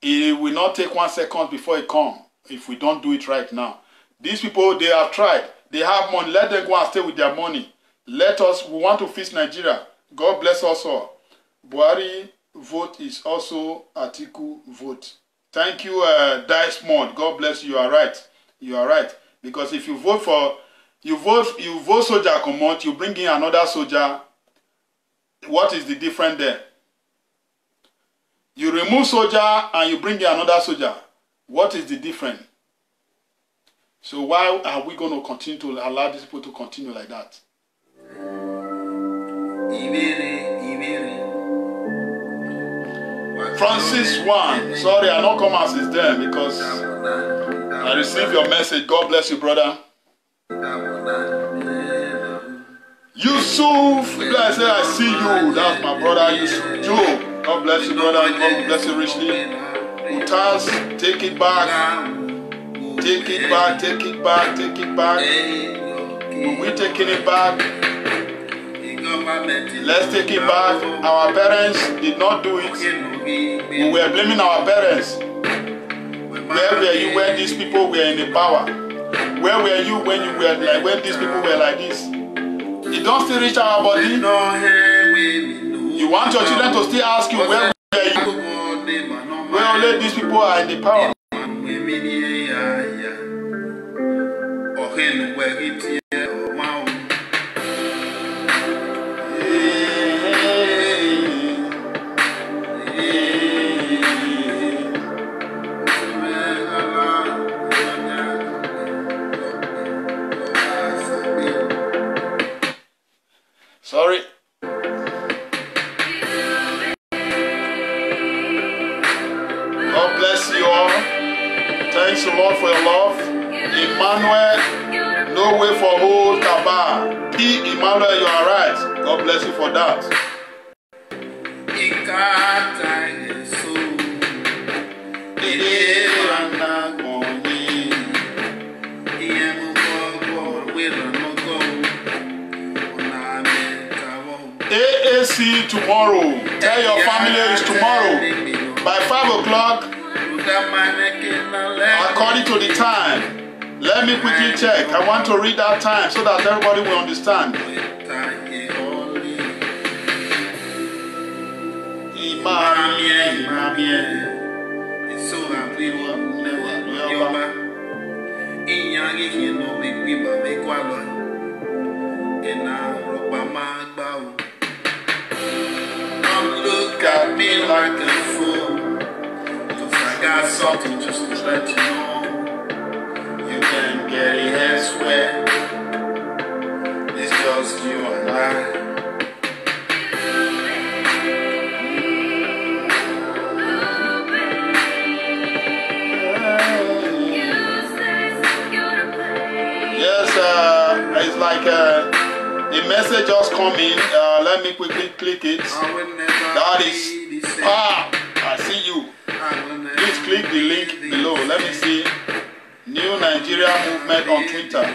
it will not take 1 second before it comes if we don't do it right now. These people, they have tried. They have money. Let them go and stay with their money. Let us, we want to fix Nigeria. God bless us all. Buhari vote is also Atiku vote. Thank you, Dice Mod. God bless you. You are right. You are right. Because if you vote for, you vote soldier come out, you bring in another soldier. What is the difference there? You remove soldier and you bring in another soldier. What is the difference? So why are we going to continue to allow these people to continue like that? Francis 1. Sorry, I don't come as it's there because I received your message. God bless you, brother. Yusuf, I say I see you. That's my brother Yusuf. Joe, God bless you, brother. God bless you richly. Utaz, take it back. Take it back, take it back, take it back. We're taking it back. Let's take it back. Our parents did not do it. We were blaming our parents. Where were you when these people were in the power? Where were you when you were like when these people were like this? It don't still reach our body. You want your children to still ask you where were you? Where only these people are in the power. Sorry. God bless you all. Thanks a lot for your love. Emmanuel, no way for old Kaba. P. Emmanuel, you are right. God bless you for that. AAC tomorrow. Tell your family it's tomorrow. By 5 o'clock, according to the time. Let me quickly check. I want to read that time so that everybody will understand. Don't look at me like a fool, 'cause I got something just to let you know. You can get it elsewhere. It's just you and I. Yes, it's like the message just come in. Let me quickly click it. That is, I see you. Please click the link below. Let me see. New Nigeria movement on Twitter.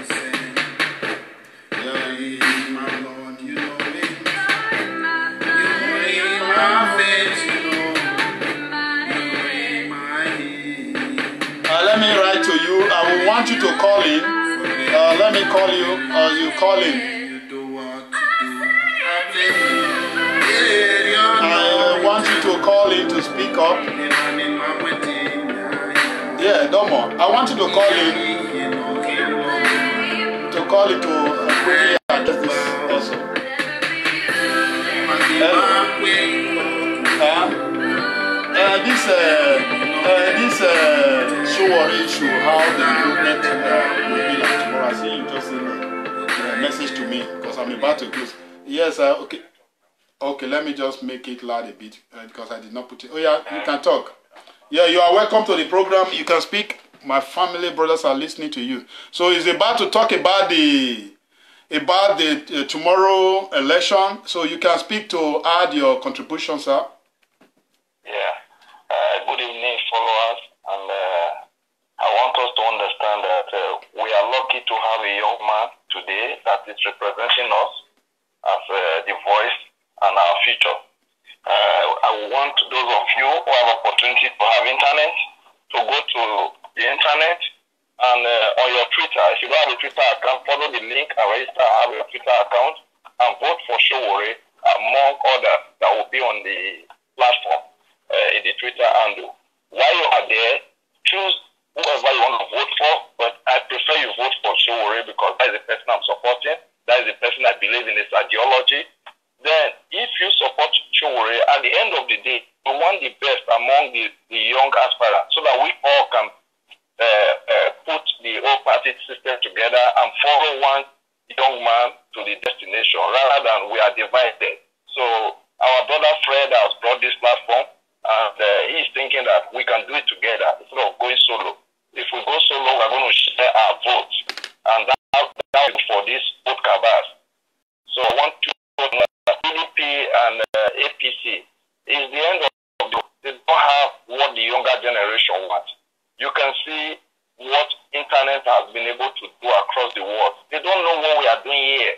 want you to call in. Let me call you. You call in. I want you to call in to speak up. Yeah, Domo. I want you to call in. To call it to address this also. This Showore issue, how the movement will be like tomorrow. I see you just send a message to me because I'm about to close. Yes, okay. Okay, let me just make it loud a bit because I did not put it. Oh yeah, you can talk. Yeah, you are welcome to the program. You can speak. My family brothers are listening to you. So it's about to talk about the tomorrow election. So you can speak to add your contribution, sir. Yeah. Good evening, followers. And I want us to understand that we are lucky to have a young man today that is representing us as the voice and our future. I want those of you who have opportunity to have internet to go to the internet and on your Twitter. If you don't have a Twitter account, follow the link and register and have a Twitter account and vote for Showore among others that will be on the platform in the Twitter handle. While you are there, choose whoever you want to vote for, but I prefer you vote for Showore because that is the person I'm supporting. That is the person I believe in his ideology. Then, if you support Showore, at the end of the day, we want the best among the young aspirants so that we all can put the whole party system together and follow one young man to the destination rather than we are divided. So, our brother Fred has brought this platform and he's thinking that we can do it together instead of going solo. If we go solo, we're going to share our votes. And that is for this vote cabals. So, I want to PDP and APC is the end of the they don't have what the younger generation wants. You can see what internet has been able to do across the world. They don't know what we are doing here.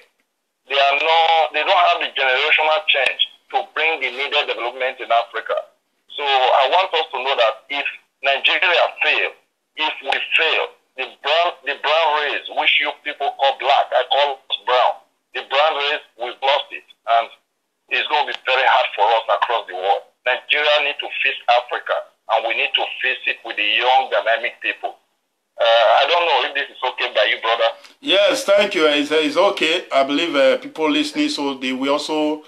They don't have the generational change to bring the needed development in Africa. So I want us to know that if Nigeria fails, if we fail, the brown race, which you people call black, I call us brown. The brown race, we've lost it. And it's going to be very hard for us across the world. Nigeria needs to fix Africa, and we need to fix it with the young, dynamic people. I don't know if this is okay by you, brother. Yes, thank you. It's okay. I believe people listening, so they will also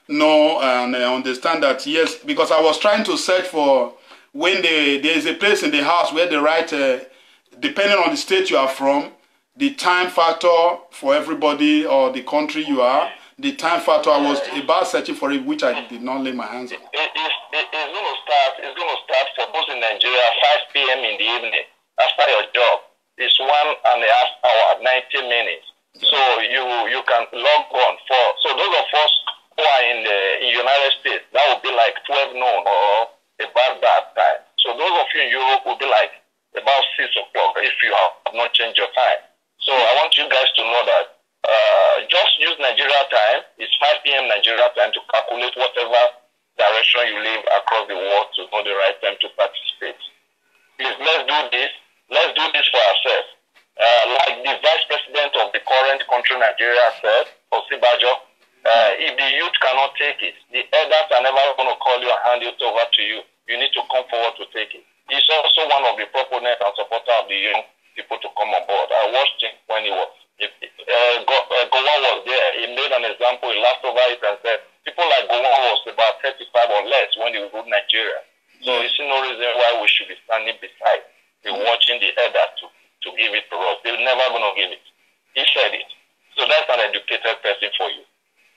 know and understand that, yes, because I was trying to search for when there is a place in the house where they write, depending on the state you are from, the time factor for everybody or the country you are. The time factor, I was about searching for it, which I did not lay my hands on. It's going to start for those in Nigeria 5 p.m. in the evening after your job. It's 1.5 hours, 90 minutes. So you can log on for. So those of us who are in the United States, that would be like 12 noon or about that time. So those of you in Europe will be like about 6 o'clock if you have not changed your time. So I want you guys to know that. Just use Nigeria time. It's 5 p.m. Nigeria time to calculate whatever direction you live across the world to know the right time to participate. Please, let's do this. Let's do this for ourselves. Like the vice president of the current country, Nigeria, said, Osibajo, if the youth cannot take it, the elders are never going to call you and hand it over to you. You need to come forward to take it. He's also one of the proponents and supporters of the young people to come on board. I watched him when he was. Gowon was there. He made an example. He laughed over it and said, people like Gowon was about 35 or less when he ruled Nigeria. So you see no reason why we should be standing beside and watching the elders to give it to us. They're never going to give it. He said it. So that's an educated person for you.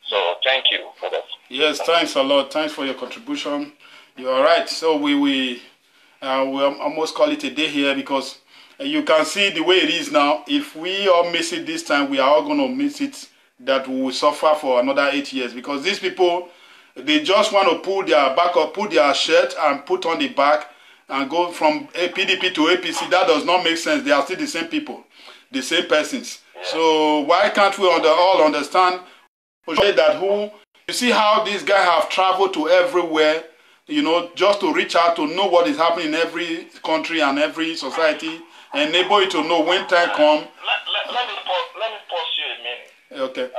So thank you for that. Yes, thanks a lot. Thanks for your contribution. You are right. So we almost call it a day here because you can see the way it is now. If we all miss it this time, we are all going to miss it. That we will suffer for another 8 years because these people, they just want to pull their back up, put their shirt and put on the back and go from PDP to APC. That does not make sense. They are still the same people, the same persons. So why can't we all understand that you see how these guys have traveled to everywhere? you know, just to reach out to know what is happening in every country and every society, enable you to know when time comes. Let me pause you a minute. Okay.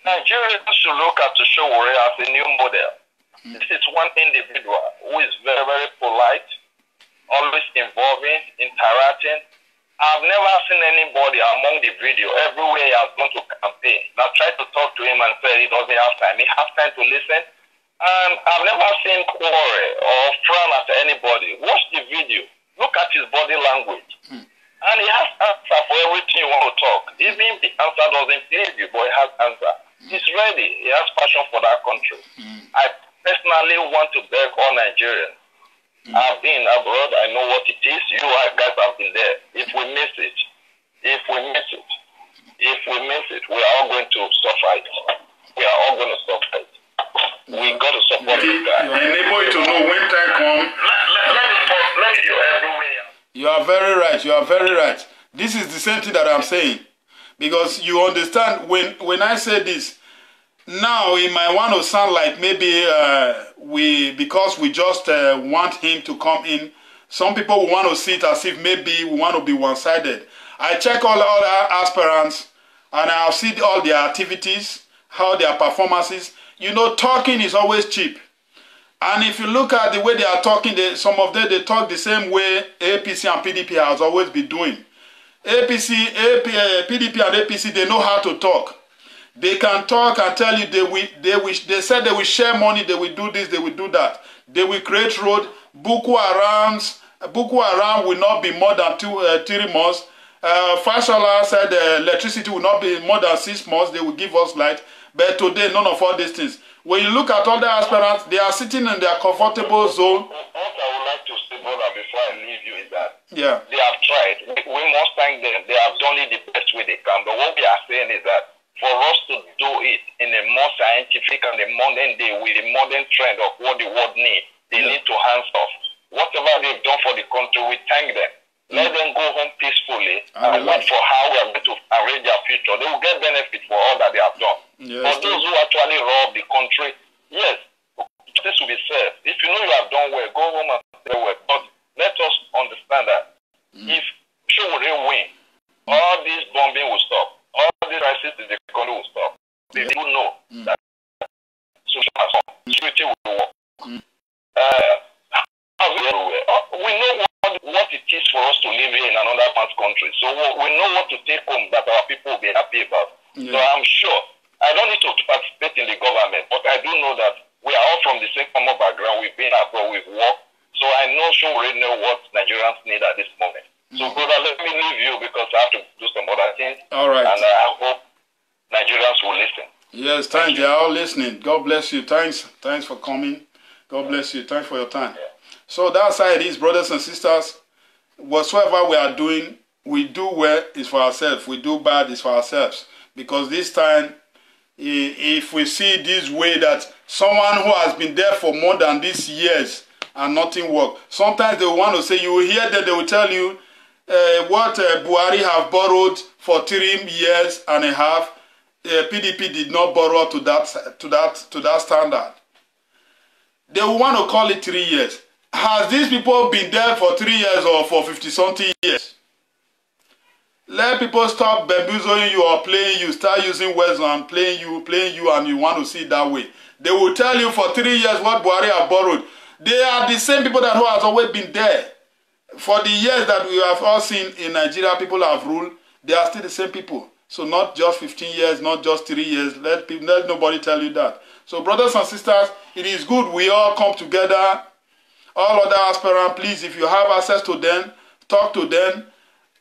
Nigerians should look at Sowore as a new model. This is one individual who is very, very polite, always involving, interacting. I've never seen anybody among the video, everywhere he has gone to campaign, that tried to talk to him and said he doesn't have time. He has time to listen. And I've never seen quarrel or frown at anybody. Watch the video. Look at his body language. And he has answer for everything you want to talk. Even if the answer doesn't please you, but he has answer. He's ready. He has passion for that country. I personally want to beg all Nigerians. I've been abroad. I know what it is. You guys have been there. If we miss it, we are all going to suffer it. We are all going to suffer it. We got to support this guy. Enable you to know when time comes. Let you everywhere. You are very right. You are very right. This is the same thing that I'm saying. Because you understand, when I say this, now it might want to sound like maybe because we just want him to come in. Some people will want to see it as if maybe we want to be one-sided. I check all the other aspirants and I'll see all their activities, how their performances. You know, talking is always cheap. And if you look at the way they are talking, some of them, they talk the same way APC and PDP has always been doing. PDP and APC, they know how to talk. They can talk and tell you they said they will share money, they will do this, they will do that. They will create road. Boko Haram will not be more than 3 months. Fashola said electricity will not be more than 6 months. They will give us light. But today, none of all these things. When you look at all the aspirants, they are sitting in their comfortable zone. What I would like to say, brother, before I leave you is that they have tried. We must thank them. They have done it the best way they can. But what we are saying is that for us to do it in a more scientific and a modern day with a modern trend of what the world needs, they need to hands off. Whatever they've done for the country, we thank them. Let them go home peacefully and wait for how we are going to arrange their future. They will get benefit for all that they have done. For those who actually rob the country, yes, this will be said. If you know you have done well, go home and say well. But let us understand that if Sowore win, all this bombing will stop. All these crises in the country will stop. They will know that security will work. We know what it is for us to live here in another man's country. So we know what to take home that our people will be happy about. So I'm sure, I don't need to participate in the government, but I do know that we are all from the same common background. We've been abroad, we've worked. So I know Sowore know what Nigerians need at this moment. So brother, let me leave you because I have to do some other things. All right. And I hope Nigerians will listen. Yes, thanks. They are all listening. God bless you. Thanks for coming. God bless you. Thanks for your time. Yeah. So that's how it is, brothers and sisters. Whatsoever we are doing, we do well is for ourselves. We do bad is for ourselves. Because this time, if we see this way that someone who has been there for more than these years and nothing work, sometimes they want to say, you will hear that they will tell you what Buhari have borrowed for 3 years and a half. PDP did not borrow to that standard. They will want to call it 3 years. Has these people been there for 3 years or for 50-something years? Let people stop bamboozling you or playing you. Start using words and playing you, and you want to see it that way. They will tell you for 3 years what Buhari have borrowed. They are the same people that who has always been there. For the years that we have all seen in Nigeria, people have ruled. They are still the same people. So not just 15 years, not just 3 years. Let nobody tell you that. So brothers and sisters, it is good we all come together. All other aspirants, please, if you have access to them, talk to them.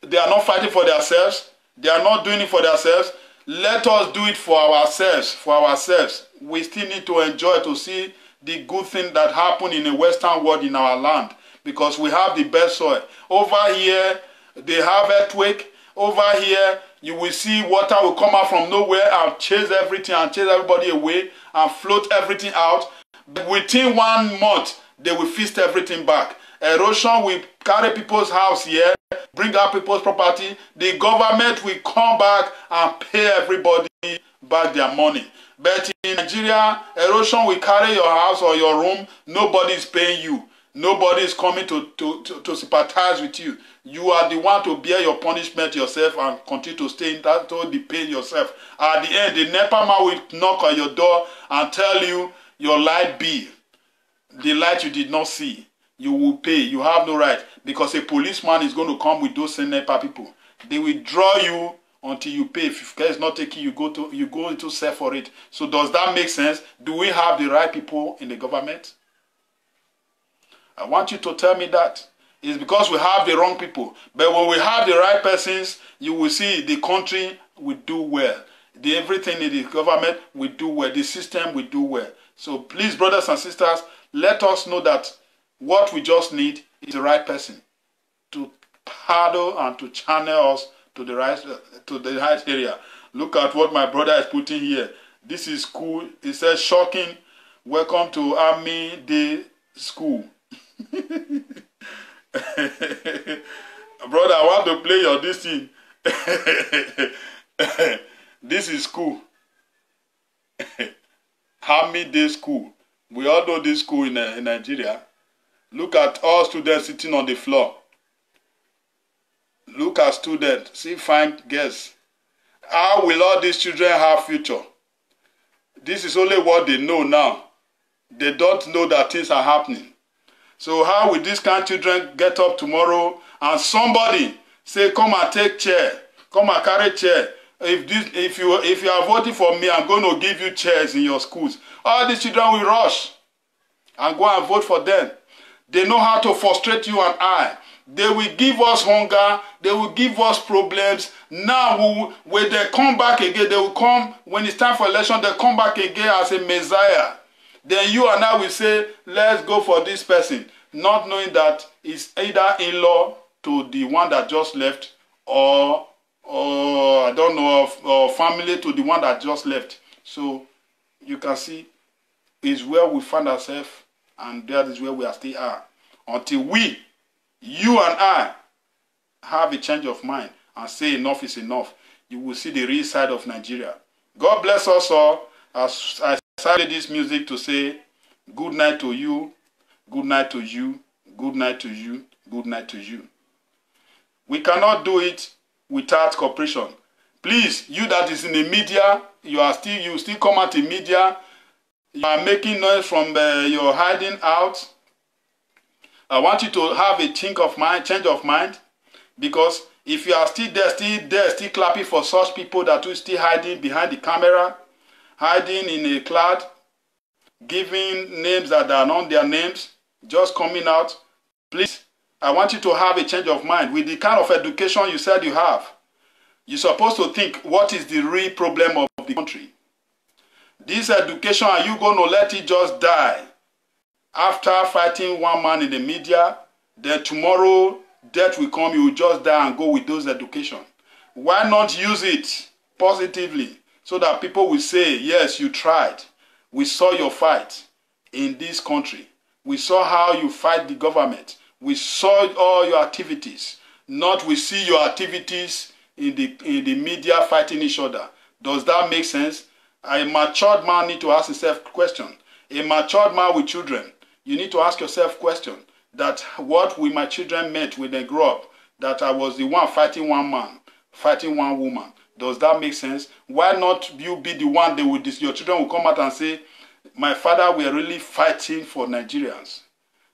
They are not fighting for themselves. They are not doing it for themselves. Let us do it for ourselves. For ourselves. We still need to enjoy to see the good thing that happened in the Western world in our land. Because we have the best soil. Over here, they have earthquake. Over here, you will see water will come out from nowhere and chase everything and chase everybody away and float everything out. But within 1 month, they will feast everything back. Erosion will carry people's house here, bring out people's property. The government will come back and pay everybody back their money. But in Nigeria, erosion will carry your house or your room. Nobody is paying you. Nobody is coming to sympathize with you. You are the one to bear your punishment yourself and continue to stay in that to the pain yourself. At the end, the NEPA man will knock on your door and tell you your light bill, the light you did not see. You will pay. You have no right, because a policeman is going to come with those same NEPA people. They will draw you until you pay. If care is not taking, you go into sell for it. So does that make sense? Do we have the right people in the government? I want you to tell me that. It's because we have the wrong people. But when we have the right persons, you will see the country will do well. Everything in the government will do well. The system will do well. So please, brothers and sisters, let us know that what we just need is the right person to paddle and to channel us to the right area. Look at what my brother is putting here. This is cool. It says, shocking. Welcome to Army Day School. Brother, I want to play your this thing. This is school. Army Day School. We all know this school in Nigeria. Look at all students sitting on the floor. Look at students. See fine girls. How will all these children have future? This is only what they know now. They don't know that things are happening. So how will these kind of children get up tomorrow and somebody say, come and take chair, come and carry chair. If you are voting for me, I'm going to give you chairs in your schools. All these children will rush and go and vote for them. They know how to frustrate you and I. They will give us hunger. They will give us problems. Now, when they come back again, they will come, when it's time for election, they come back again as a Messiah. Then you and I will say, let's go for this person. Not knowing that it's either in-law to the one that just left, or I don't know, or family to the one that just left. So you can see, is where we find ourselves, and that is where we are still are. Until we, you and I, have a change of mind and say enough is enough, you will see the real side of Nigeria. God bless us all. As I started this music to say good night to you, good night to you, good night to you, good night to you. We cannot do it without cooperation. Please, you that is in the media, you still come out in media, you are making noise from your hiding out. I want you to have a change of mind, because if you are still clapping for such people that are still hiding behind the camera, hiding in a cloud, giving names that are not their names, just coming out, please, I want you to have a change of mind. With the kind of education you said you have, you're supposed to think, what is the real problem of the country? This education, are you going to let it just die? After fighting one man in the media, then tomorrow death will come, you will just die and go with those education. Why not use it positively so that people will say, yes, you tried. We saw your fight in this country. We saw how you fight the government. We saw all your activities. Not we see your activities in the media fighting each other. Does that make sense? A matured man need to ask himself a question. A matured man with children, you need to ask yourself question, that what will my children meet when they grow up? That I was the one fighting one man, fighting one woman. Does that make sense? Why not you be the one that will, your children will come out and say, my father were really fighting for Nigerians.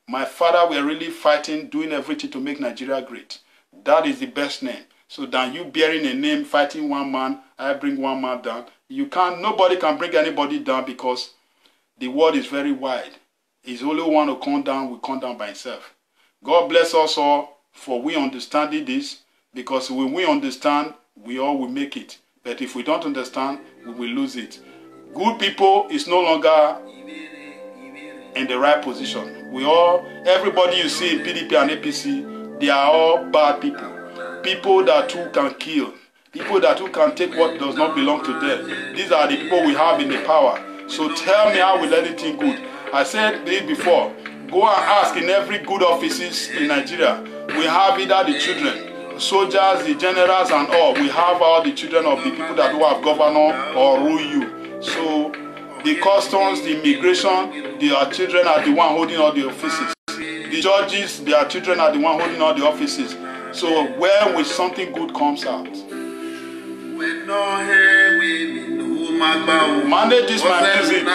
My father were really fighting, doing everything to make Nigeria great. That is the best name. So than you bearing a name, fighting one man, I bring one man down. Nobody can bring anybody down, because the world is very wide. It's only one who come down will come down by himself. God bless us all for we understanding this, because when we understand, we all will make it. But if we don't understand, we will lose it. Good people is no longer in the right position. Everybody you see in PDP and APC, they are all bad people. People that too can kill. People that too can take what does not belong to them. These are the people we have in the power. So tell me how will anything good. I said this before. Go and ask in every good offices in Nigeria. We have either the children soldiers, the generals and all. We have all the children of the people that do have governor or rule you. So the customs, the immigration, their children are the one holding all the offices. The judges, their children are the one holding all the offices. So where will something good comes out? Manage this my music.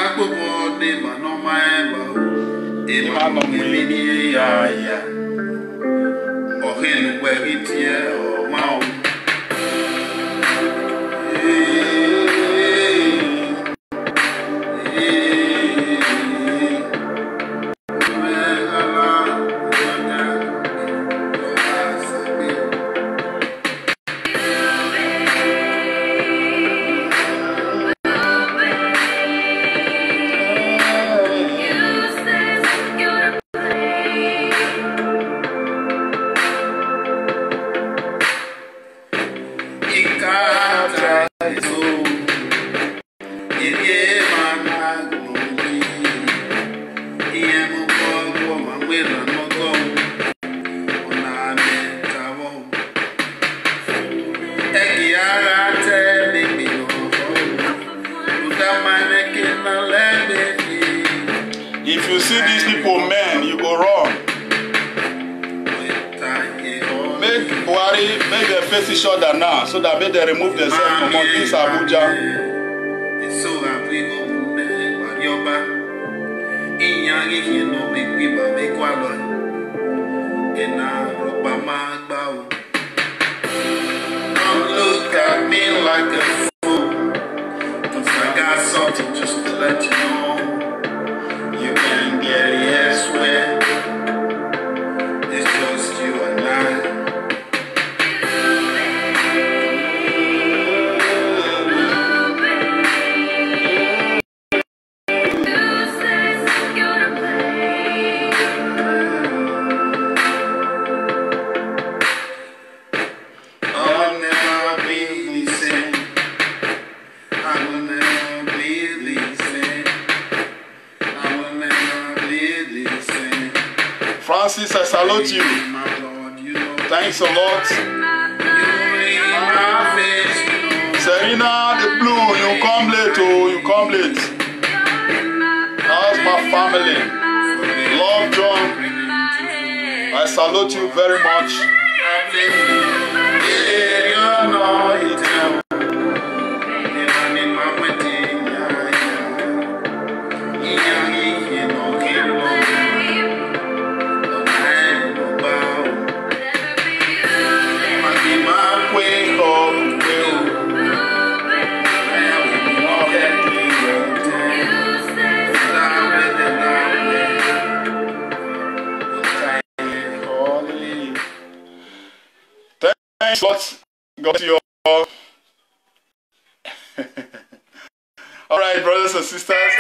If you see these people, men, you go wrong. Make Buhari, make their faces shorter now, so that make they remove themselves from this Abuja. Don't look at me like a fool, 'cause I got something just to let you know. You can get it elsewhere. It's just you and I. Francis, I salute you. Thanks a lot. Serena, the blue, you come late, oh, you come late. How's my family? Love, John. I salute you very much. Thanks a lot. God to you all. All right, brothers and sisters.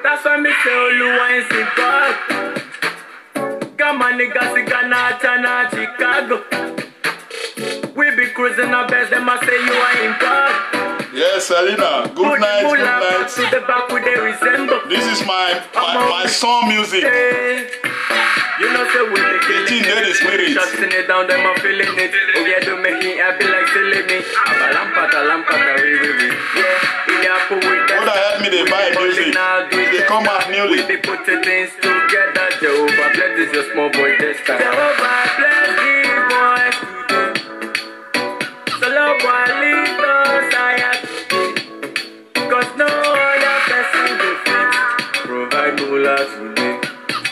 That's why me tell you why it's God. Come on, niggas, China, Chicago. We be cruising our best, them must say you are in God. Yes, Selena. Good night, good night. To the back with the resemble. This is my song music. You know, say we be killing the spirit. Shutting it down, them are feeling it. Oh yeah, do make me happy like silly me. Lampata, we. Yeah, What I help me, they buy music. They come out newly. We put the things together. Jehovah bless this your small boy this time. Jehovah bless these boys today. So love boy lead us higher today. Cause no other person will fit. Provide moolah today.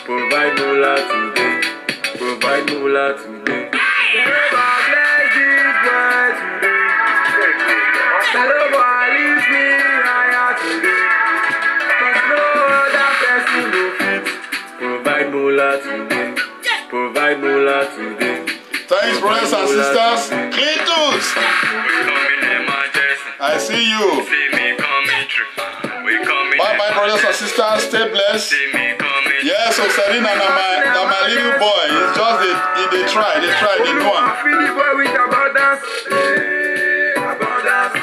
Provide moolah today. Provide moolah today. Jehovah bless these boys today. So love boy lead me higher today. Cause no other person will fit. Provide moolah today. Provide moolah today. Thanks, brothers and sisters. Cletus! I see you. See me coming through. We coming. Bye bye, brothers and sisters. Stay blessed. See me coming. Yeah, so Serena, now my little boy, it's just they try, they do one. Feed the boy with abundance. Abundance.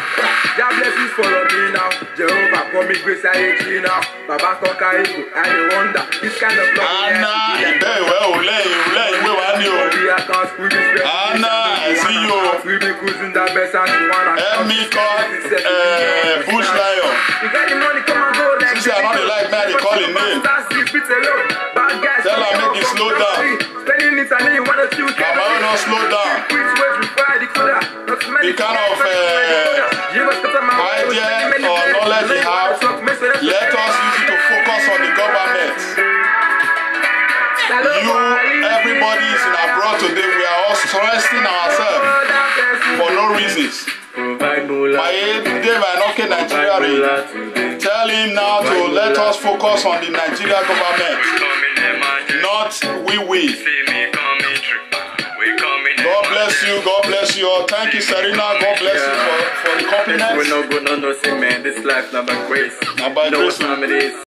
God blessings follow me now. Jehovah for me grace I hate you now. Baba conquer evil, I dey wonder this kind of love. Anna, very well, Anna, I see you. We be cruising that best and you wanna. Help me call Bush Lion. You got the money, come and go. Since I don't like me, they call him name. Tell her make it slow down. Mama, don't slow down. The kind of idea or knowledge you have, let us use it to focus on the government. Everybody is in abroad today. We are all stressing ourselves for no reasons. Tell him now to let us focus on the Nigeria government, not we. God bless you. God bless you all. Thank you, Serena. God bless you for the compliments. We're not going to see, man. This life not by grace. Not by grace.